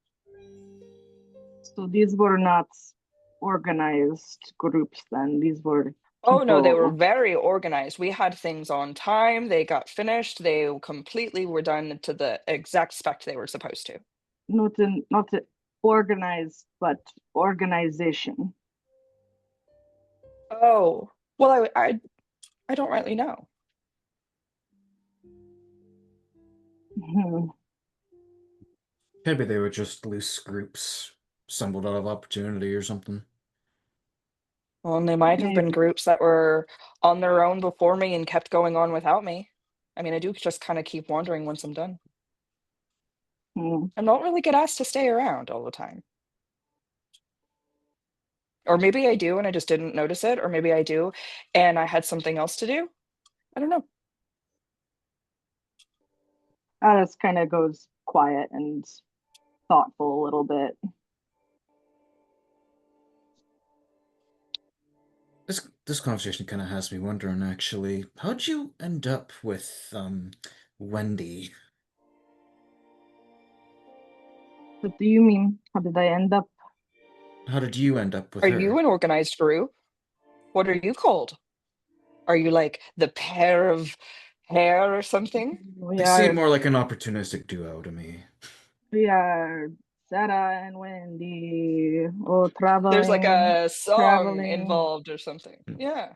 So these were not organized groups then. These were Oh no, they were people, very organized. We had things on time, they got finished, they completely were done to the exact spec they were supposed to. not organized, but organization. Oh, well, I don't rightly know. Hmm. Maybe they were just loose groups stumbled out of opportunity or something. Well, and they might have been Maybe. groups that were on their own before me and kept going on without me. I mean, I do just kind of keep wandering once I'm done. Hmm. I don't really get asked to stay around all the time. Or maybe I do and I just didn't notice it, or maybe I do and I had something else to do. I don't know. Alice kind of goes quiet and thoughtful a little bit. This conversation kind of has me wondering, actually, how'd you end up with Wendy? What do you mean? How did I end up? How did you end up with Are you her? an organized group? What are you called? Are you like the pair of hair or something? We They seem are more like an opportunistic duo to me. we are Sarah and Wendy. Oh, There's like a song traveling, involved or something. Yeah.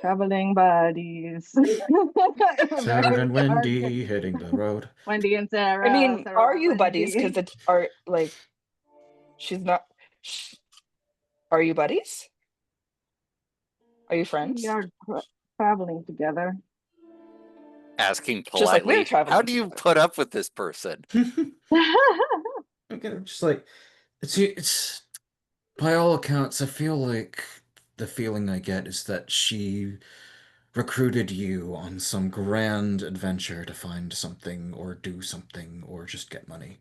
traveling buddies. Sarah Very and dark. Wendy hitting the road. Wendy and I Sarah, mean, Sarah are and you buddies? Because Wendy. it's are like she's not. Sh Are you buddies? Are you We friends? are traveling together. Asking Just like we're politely, how traveling do you together. put up with this person? Okay, just like it's by all accounts, I feel like the feeling I get is that she recruited you on some grand adventure to find something or do something or just get money.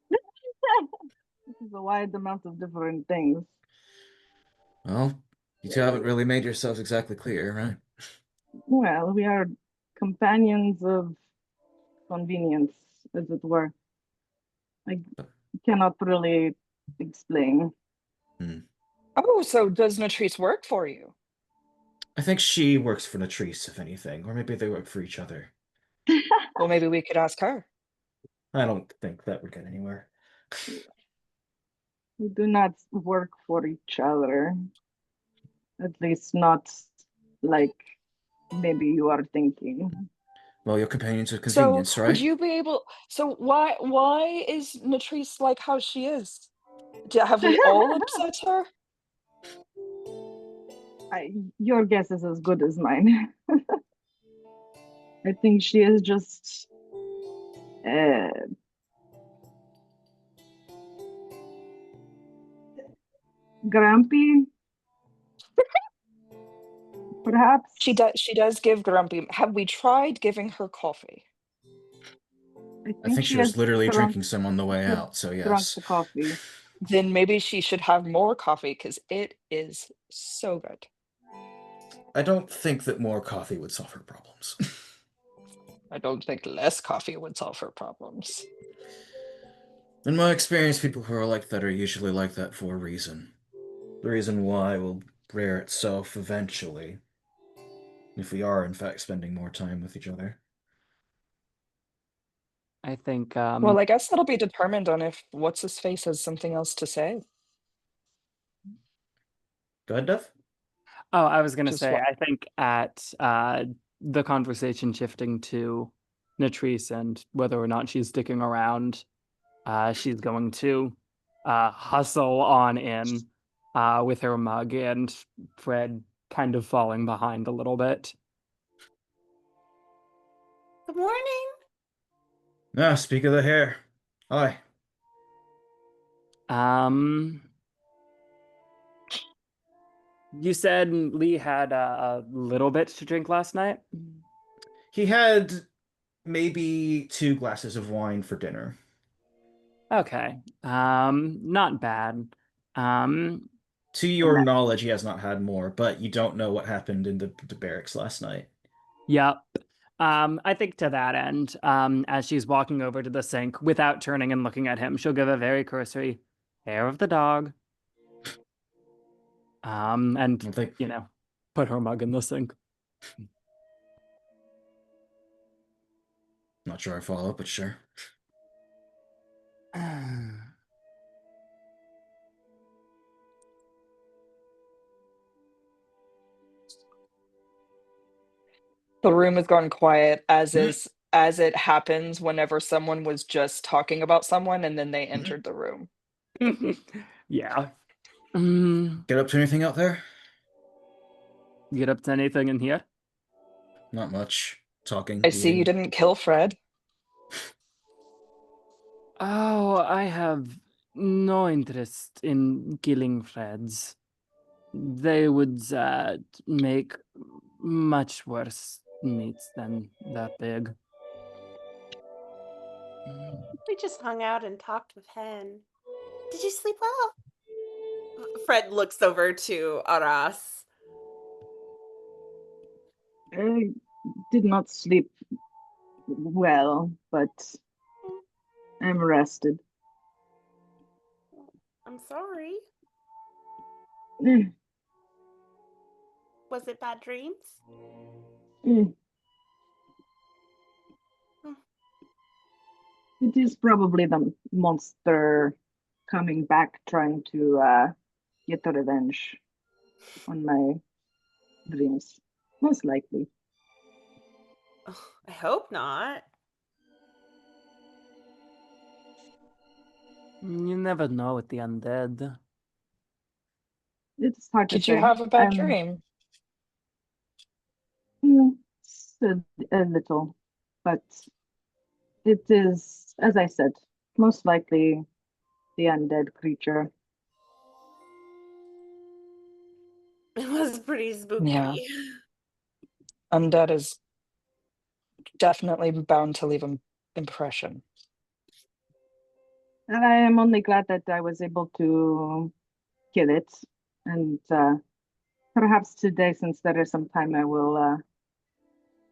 This is a wide amount of different things. Well, you two haven't really made yourselves exactly clear, right? Well, we are companions of convenience, as it were. I cannot really explain. Hmm. Oh, so does Natrice work for you? I think she works for Latrice, if anything, or maybe they work for each other. Well, maybe we could ask her. I don't think that would get anywhere. We do not work for each other. At least not like maybe you are thinking. Well, your companions of So convenience, would right? you be able? So why is Natrice like how she is? Have we all upset her? Your guess is as good as mine. I think she is just uh, grumpy, perhaps. She does give grumpy. Have we tried giving her coffee? I I think think she she has was literally drunk drinking some on the way out, so drunk yes. the coffee. Then maybe she should have more coffee because it is so good. I don't think that more coffee would solve her problems. I don't think less coffee would solve her problems. In my experience, people who are like that are usually like that for a reason. The reason why will rear itself eventually, if we are in fact spending more time with each other. I think Well, I guess that'll be determined on if what's his face has something else to say. Go ahead, Dev. oh, I was gonna Just say, what? I think at the conversation shifting to Natrice and whether or not she's sticking around, she's going to hustle on in with her mug and Fred kind of falling behind a little bit. Good morning. Ah, speak of the hair. Hi. Um, you said Lee had a little bit to drink last night. He had Maybe 2 glasses of wine for dinner. Okay. Not bad. Um, To your knowledge, he has not had more, but you don't know what happened in the barracks last night. yep. I think to that end, as she's walking over to the sink without turning and looking at him, she'll give a very cursory hair of the dog. And I think, put her mug in the sink. not sure I follow, but sure. The room has gone quiet Hmm, as it happens whenever someone was just talking about someone and then they hmm. entered the room. Yeah. Mm, Get up to anything out there? get up to anything in here? Not much. Talking, I see you eating. didn't kill Fred. Oh, I have no interest in killing Freds. They would make much worse meats than that pig. Mm. We just hung out and talked with Hen. Did you sleep well? Fred looks over to Aras. I did not sleep well, but "Hmm, I'm rested. I'm sorry. Eh, Was it bad dreams? eh, Hmm, It is probably the monster coming back trying to get a revenge on my dreams. Most likely. I hope not. You never know with the undead. It's hard to Did you say. have a bad dream? Mm, s- a little, but it is, as I said, most likely the undead creature. It was pretty Yeah. spooky. Undead is definitely bound to leave an impression. And I am only glad that I was able to kill it. And perhaps today, since there is some time, I will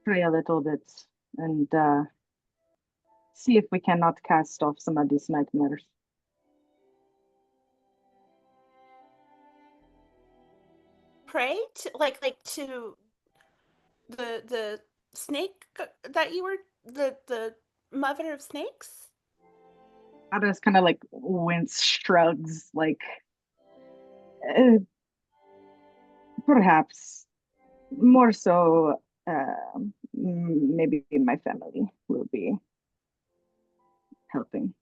pray a little bit and see if we cannot cast off some of these nightmares. Pray to like to the snake that you were the mother of snakes? Others kind of like wince, shrugs, like uh, perhaps more so. Maybe my family will be helping.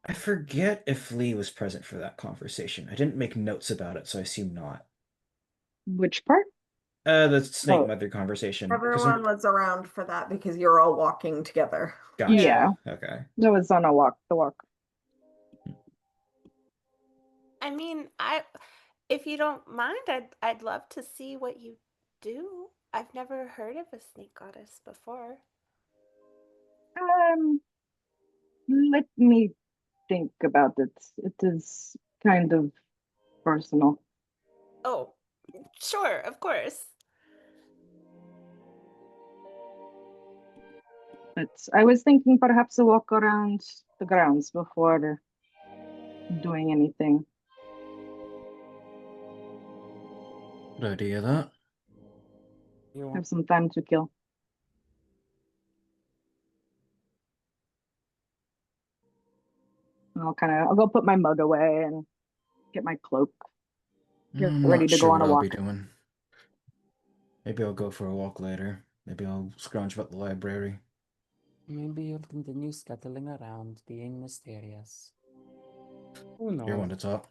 I forget if Lee was present for that conversation. I didn't make notes about it, so I assume not. Which part? The snake Oh, mother conversation, because I'm Everyone was around for that because you're all walking together. yeah, gotcha. Okay. that was on a walk. The walk. I mean, I if you don't mind, I'd love to see what you do. I've never heard of a snake goddess before. Um, Let me think about it. It is kind of personal. Oh, sure, of course. But I was thinking perhaps a walk around the grounds before doing anything. Good idea, that. You Have want some time to kill. And I'll go put my mug away and get my cloak, get I'm ready not to sure go on what a I'll be walk. doing. Maybe I'll go for a walk later. Maybe I'll scrounge about the library. maybe you'll continue scuttling around, being mysterious. Who You're one knows? to talk.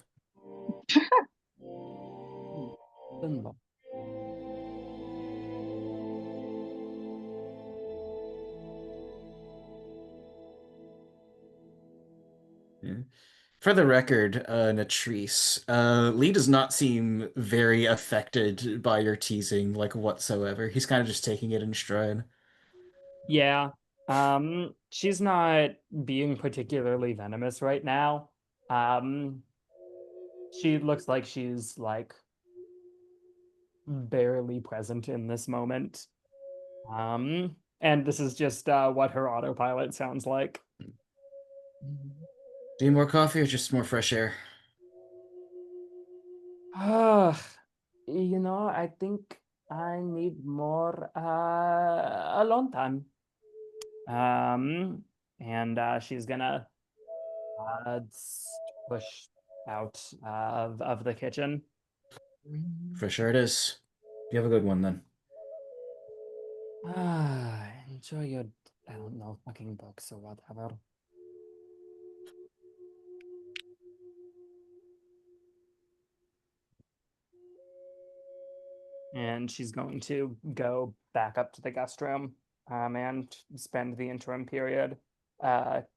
Dunno. Yeah. For the record, Natrice, Lee does not seem very affected by your teasing, like whatsoever. He's kind of just taking it in stride. Yeah. She's not being particularly venomous right now. She looks like she's like barely present in this moment. And this is just what her autopilot sounds like. Do you need more coffee or just more fresh air? I think I need more alone time. And she's gonna push out of the kitchen. For sure it is. You have a good one then. Enjoy your, I don't know, fucking books or whatever. And she's going to go back up to the guest room and spend the interim period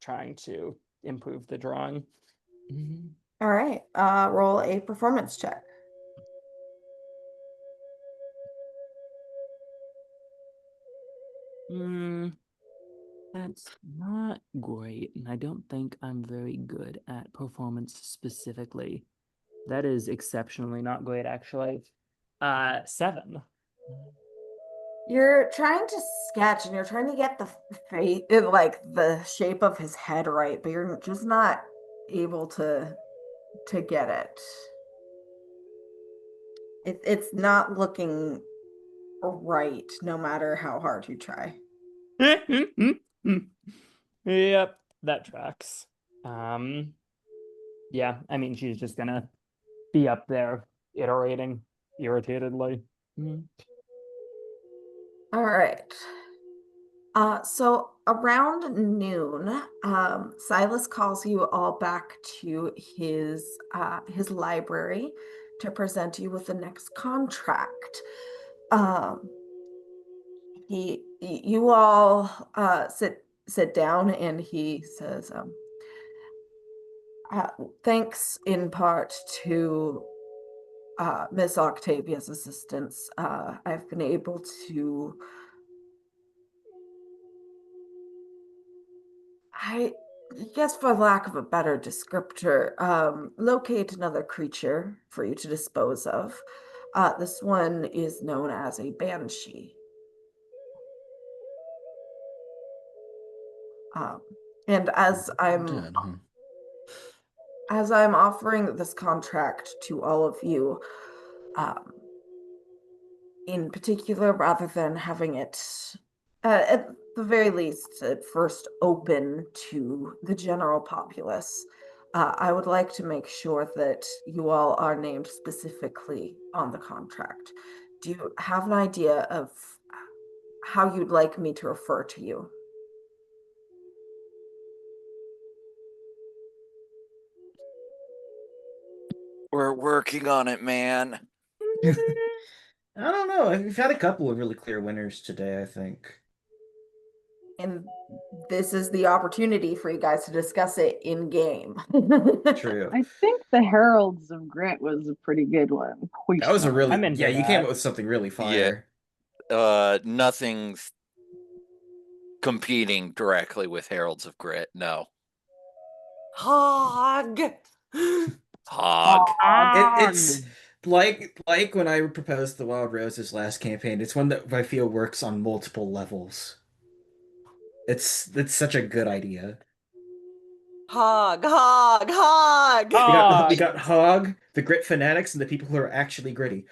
trying to improve the drawing. All right. Roll a performance check. That's not great, and I don't think I'm very good at performance specifically. That is exceptionally not great, actually. 7. You're trying to sketch and you're trying to get the face, like the shape of his head right, but you're just not able to get it. It's not looking right, no matter how hard you try. Yep, that tracks. Yeah, I mean, she's just gonna be up there iterating irritatedly. All right. So around noon, Silas calls you all back to his library to present you with the next contract. Um, you all sit down, and he says, thanks in part to Miss Octavia's assistance, I've been able to, I guess for lack of a better descriptor, locate another creature for you to dispose of. This one is known as a banshee. Um, and Dead, huh? as I'm offering this contract to all of you, um, in particular, rather than having it, at the very least, at first open to the general populace, I would like to make sure that you all are named specifically on the contract. Do you have an idea of how you'd like me to refer to you? We're working on it, man. I don't know. We've had a couple of really clear winners today, I think. And this is the opportunity for you guys to discuss it in game. True. I think the Heralds of Grit was a pretty good one. That was a really, I'm into yeah, you came that. up with something really Yeah. fire. Nothing's competing directly with Heralds of Grit. No. Hog. Hog. It's like when I proposed the Wild Roses last campaign. It's one that I feel works on multiple levels. It's such a good idea. Hog, hog, hog. We got Hog, the grit fanatics, and the people who are actually gritty.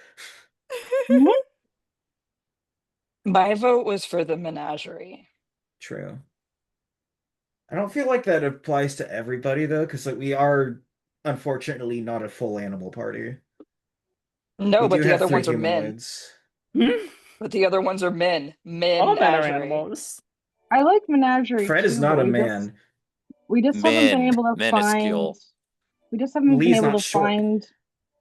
My vote was for the menagerie. True. I don't feel like that applies to everybody though, because like we are unfortunately not a full animal party. No, We but do the have other three ones are men. humanoids. But the other ones are men. All men are Menagerie. animals. I like Menagerie Fred is too, not but a man. we just haven't been able to Minuscule. find. We just haven't been Lee's able not to short. find.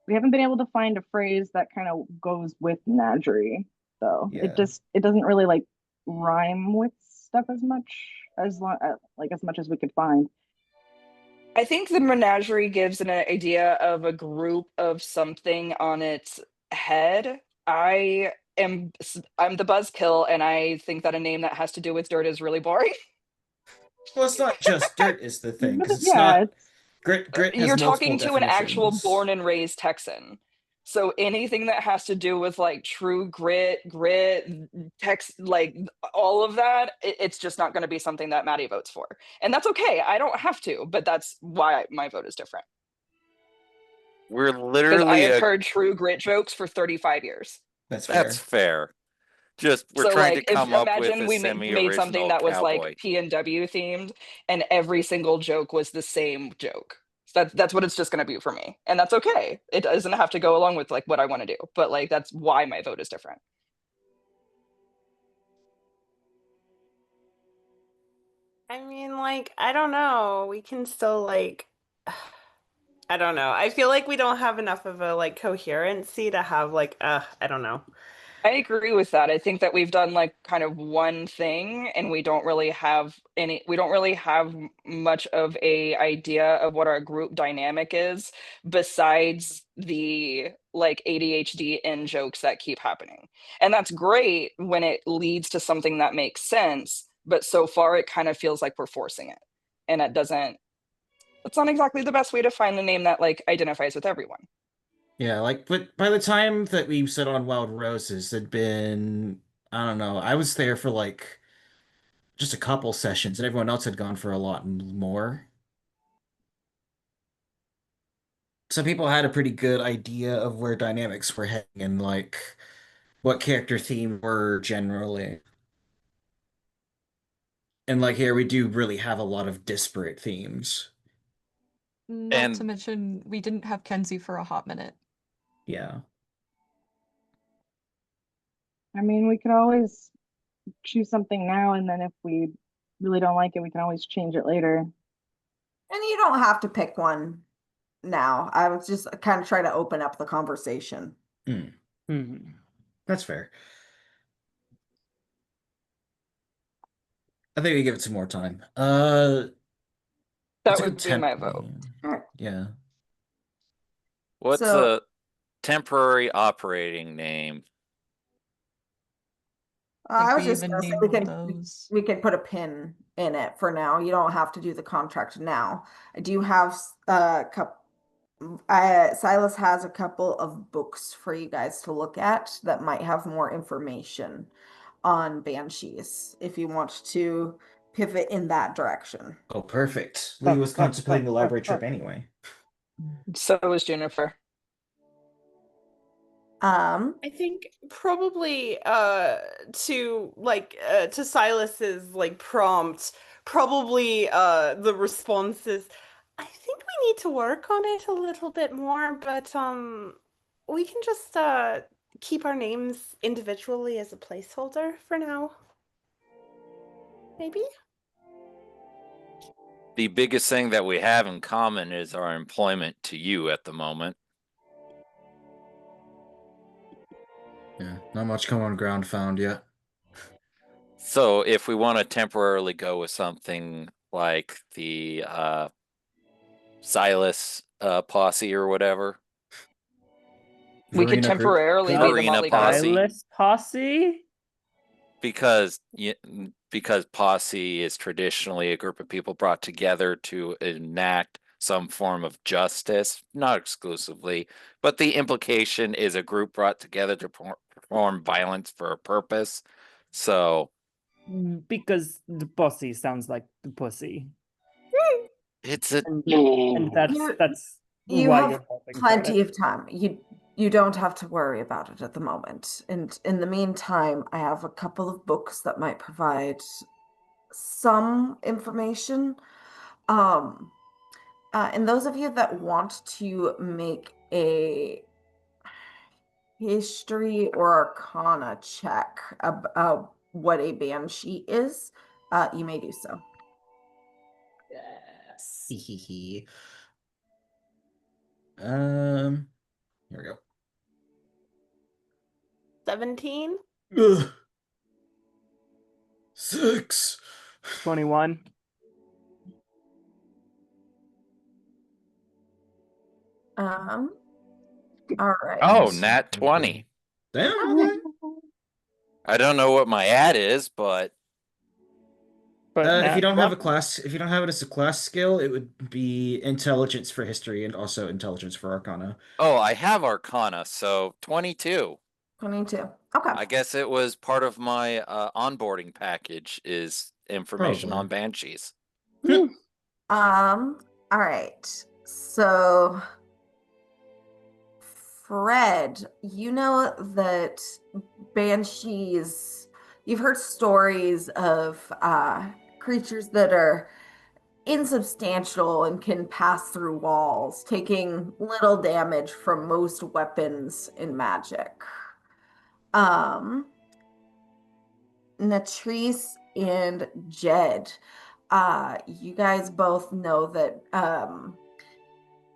We haven't been able to find a phrase that kind of goes with Menagerie, though. Yeah. It doesn't really like rhyme with stuff as much as much as we could find. I think the menagerie gives an idea of a group of something on its head. I I'm the buzzkill, and I think that a name that has to do with dirt is really boring. Well, it's not just dirt is the thing, because it's Yeah, not it's grit. Grit has You're multiple talking to an actual definitions. born and raised Texan. So anything that has to do with like true grit, text, like all of that, it's just not going to be something that Maddie votes for. And that's okay. I don't have to, but that's why my vote is different. We're Because I literally have a. heard true grit jokes for 35 years. That's That's fair. fair. Just we're So trying to like if come up with imagine a we made something semi-original that was like cowboy. P&W themed and every single joke was the same joke. That's what it's just going to be for me. And that's okay. It doesn't have to go along with like what I want to do, but like that's why my vote is different. I mean, like, I don't know. We can still like I don't know. I feel like we don't have enough of a like coherency to have like I don't know. I agree with that. I think that we've done like kind of one thing and we don't really have much of a idea of what our group dynamic is besides the like ADHD in jokes that keep happening. And that's great when it leads to something that makes sense, but so far it kind of feels like we're forcing it. And it's not exactly the best way to find a name that like identifies with everyone. Yeah, like, but by the time that we set on Wild Roses, it'd been, I don't know, I was there for like just a couple sessions, and everyone else had gone for a lot more. So people had a pretty good idea of where dynamics were heading and like what character theme were generally. And like here, we do really have a lot of disparate themes. Not to And mention, we didn't have Kenzie for a hot minute. Yeah. I mean, we could always choose something now, and then if we really don't like it, we can always change it later. And you don't have to pick one now. I was just kind of trying to open up the conversation. Hmm. Mhm. That's fair. I think we give it some more time. What's That a good would be temp my vote. name? All right. Yeah. what's So a temporary operating name? Think I was we just even gonna say named we one of can those. we can put a pin in it for now. You don't have to do the contract now. I do have a couple. Silas has a couple of books for you guys to look at that might have more information on banshees if you want to pivot in that direction. Oh, perfect. Lee was contemplating the library trip anyway. So is Jennifer. I think probably to Silas's like prompt, probably the response is I think we need to work on it a little bit more, but we can just keep our names individually as a placeholder for now. Maybe? The biggest thing that we have in common is our employment to you at the moment. Yeah, not much common ground found yet. So if we want to temporarily go with something like the Silas posse or whatever, We could Verena group. temporarily be the Verena Motley Crew. posse, Silas posse? because because posse is traditionally a group of people brought together to enact some form of justice, not exclusively, but the implication is a group brought together to perform violence for a purpose. So Because the posse sounds like the pussy. it's a And You that's you why have you're hoping for plenty it. of time. You don't have to worry about it at the moment. And in the meantime, I have a couple of books that might provide some information. Um, and those of you that want to make a history or arcana check about what a banshee is, you may do so. Yes. Hehehe. Um, here we 17? go. Ugh. 6. 21. Um, all right. oh, Nice. nat Okay. 20. Damn, Okay. okay. I don't know what my ad is, but But If you Nat, don't have a welcome. class, if you don't have it as a class skill, it would be intelligence for history and also intelligence for arcana. oh, I have Arcana, so 22. 22. Okay. I guess it was part of my onboarding package is information Probably. on banshees. Hmm. All right. So, Fred, you know that banshees, you've heard stories of creatures that are insubstantial and can pass through walls, taking little damage from most weapons in magic. Um, Natrice and Jed, you guys both know that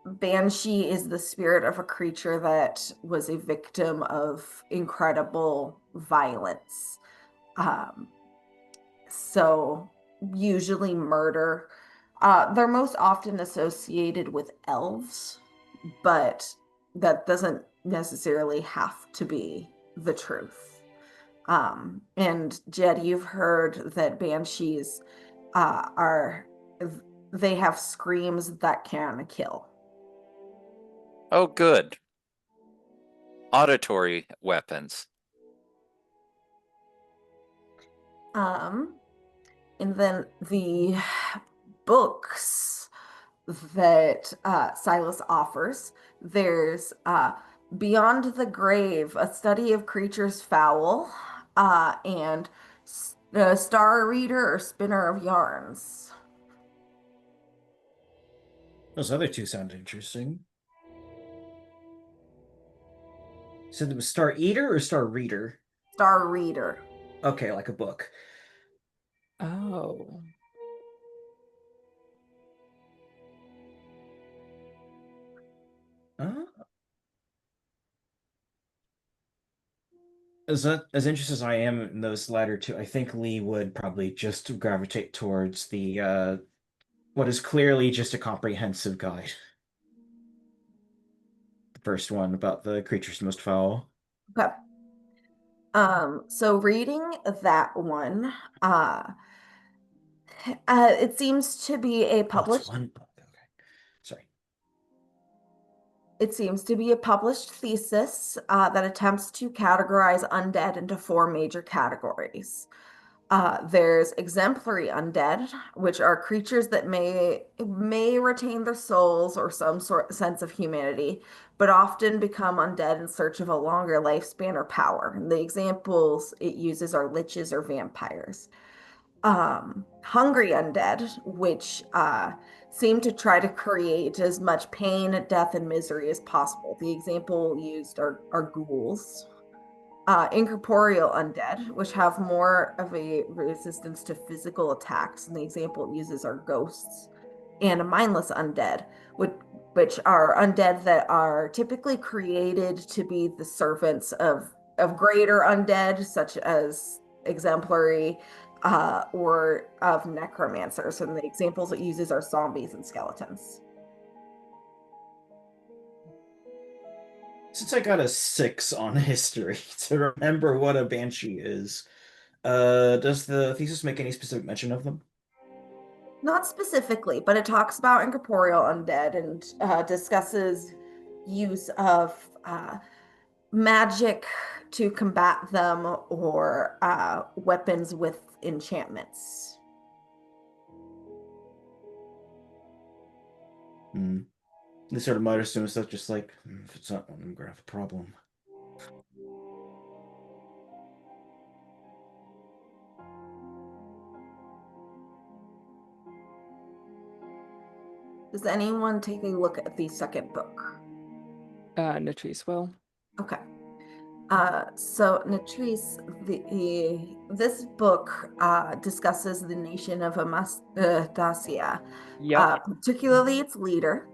Banshee is the spirit of a creature that was a victim of incredible violence. Um, so, usually murder. They're most often associated with elves, but that doesn't necessarily have to be the truth. And Jed, you've heard that banshees are, they have screams that can kill. Oh, good. Auditory weapons. Um, and then the books that Silas offers, there's Beyond the Grave, a study of creatures foul, and Star Reader or Spinner of Yarns. Those other two sound interesting. So it was Star Eater or Star Reader? Star Reader. Okay, like a book. Oh. Uh, as interested as I am in those latter two, I think Lee would probably just gravitate towards the what is clearly just a comprehensive guide. The first one about the creatures most foul. Okay. So reading that one, it seems to be a Oh, it's published one book. Okay. Sorry. It seems to be a published thesis that attempts to categorize undead into four major categories. There's exemplary undead, which are creatures that may retain their souls or some sort sense of humanity, but often become undead in search of a longer lifespan or power. And the examples it uses are liches or vampires. Hungry undead, which seem to try to create as much pain, death, and misery as possible. The example used are ghouls. Incorporeal undead, which have more of a resistance to physical attacks, and the example it uses are ghosts. And mindless undead, which are undead that are typically created to be the servants of greater undead, such as exemplary or of necromancers. And the examples it uses are zombies and skeletons. Since I got a 6 on history to remember what a banshee is, does the thesis make any specific mention of them? Not specifically, but it talks about incorporeal undead and discusses use of magic to combat them or weapons with enchantments. Hmm. This sort of might assume stuff just like, if it's not one, I'm gonna have a problem. Does anyone take a look at the second book? Natrice will. Okay. So Natrice, this book discusses the nation of Dacia, Yep. particularly its leader.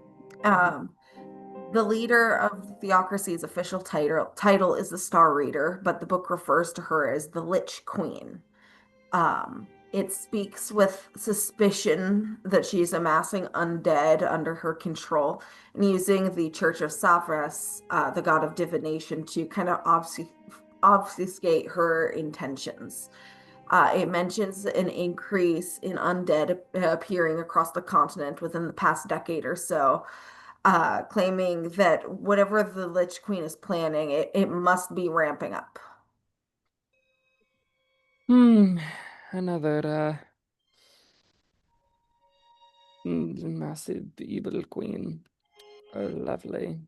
The leader of the theocracy's official title is the Star Reader, but the book refers to her as the Lich Queen. It speaks with suspicion that she's amassing undead under her control and using the Church of Savras, the god of divination, to kind of obfuscate her intentions. It mentions an increase in undead appearing across the continent within the past decade or so, claiming that whatever the Lich Queen is planning, it must be ramping up. Another massive evil queen. Oh, lovely.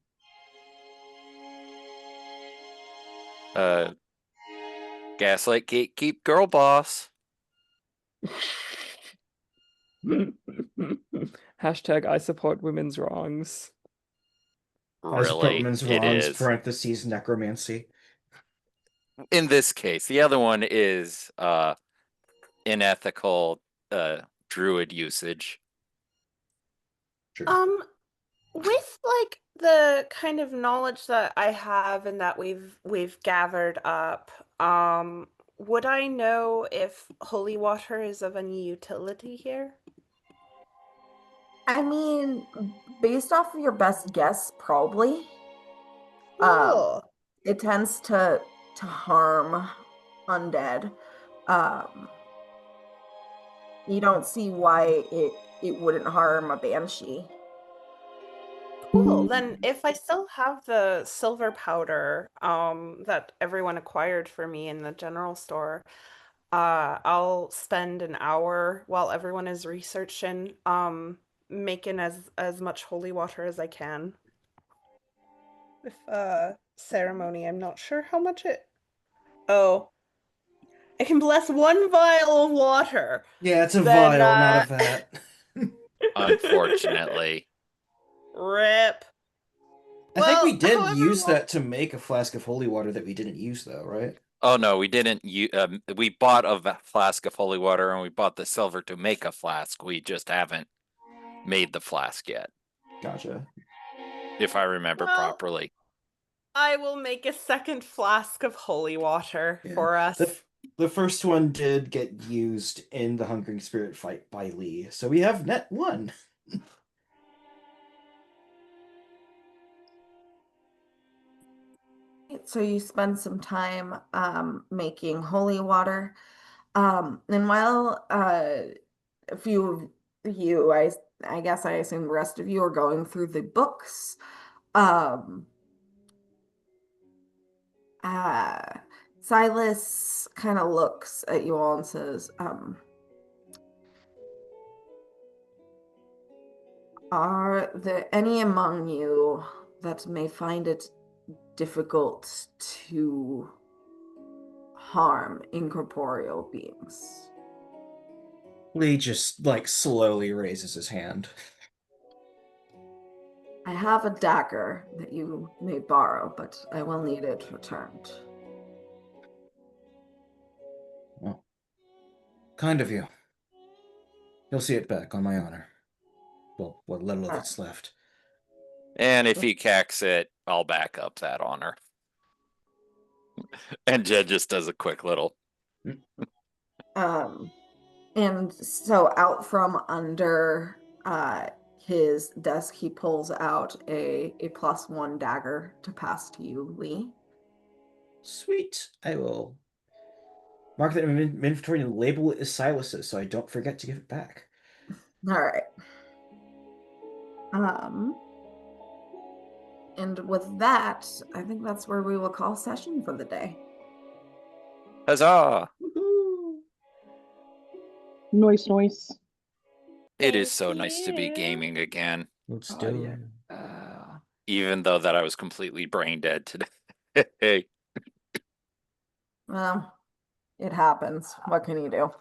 Gaslight gatekeep girl boss. Hashtag I support women's wrongs. I support Really, women's it wrongs, is. parentheses, necromancy. In this case, the other one is unethical druid usage. True. With like the kind of knowledge that I have and that we've gathered up, would I know if holy water is of any utility here? I mean, based off of your best guess, probably. Cool. It tends to harm undead. Um, you don't see why it wouldn't harm a banshee. Cool. Then if I still have the silver powder that everyone acquired for me in the general store, I'll spend an hour while everyone is researching making as much holy water as I can. With ceremony, I'm not sure how much it. Oh, I can bless one vial of water. Yeah, it's a Then vial, not a vat. Unfortunately. Rip. I think we Well, did however use long. that to make a flask of holy water that we didn't use, though, right? Oh no, we didn't. We bought a flask of holy water and we bought the silver to make a flask. We just haven't made the flask yet, Gotcha. if I remember Well, properly. I will make a second flask of holy water Yeah. for us. The first one did get used in the Hungering Spirit fight by Lee, so we have net one. So you spend some time making holy water. And while a few of you, I guess I assume the rest of you are going through the books. Um, uh, Silas kind of looks at you all and says, are there any among you that may find it difficult to harm incorporeal beings? Lee just like slowly raises his hand. I have a dagger that you may borrow, but I will need it returned. Well, kind of you. You'll see it back on my honor. Well, what little of it's left. And if he cacks it, I'll back up that honor. And Jed just does a quick little. And so out from under his desk, he pulls out a +1 dagger to pass to you, Lee. Sweet. I will mark that in my inventory and label it as Silas's so I don't forget to give it back. All right. And with that, I think that's where we will call session for the day. Huzzah! Woohoo! Noise, noise. It is so nice to be gaming again, Let's Oh, do yeah. it. even though that I was completely brain dead today. Well, it happens. What can you do?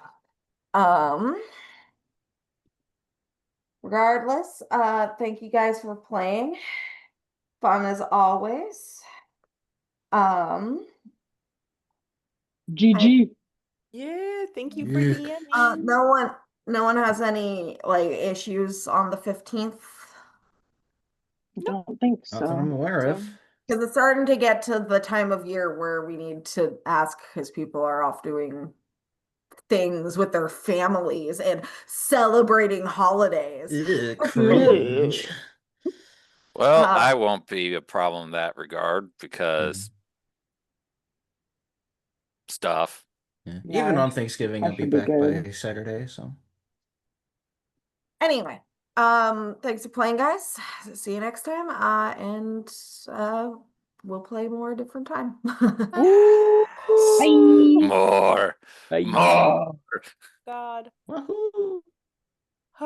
Um, Regardless, thank you guys for playing. Fun as always. Um, GG. Yeah, thank you for Yeah. DMing. no one has any like issues on the 15th. Don't think Not that I'm so. aware of. Because it's starting to get to the time of year where we need to ask because people are off doing things with their families and celebrating holidays. Ugh, cringe. Well, Uh, I won't be a problem in that regard because stuff. Yeah. Yeah, Even on Thanksgiving, that I'll be should be back by good. Saturday, so. Anyway, thanks for playing, guys. See you next time. And we'll play more a different time. Ooh, Yes. bye. More. Bye. More. God. Wahoo!